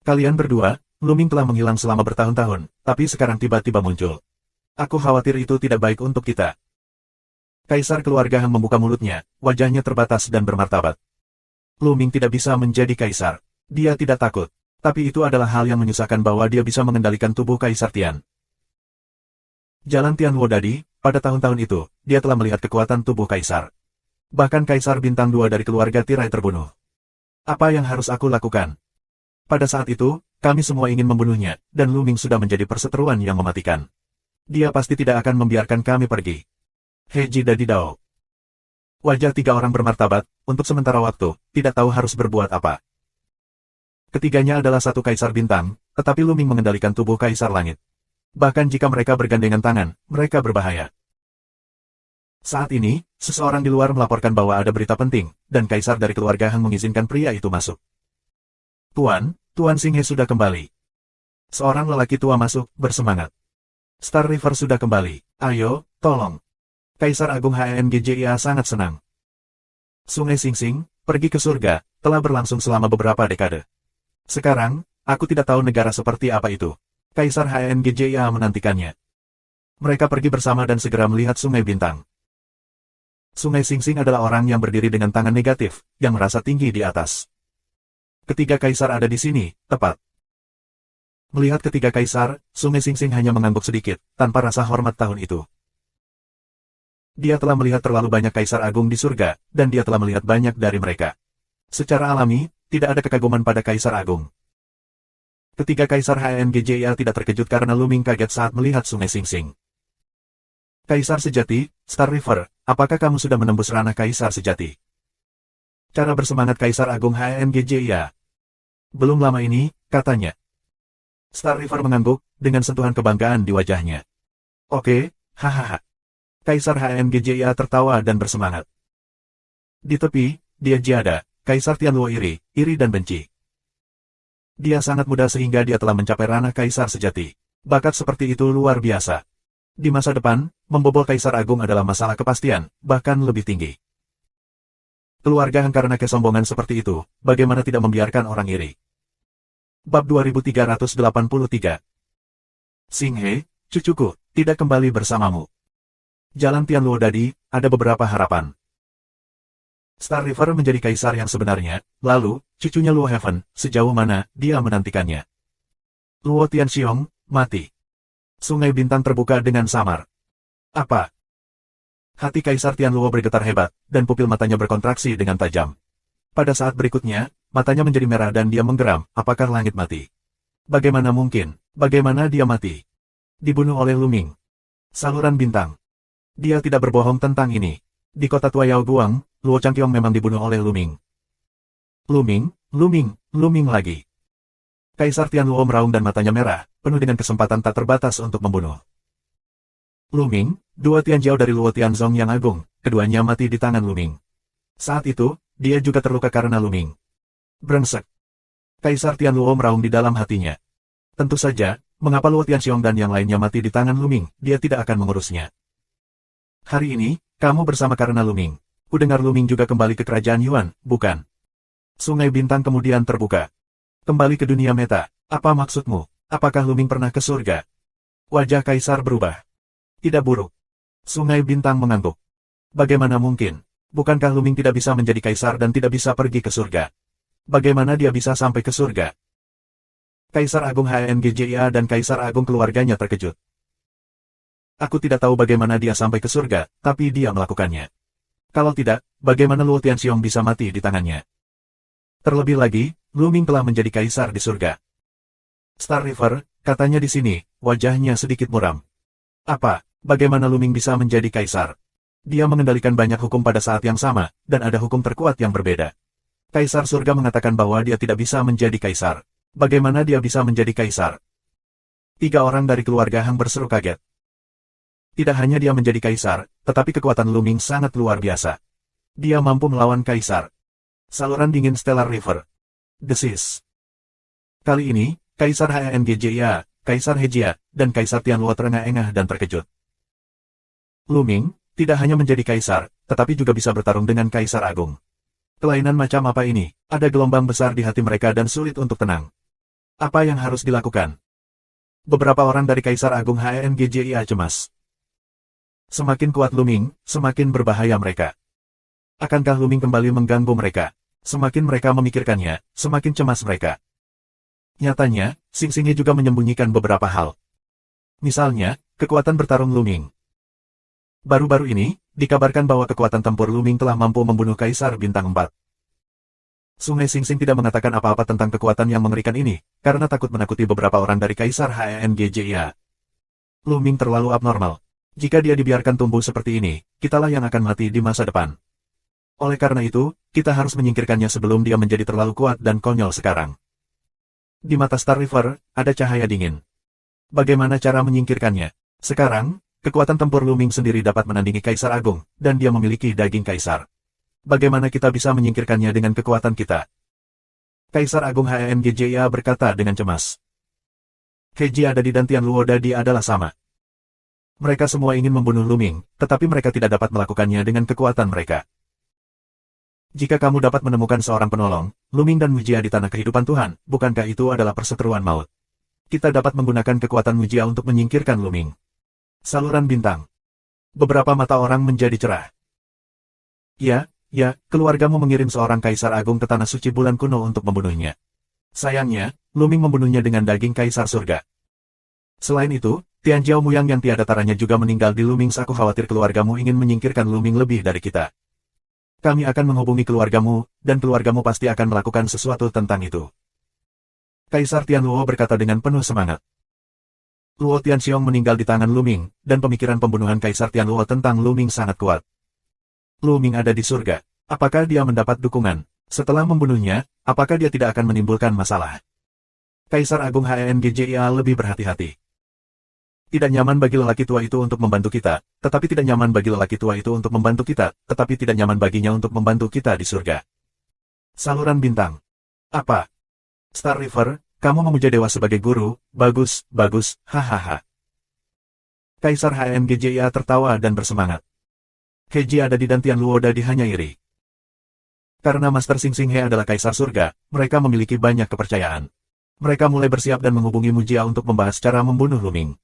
Kalian berdua, Lu Ming telah menghilang selama bertahun-tahun, tapi sekarang tiba-tiba muncul. Aku khawatir itu tidak baik untuk kita. Kaisar keluarga Han membuka mulutnya, wajahnya terbatas dan bermartabat. Lu Ming tidak bisa menjadi kaisar. Dia tidak takut. Tapi itu adalah hal yang menyusahkan bahwa dia bisa mengendalikan tubuh Kaisar Tian. Jalan Tian Luo Dadi, pada tahun-tahun itu, dia telah melihat kekuatan tubuh Kaisar. Bahkan Kaisar Bintang 2 dari keluarga tirai terbunuh. Apa yang harus aku lakukan? Pada saat itu, kami semua ingin membunuhnya, dan Lu Ming sudah menjadi perseteruan yang mematikan. Dia pasti tidak akan membiarkan kami pergi. Heji Dadi Dao. Wajah 3 orang bermartabat, untuk sementara waktu, tidak tahu harus berbuat apa. Ketiganya adalah satu Kaisar Bintang, tetapi Lu Ming mengendalikan tubuh Kaisar Langit. Bahkan jika mereka bergandengan tangan, mereka berbahaya. Saat ini, seseorang di luar melaporkan bahwa ada berita penting, dan Kaisar dari keluarga Han mengizinkan pria itu masuk. Tuan Xing He sudah kembali. Seorang lelaki tua masuk, bersemangat. Star River sudah kembali, ayo, tolong. Kaisar Agung HNGJIA sangat senang. Sungai Sing Sing, pergi ke surga, telah berlangsung selama beberapa dekade. Sekarang, aku tidak tahu negara seperti apa itu. Kaisar HNGJIA menantikannya. Mereka pergi bersama dan segera melihat Sungai Bintang. Sungai Sing Sing adalah orang yang berdiri dengan tangan negatif, yang merasa tinggi di atas. Ketiga kaisar ada di sini, tepat. Melihat ketiga kaisar, Sungai Sing Sing hanya mengangguk sedikit, tanpa rasa hormat tahun itu. Dia telah melihat terlalu banyak kaisar agung di surga, dan dia telah melihat banyak dari mereka. Secara alami, tidak ada kekaguman pada kaisar agung. Ketiga kaisar HNGJIA tidak terkejut karena Lu Ming kaget saat melihat Sungai Sing Sing. Kaisar sejati, Star River, apakah kamu sudah menembus ranah kaisar sejati? Cara bersemangat Kaisar Agung HNGJIA. Belum lama ini, katanya. Star River mengangguk, dengan sentuhan kebanggaan di wajahnya. Oke, hahaha. Kaisar HNGJIA tertawa dan bersemangat. Di tepi, dia Jiada, Kaisar Tianluo iri dan benci. Dia sangat muda sehingga dia telah mencapai ranah kaisar sejati. Bakat seperti itu luar biasa. Di masa depan, membobol Kaisar Agung adalah masalah kepastian, bahkan lebih tinggi. Keluarga Han karena kesombongan seperti itu, bagaimana tidak membiarkan orang iri. Bab 2383. Xing He, cucuku, tidak kembali bersamamu. Jalan Tianluo Dadi, ada beberapa harapan. Star River menjadi kaisar yang sebenarnya, lalu, cucunya Luo Heaven, sejauh mana dia menantikannya. Luo Tianxiong, mati. Sungai Bintang terbuka dengan samar. Apa? Hati Kaisar Tianluo bergetar hebat, dan pupil matanya berkontraksi dengan tajam. Pada saat berikutnya, matanya menjadi merah dan dia menggeram, apakah langit mati? Bagaimana mungkin? Bagaimana dia mati? Dibunuh oleh Luming. Saluran bintang. Dia tidak berbohong tentang ini. Di kota tua Yao Guang, Luo Changqiong memang dibunuh oleh Luming. Luming lagi. Kaisar Tianluo meraung dan matanya merah, penuh dengan kesempatan tak terbatas untuk membunuh. Luming, dua Tianjiao dari Luo Tianzong yang agung, keduanya mati di tangan Luming. Saat itu, dia juga terluka karena Luming. Brengsek. Kaisar Tianluo meraung di dalam hatinya. Tentu saja, mengapa Luo Tianxiong dan yang lainnya mati di tangan Luming, dia tidak akan mengurusnya. Hari ini, kamu bersama karena Luming. Kudengar Luming juga kembali ke kerajaan Yuan, bukan? Sungai Bintang kemudian terbuka. Kembali ke dunia meta, apa maksudmu? Apakah Luming pernah ke surga? Wajah Kaisar berubah. Tidak buruk. Sungai Bintang mengangguk. Bagaimana mungkin? Bukankah Luming tidak bisa menjadi kaisar dan tidak bisa pergi ke surga? Bagaimana dia bisa sampai ke surga? Kaisar Agung HNGJIA dan Kaisar Agung keluarganya terkejut. Aku tidak tahu bagaimana dia sampai ke surga, tapi dia melakukannya. Kalau tidak, bagaimana Luo Tianxiong bisa mati di tangannya? Terlebih lagi, Luming telah menjadi kaisar di surga. Star River, katanya di sini, wajahnya sedikit muram. Apa? Bagaimana Luming bisa menjadi kaisar? Dia mengendalikan banyak hukum pada saat yang sama, dan ada hukum terkuat yang berbeda. Kaisar surga mengatakan bahwa dia tidak bisa menjadi kaisar. Bagaimana dia bisa menjadi kaisar? 3 orang dari keluarga Hang berseru kaget. Tidak hanya dia menjadi kaisar, tetapi kekuatan Luming sangat luar biasa. Dia mampu melawan kaisar. Saluran dingin Stellar River. Desis. Kali ini, Kaisar HNGJIA, Kaisar Hejia, dan Kaisar Tianluo terengah-engah dan terkejut. Luming, tidak hanya menjadi kaisar, tetapi juga bisa bertarung dengan Kaisar Agung. Kelainan macam apa ini? Ada gelombang besar di hati mereka dan sulit untuk tenang. Apa yang harus dilakukan? Beberapa orang dari Kaisar Agung HNGJIA cemas. Semakin kuat Luming, semakin berbahaya mereka. Akankah Luming kembali mengganggu mereka? Semakin mereka memikirkannya, semakin cemas mereka. Nyatanya, Xing Xingyi juga menyembunyikan beberapa hal. Misalnya, kekuatan bertarung Luming. Baru-baru ini, dikabarkan bahwa kekuatan tempur Luming telah mampu membunuh Kaisar Bintang 4. Sungai Xing Xing tidak mengatakan apa-apa tentang kekuatan yang mengerikan ini, karena takut menakuti beberapa orang dari Kaisar HNGJIA. Luming terlalu abnormal. Jika dia dibiarkan tumbuh seperti ini, kitalah yang akan mati di masa depan. Oleh karena itu, kita harus menyingkirkannya sebelum dia menjadi terlalu kuat dan konyol sekarang. Di mata Star River, ada cahaya dingin. Bagaimana cara menyingkirkannya? Sekarang, kekuatan tempur Luming sendiri dapat menandingi Kaisar Agung, dan dia memiliki daging Kaisar. Bagaimana kita bisa menyingkirkannya dengan kekuatan kita? Kaisar Agung HNGJIA berkata dengan cemas. Hejia Dadi dan Tianluo Dadi adalah sama. Mereka semua ingin membunuh Luming, tetapi mereka tidak dapat melakukannya dengan kekuatan mereka. Jika kamu dapat menemukan seorang penolong, Luming dan Mujia di tanah kehidupan Tuhan, bukankah itu adalah perseteruan maut? Kita dapat menggunakan kekuatan Mujia untuk menyingkirkan Luming. Saluran bintang. Beberapa mata orang menjadi cerah. Ya, keluargamu mengirim seorang Kaisar Agung ke tanah suci bulan kuno untuk membunuhnya. Sayangnya, Luming membunuhnya dengan daging Kaisar Surga. Selain itu, Tianjiao Muyang yang tiada taranya juga meninggal di Luming. Aku khawatir keluargamu ingin menyingkirkan Luming lebih dari kita. Kami akan menghubungi keluargamu, dan keluargamu pasti akan melakukan sesuatu tentang itu. Kaisar Tianluo berkata dengan penuh semangat. Luo Tianxiong meninggal di tangan Luming, dan pemikiran pembunuhan Kaisar Tianluo tentang Luming sangat kuat. Luming ada di surga. Apakah dia mendapat dukungan? Setelah membunuhnya, apakah dia tidak akan menimbulkan masalah? Kaisar Agung HNGJIA lebih berhati-hati. Tidak nyaman bagi lelaki tua itu untuk membantu kita, tetapi tidak nyaman bagi lelaki tua itu untuk membantu kita, tetapi tidak nyaman baginya untuk membantu kita di surga. Saluran bintang. Apa? Star River, kamu memuja dewa sebagai guru, bagus, hahaha. Kaisar HMGJIA tertawa dan bersemangat. Heiji ada di dan Tian Luodadi hanya iri. Karena Master Xing Xing He adalah Kaisar Surga, mereka memiliki banyak kepercayaan. Mereka mulai bersiap dan menghubungi Mujia untuk membahas cara membunuh Lu Ming.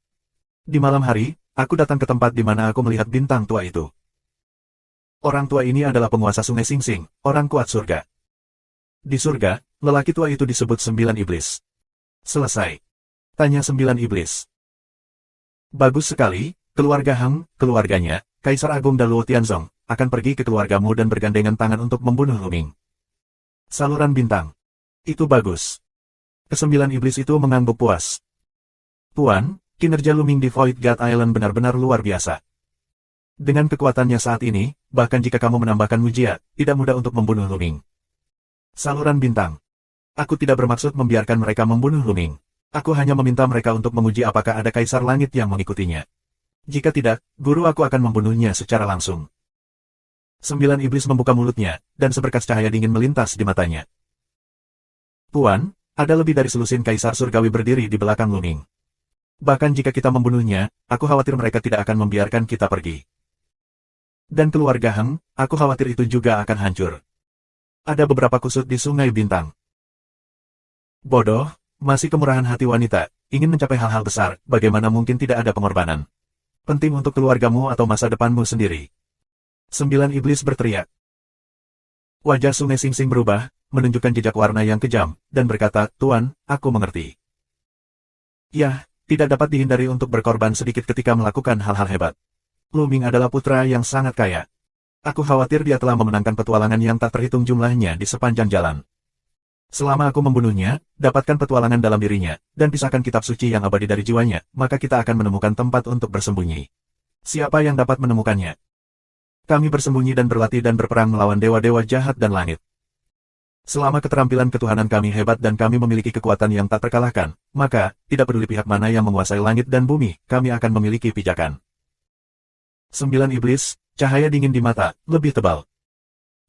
Di malam hari, aku datang ke tempat di mana aku melihat bintang tua itu. Orang tua ini adalah penguasa Sungai Xing Xing, orang kuat surga. Di surga, lelaki tua itu disebut 9 iblis. Selesai. Tanya 9 iblis. Bagus sekali, keluarga Hang, keluarganya, Kaisar Agung Daluo Tianzong, akan pergi ke keluargamu dan bergandengan tangan untuk membunuh Lu Ming. Saluran bintang. Itu bagus. Kesembilan iblis itu mengangguk puas. Tuan, kinerja Lu Ming di Void God Island benar-benar luar biasa. Dengan kekuatannya saat ini, bahkan jika kamu menambahkan Mujia, tidak mudah untuk membunuh Lu Ming. Saluran bintang. Aku tidak bermaksud membiarkan mereka membunuh Lu Ming. Aku hanya meminta mereka untuk menguji apakah ada Kaisar Langit yang mengikutinya. Jika tidak, guru aku akan membunuhnya secara langsung. 9 iblis membuka mulutnya, dan seberkas cahaya dingin melintas di matanya. Tuan, ada lebih dari selusin Kaisar Surgawi berdiri di belakang Lu Ming. Bahkan jika kita membunuhnya, aku khawatir mereka tidak akan membiarkan kita pergi. Dan keluarga Hang, aku khawatir itu juga akan hancur. Ada beberapa kusut di Sungai Bintang. Bodoh, masih kemurahan hati wanita, ingin mencapai hal-hal besar, bagaimana mungkin tidak ada pengorbanan? Penting untuk keluargamu atau masa depanmu sendiri. 9 iblis berteriak. Wajah Sungai Xing Xing berubah, menunjukkan jejak warna yang kejam, dan berkata, Tuan, aku mengerti. Ya, tidak dapat dihindari untuk berkorban sedikit ketika melakukan hal-hal hebat. Lu Ming adalah putra yang sangat kaya. Aku khawatir dia telah memenangkan petualangan yang tak terhitung jumlahnya di sepanjang jalan. Selama aku membunuhnya, dapatkan petualangan dalam dirinya, dan pisahkan kitab suci yang abadi dari jiwanya, maka kita akan menemukan tempat untuk bersembunyi. Siapa yang dapat menemukannya? Kami bersembunyi dan berlatih dan berperang melawan dewa-dewa jahat dan langit. Selama keterampilan ketuhanan kami hebat dan kami memiliki kekuatan yang tak terkalahkan, maka, tidak peduli pihak mana yang menguasai langit dan bumi, kami akan memiliki pijakan. 9 iblis, cahaya dingin di mata, lebih tebal.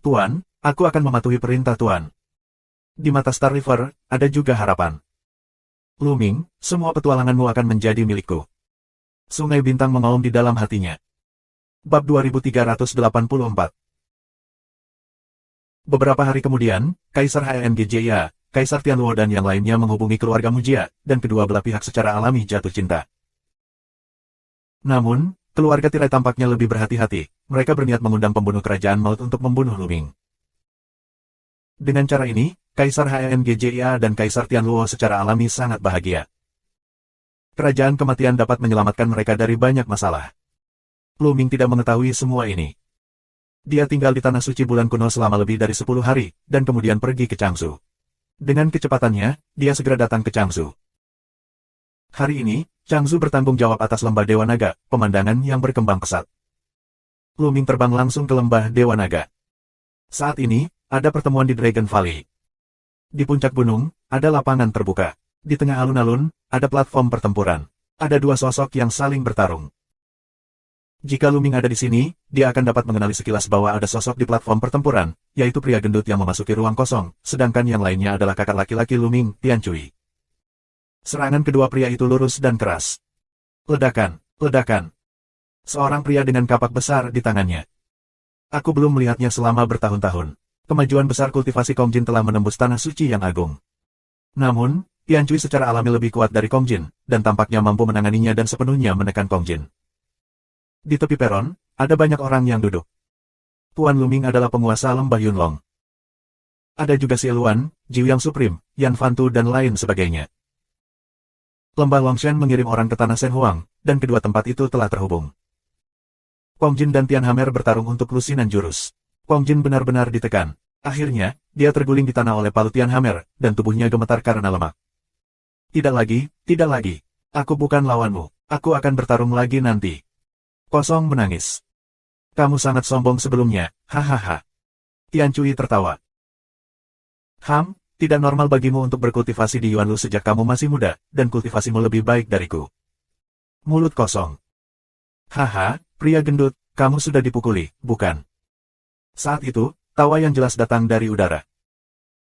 Tuan, aku akan mematuhi perintah Tuan. Di mata Star River, ada juga harapan. Lu Ming, semua petualanganmu akan menjadi milikku. Sungai Bintang mengaum di dalam hatinya. Bab 2384. Beberapa hari kemudian, Kaisar HMGJIA, Kaisar Tianluo dan yang lainnya menghubungi keluarga Mujia, dan kedua belah pihak secara alami jatuh cinta. Namun, keluarga tirai tampaknya lebih berhati-hati, mereka berniat mengundang pembunuh kerajaan maut untuk membunuh Lu Ming. Dengan cara ini, Kaisar HMGJIA dan Kaisar Tianluo secara alami sangat bahagia. Kerajaan kematian dapat menyelamatkan mereka dari banyak masalah. Lu Ming tidak mengetahui semua ini. Dia tinggal di Tanah Suci Bulan Kuno selama lebih dari 10 hari, dan kemudian pergi ke Changsu. Dengan kecepatannya, dia segera datang ke Changsu. Hari ini, Changsu bertanggung jawab atas Lembah Dewa Naga, pemandangan yang berkembang pesat. Lu Ming terbang langsung ke Lembah Dewa Naga. Saat ini, ada pertemuan di Dragon Valley. Di puncak gunung, ada lapangan terbuka. Di tengah alun-alun, ada platform pertempuran. Ada dua sosok yang saling bertarung. Jika Lu Ming ada di sini, dia akan dapat mengenali sekilas bahwa ada sosok di platform pertempuran, yaitu pria gendut yang memasuki ruang kosong, sedangkan yang lainnya adalah kakak laki-laki Lu Ming, Tian Cui. Serangan kedua pria itu lurus dan keras. Ledakan, ledakan. Seorang pria dengan kapak besar di tangannya. Aku belum melihatnya selama bertahun-tahun. Kemajuan besar kultivasi Kong Jin telah menembus tanah suci yang agung. Namun, Tian Cui secara alami lebih kuat dari Kong Jin, dan tampaknya mampu menanganinya dan sepenuhnya menekan Kong Jin. Di tepi peron, ada banyak orang yang duduk. Tuan Lu Ming adalah penguasa Lembah Yunlong. Ada juga Si Luan, Jiu Yang Supreme, Yan Fantu dan lain sebagainya. Lembah Longshan mengirim orang ke Tanah Shen Huang, dan kedua tempat itu telah terhubung. Kong Jin dan Tian Hamer bertarung untuk lusinan jurus. Kong Jin benar-benar ditekan. Akhirnya, dia terguling di tanah oleh palu Tian Hamer, dan tubuhnya gemetar karena lemak. Tidak lagi, tidak lagi. Aku bukan lawanmu. Aku akan bertarung lagi nanti. Kosong menangis. Kamu sangat sombong sebelumnya, hahaha. Tian Cui tertawa. Tidak normal bagimu untuk berkultivasi di Yuanlu sejak kamu masih muda, dan kultivasimu lebih baik dariku. Mulut kosong. Haha, pria gendut, kamu sudah dipukuli, bukan? Saat itu, tawa yang jelas datang dari udara.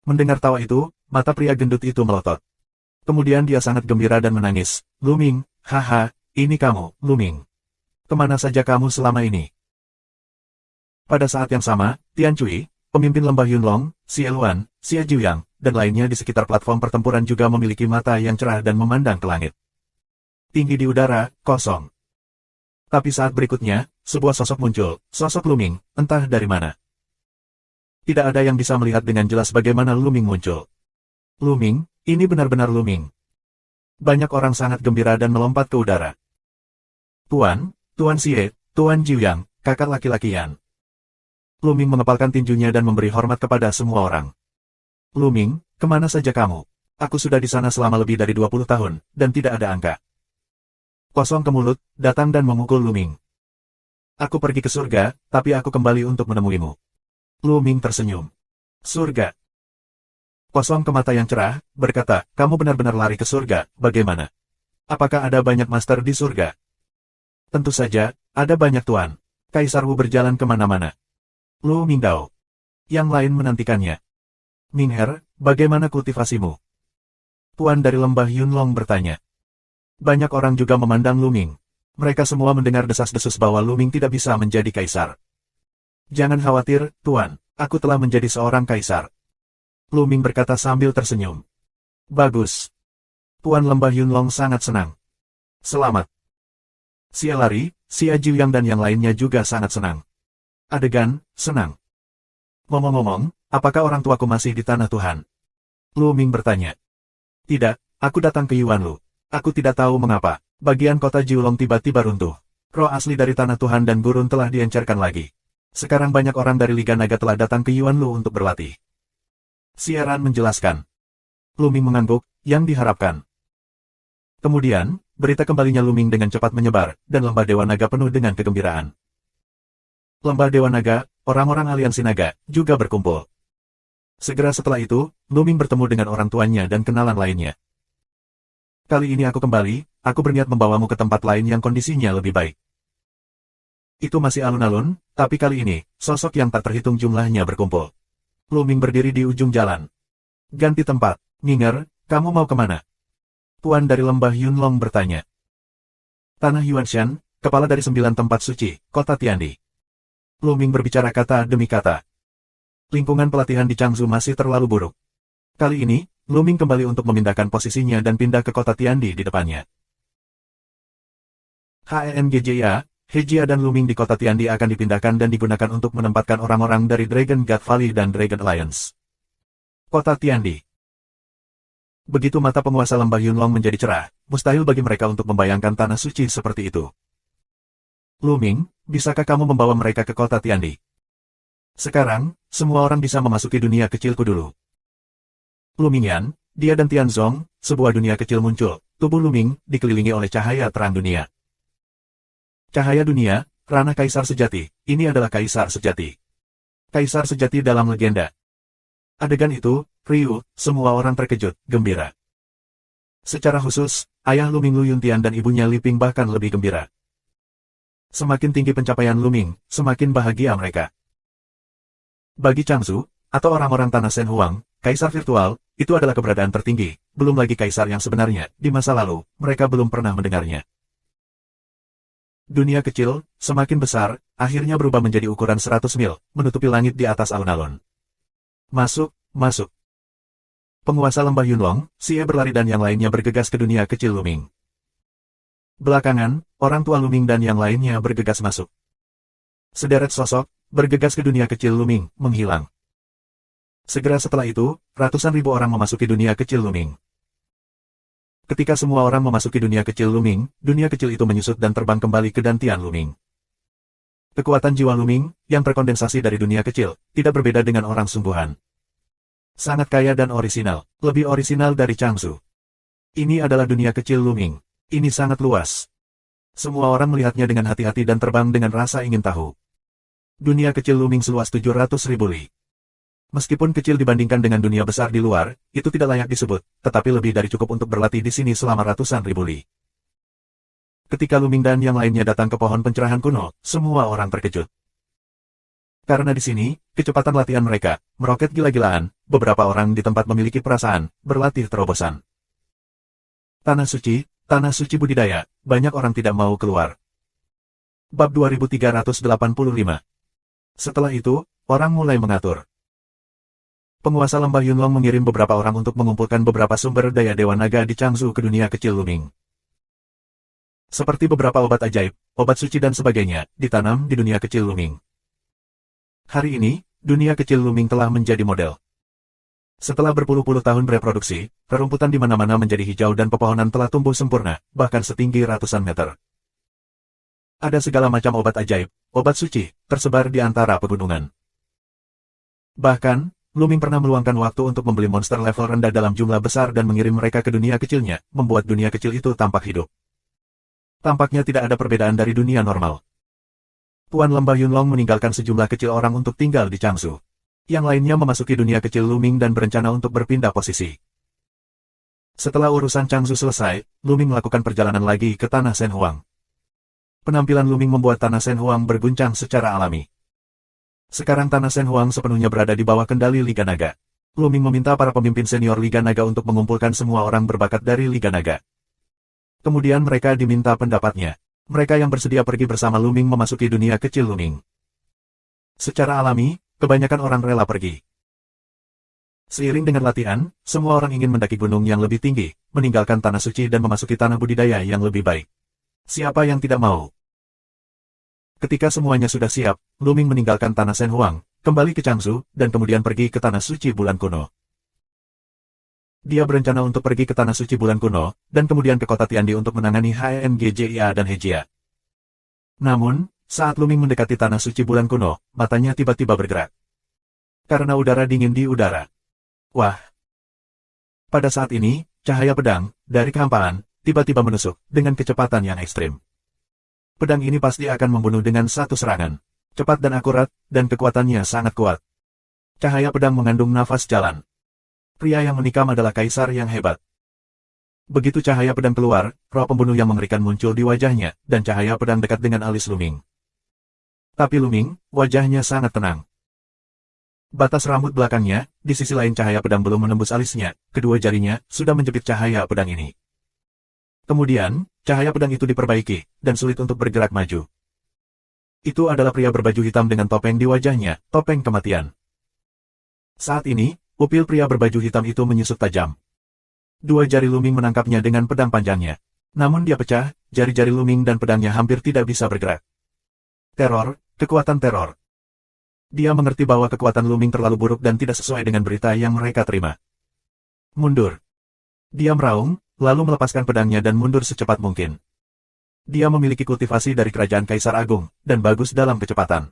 Mendengar tawa itu, mata pria gendut itu melotot. Kemudian dia sangat gembira dan menangis. Lu Ming, haha, ini kamu, Lu Ming. Kemana saja kamu selama ini? Pada saat yang sama, Tian Cui, pemimpin lembah Yunlong, Xie Luan, Xie Jiuyang, dan lainnya di sekitar platform pertempuran juga memiliki mata yang cerah dan memandang ke langit. Tinggi di udara, kosong. Tapi saat berikutnya, sebuah sosok muncul, sosok Luming, entah dari mana. Tidak ada yang bisa melihat dengan jelas bagaimana Luming muncul. Luming, ini benar-benar Luming. Banyak orang sangat gembira dan melompat ke udara. Tuan Xie, Tuan Jiuyang, kakak laki-laki Yan. Luming mengepalkan tinjunya dan memberi hormat kepada semua orang. Luming, kemana saja kamu? Aku sudah di sana selama lebih dari 20 tahun, dan tidak ada angka. Kosong ke mulut, datang dan memukul Luming. Aku pergi ke surga, tapi aku kembali untuk menemuimu. Luming tersenyum. Surga. Kosong ke mata yang cerah, berkata, kamu benar-benar lari ke surga, bagaimana? Apakah ada banyak master di surga? Tentu saja, ada banyak tuan. Kaisar Wu berjalan kemana-mana. Lu Mingdao. Yang lain menantikannya. Mingher, bagaimana kultivasimu? Tuan dari lembah Yunlong bertanya. Banyak orang juga memandang Luming. Mereka semua mendengar desas-desus bahwa Luming tidak bisa menjadi kaisar. Jangan khawatir, Tuan. Aku telah menjadi seorang kaisar. Luming berkata sambil tersenyum. Bagus. Tuan lembah Yunlong sangat senang. Selamat. Xie Lari, Xie Jiuyang dan yang lainnya juga sangat senang. Adegan, senang. Ngomong-ngomong, apakah orang tuaku masih di tanah Tuhan? Luming bertanya. Tidak, aku datang ke Yuanlu. Aku tidak tahu mengapa. Bagian kota Jiulong tiba-tiba runtuh. Roh asli dari tanah Tuhan dan gurun telah diencerkan lagi. Sekarang banyak orang dari Liga Naga telah datang ke Yuanlu untuk berlatih. Xieran menjelaskan. Luming mengangguk, yang diharapkan. Kemudian, berita kembalinya Luming dengan cepat menyebar, dan lembah Dewa Naga penuh dengan kegembiraan. Lembah Dewa Naga, orang-orang aliansi naga, juga berkumpul. Segera setelah itu, Luming bertemu dengan orang tuanya dan kenalan lainnya. Kali ini aku kembali, aku berniat membawamu ke tempat lain yang kondisinya lebih baik. Itu masih alun-alun, tapi kali ini, sosok yang tak terhitung jumlahnya berkumpul. Luming berdiri di ujung jalan. Ganti tempat, Ming'er, kamu mau kemana? Tuan dari lembah Yunlong bertanya. Tanah Yuanshan, kepala dari 9 tempat suci, kota Tiandi. Luming berbicara kata demi kata. Lingkungan pelatihan di Changzhou masih terlalu buruk. Kali ini, Luming kembali untuk memindahkan posisinya dan pindah ke kota Tiandi di depannya. HENGJIA, Hejia dan Luming di kota Tiandi akan dipindahkan dan digunakan untuk menempatkan orang-orang dari Dragon God Valley dan Dragon Alliance. Kota Tiandi. Begitu mata penguasa lembah Yunlong menjadi cerah, mustahil bagi mereka untuk membayangkan tanah suci seperti itu. Luming, bisakah kamu membawa mereka ke kota Tiandi? Sekarang, semua orang bisa memasuki dunia kecilku dulu. Luming Yan, dia dan Tianzong, sebuah dunia kecil muncul, tubuh Luming, dikelilingi oleh cahaya terang dunia. Cahaya dunia, ranah kaisar sejati, ini adalah kaisar sejati. Kaisar sejati dalam legenda. Adegan itu, Ryu, semua orang terkejut, gembira. Secara khusus, ayah Luming Lu Yuntian dan ibunya Li Ping bahkan lebih gembira. Semakin tinggi pencapaian Luming, semakin bahagia mereka. Bagi Changzhou, atau orang-orang tanah Shen Huang, kaisar virtual, itu adalah keberadaan tertinggi, belum lagi kaisar yang sebenarnya, di masa lalu, mereka belum pernah mendengarnya. Dunia kecil, semakin besar, akhirnya berubah menjadi ukuran 100 mil, menutupi langit di atas alun-alun. Masuk, masuk. Penguasa lembah Yunlong, Xie berlari dan yang lainnya bergegas ke dunia kecil Luming. Belakangan, orang tua Luming dan yang lainnya bergegas masuk. Sederet sosok, bergegas ke dunia kecil Luming, menghilang. Segera setelah itu, ratusan ribu orang memasuki dunia kecil Luming. Ketika semua orang memasuki dunia kecil Luming, dunia kecil itu menyusut dan terbang kembali ke dantian Luming. Kekuatan jiwa Luming, yang terkondensasi dari dunia kecil, tidak berbeda dengan orang sungguhan. Sangat kaya dan orisinal, lebih orisinal dari Changzhou. Ini adalah dunia kecil Luming. Ini sangat luas. Semua orang melihatnya dengan hati-hati dan terbang dengan rasa ingin tahu. Dunia kecil Luming seluas 700.000 li. Meskipun kecil dibandingkan dengan dunia besar di luar, itu tidak layak disebut, tetapi lebih dari cukup untuk berlatih di sini selama ratusan ribu li. Ketika Luming dan yang lainnya datang ke pohon pencerahan kuno, semua orang terkejut. Karena di sini, kecepatan latihan mereka, meroket gila-gilaan, beberapa orang di tempat memiliki perasaan, berlatih terobosan. Tanah suci budidaya, banyak orang tidak mau keluar. Bab 2385. Setelah itu, orang mulai mengatur. Penguasa lembah Yunlong mengirim beberapa orang untuk mengumpulkan beberapa sumber daya Dewa Naga di Changzhou ke dunia kecil Luming. Seperti beberapa obat ajaib, obat suci dan sebagainya, ditanam di dunia kecil Luming. Hari ini, dunia kecil Luming telah menjadi model. Setelah berpuluh-puluh tahun bereproduksi, rerumputan di mana-mana menjadi hijau dan pepohonan telah tumbuh sempurna, bahkan setinggi ratusan meter. Ada segala macam obat ajaib, obat suci, tersebar di antara pegunungan. Bahkan, Luming pernah meluangkan waktu untuk membeli monster level rendah dalam jumlah besar dan mengirim mereka ke dunia kecilnya, membuat dunia kecil itu tampak hidup. Tampaknya tidak ada perbedaan dari dunia normal. Tuan Lembah Yunlong meninggalkan sejumlah kecil orang untuk tinggal di Changzhou. Yang lainnya memasuki dunia kecil Luming dan berencana untuk berpindah posisi. Setelah urusan Changzhou selesai, Luming melakukan perjalanan lagi ke Tanah Shenhuang. Penampilan Luming membuat Tanah Shenhuang berguncang secara alami. Sekarang Tanah Shenhuang sepenuhnya berada di bawah kendali Liga Naga. Luming meminta para pemimpin senior Liga Naga untuk mengumpulkan semua orang berbakat dari Liga Naga. Kemudian mereka diminta pendapatnya. Mereka yang bersedia pergi bersama Luming memasuki dunia kecil Luming. Secara alami, kebanyakan orang rela pergi. Seiring dengan latihan, semua orang ingin mendaki gunung yang lebih tinggi, meninggalkan tanah suci dan memasuki tanah budidaya yang lebih baik. Siapa yang tidak mau? Ketika semuanya sudah siap, Luming meninggalkan Tanah Shenhuang, kembali ke Changzhou, dan kemudian pergi ke Tanah Suci Bulan Kuno. Dia berencana untuk pergi ke Tanah Suci Bulan Kuno, dan kemudian ke kota Tiandi untuk menangani HNGJIA dan Hejia. Namun, saat Luming mendekati Tanah Suci Bulan Kuno, matanya tiba-tiba bergerak. Karena udara dingin di udara. Wah! Pada saat ini, cahaya pedang, dari kehampaan, tiba-tiba menusuk, dengan kecepatan yang ekstrim. Pedang ini pasti akan membunuh dengan satu serangan. Cepat dan akurat, dan kekuatannya sangat kuat. Cahaya pedang mengandung nafas jalan. Pria yang menikam adalah kaisar yang hebat. Begitu cahaya pedang keluar, roh pembunuh yang mengerikan muncul di wajahnya, dan cahaya pedang dekat dengan alis Luming. Tapi Luming, wajahnya sangat tenang. Batas rambut belakangnya, di sisi lain cahaya pedang belum menembus alisnya, kedua jarinya, sudah menjepit cahaya pedang ini. Kemudian, cahaya pedang itu diperbaiki, dan sulit untuk bergerak maju. Itu adalah pria berbaju hitam dengan topeng di wajahnya, topeng kematian. Saat ini, pupil pria berbaju hitam itu menyusut tajam. Dua jari Luming menangkapnya dengan pedang panjangnya. Namun dia pecah, jari-jari Luming dan pedangnya hampir tidak bisa bergerak. Teror, kekuatan teror. Dia mengerti bahwa kekuatan Luming terlalu buruk dan tidak sesuai dengan berita yang mereka terima. Mundur. Dia meraung, lalu melepaskan pedangnya dan mundur secepat mungkin. Dia memiliki kultivasi dari kerajaan Kaisar Agung, dan bagus dalam kecepatan.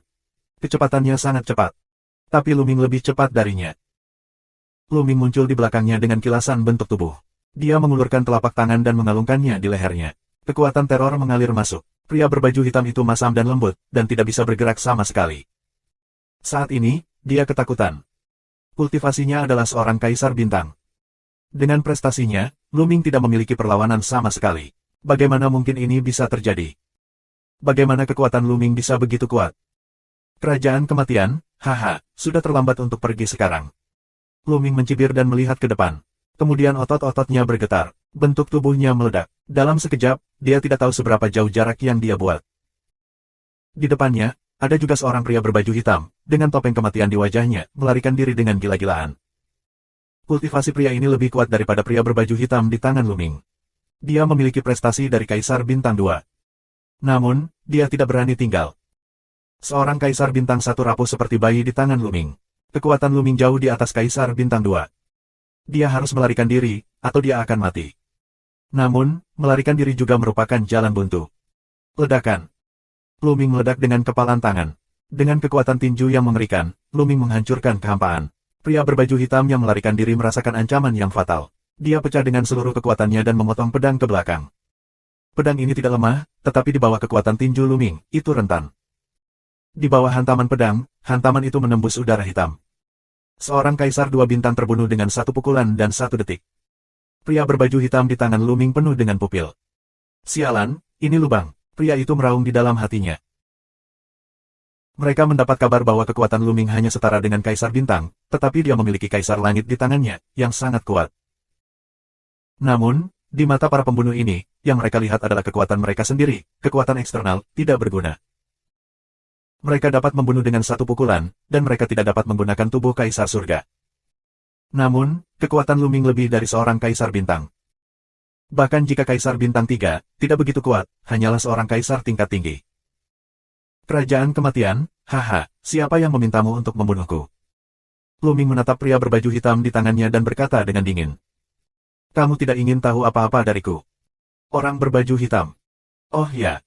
Kecepatannya sangat cepat. Tapi Luming lebih cepat darinya. Luming muncul di belakangnya dengan kilasan bentuk tubuh. Dia mengulurkan telapak tangan dan mengalungkannya di lehernya. Kekuatan teror mengalir masuk. Pria berbaju hitam itu masam dan lembut, dan tidak bisa bergerak sama sekali. Saat ini, dia ketakutan. Kultivasinya adalah seorang Kaisar Bintang. Dengan prestasinya, Luming tidak memiliki perlawanan sama sekali. Bagaimana mungkin ini bisa terjadi? Bagaimana kekuatan Luming bisa begitu kuat? Kerajaan kematian, haha, sudah terlambat untuk pergi sekarang. Luming mencibir dan melihat ke depan. Kemudian otot-ototnya bergetar. Bentuk tubuhnya meledak. Dalam sekejap, dia tidak tahu seberapa jauh jarak yang dia buat. Di depannya, ada juga seorang pria berbaju hitam, dengan topeng kematian di wajahnya, melarikan diri dengan gila-gilaan. Kultivasi pria ini lebih kuat daripada pria berbaju hitam di tangan Luming. Dia memiliki prestasi dari Kaisar Bintang 2. Namun, dia tidak berani tinggal. Seorang Kaisar Bintang 1 rapuh seperti bayi di tangan Luming. Kekuatan Luming jauh di atas Kaisar Bintang 2. Dia harus melarikan diri, atau dia akan mati. Namun, melarikan diri juga merupakan jalan buntu. Ledakan. Luming meledak dengan kepalan tangan. Dengan kekuatan tinju yang mengerikan, Luming menghancurkan kehampaan. Pria berbaju hitam yang melarikan diri merasakan ancaman yang fatal. Dia pecah dengan seluruh kekuatannya dan memotong pedang ke belakang. Pedang ini tidak lemah, tetapi di bawah kekuatan tinju Luming, itu rentan. Di bawah hantaman pedang, hantaman itu menembus udara hitam. Seorang Kaisar 2 bintang terbunuh dengan satu pukulan dan 1 detik. Pria berbaju hitam di tangan Luming penuh dengan pupil. Sialan, ini lubang. Pria itu meraung di dalam hatinya. Mereka mendapat kabar bahwa kekuatan Luming hanya setara dengan Kaisar Bintang, tetapi dia memiliki Kaisar Langit di tangannya, yang sangat kuat. Namun, di mata para pembunuh ini, yang mereka lihat adalah kekuatan mereka sendiri, kekuatan eksternal, tidak berguna. Mereka dapat membunuh dengan satu pukulan, dan mereka tidak dapat menggunakan tubuh Kaisar Surga. Namun, kekuatan Luming lebih dari seorang Kaisar Bintang. Bahkan jika Kaisar Bintang 3 tidak begitu kuat, hanyalah seorang Kaisar tingkat tinggi. Kerajaan Kematian, haha, siapa yang memintamu untuk membunuhku? Luming menatap pria berbaju hitam di tangannya dan berkata dengan dingin. Kamu tidak ingin tahu apa-apa dariku. Orang berbaju hitam. Oh ya.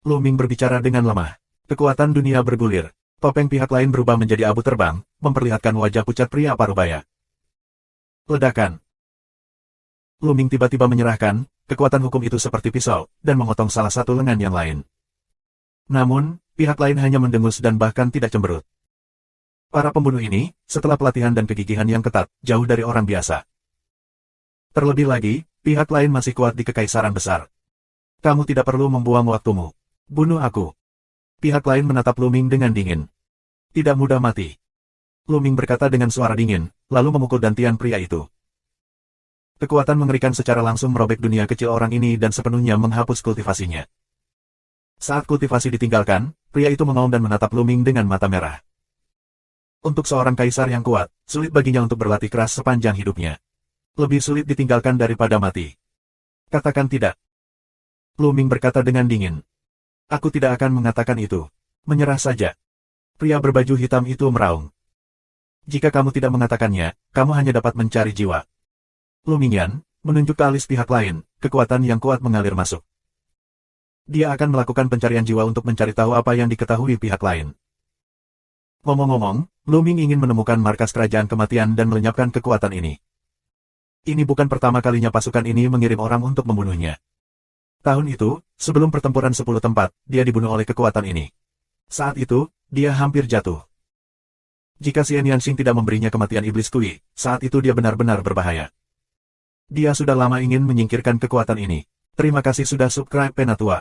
Luming berbicara dengan lemah. Kekuatan dunia bergulir. Topeng pihak lain berubah menjadi abu terbang, memperlihatkan wajah pucat pria parubaya. Ledakan. Luming tiba-tiba menyerahkan, kekuatan hukum itu seperti pisau, dan memotong salah satu lengan yang lain. Namun, pihak lain hanya mendengus dan bahkan tidak cemberut. Para pembunuh ini, setelah pelatihan dan kegigihan yang ketat, jauh dari orang biasa. Terlebih lagi, pihak lain masih kuat di Kekaisaran Besar. Kamu tidak perlu membuang waktumu. Bunuh aku. Pihak lain menatap Luming dengan dingin. Tidak mudah mati. Luming berkata dengan suara dingin, lalu memukul dantian pria itu. Kekuatan mengerikan secara langsung merobek dunia kecil orang ini dan sepenuhnya menghapus kultivasinya. Saat kultivasi ditinggalkan, pria itu mengaum dan menatap Luming dengan mata merah. Untuk seorang kaisar yang kuat, sulit baginya untuk berlatih keras sepanjang hidupnya. Lebih sulit ditinggalkan daripada mati. Katakan tidak. Luming berkata dengan dingin. Aku tidak akan mengatakan itu. Menyerah saja. Pria berbaju hitam itu meraung. Jika kamu tidak mengatakannya, kamu hanya dapat mencari jiwa. Lumingian, menunjuk ke alis pihak lain, kekuatan yang kuat mengalir masuk. Dia akan melakukan pencarian jiwa untuk mencari tahu apa yang diketahui pihak lain. Ngomong-ngomong, Luming ingin menemukan markas kerajaan kematian dan melenyapkan kekuatan ini. Ini bukan pertama kalinya pasukan ini mengirim orang untuk membunuhnya. Tahun itu, sebelum pertempuran 10 tempat, dia dibunuh oleh kekuatan ini. Saat itu, dia hampir jatuh. Jika Xian Yanxing tidak memberinya kematian iblis Kui, saat itu dia benar-benar berbahaya. Dia sudah lama ingin menyingkirkan kekuatan ini. Terima kasih sudah subscribe Penatua.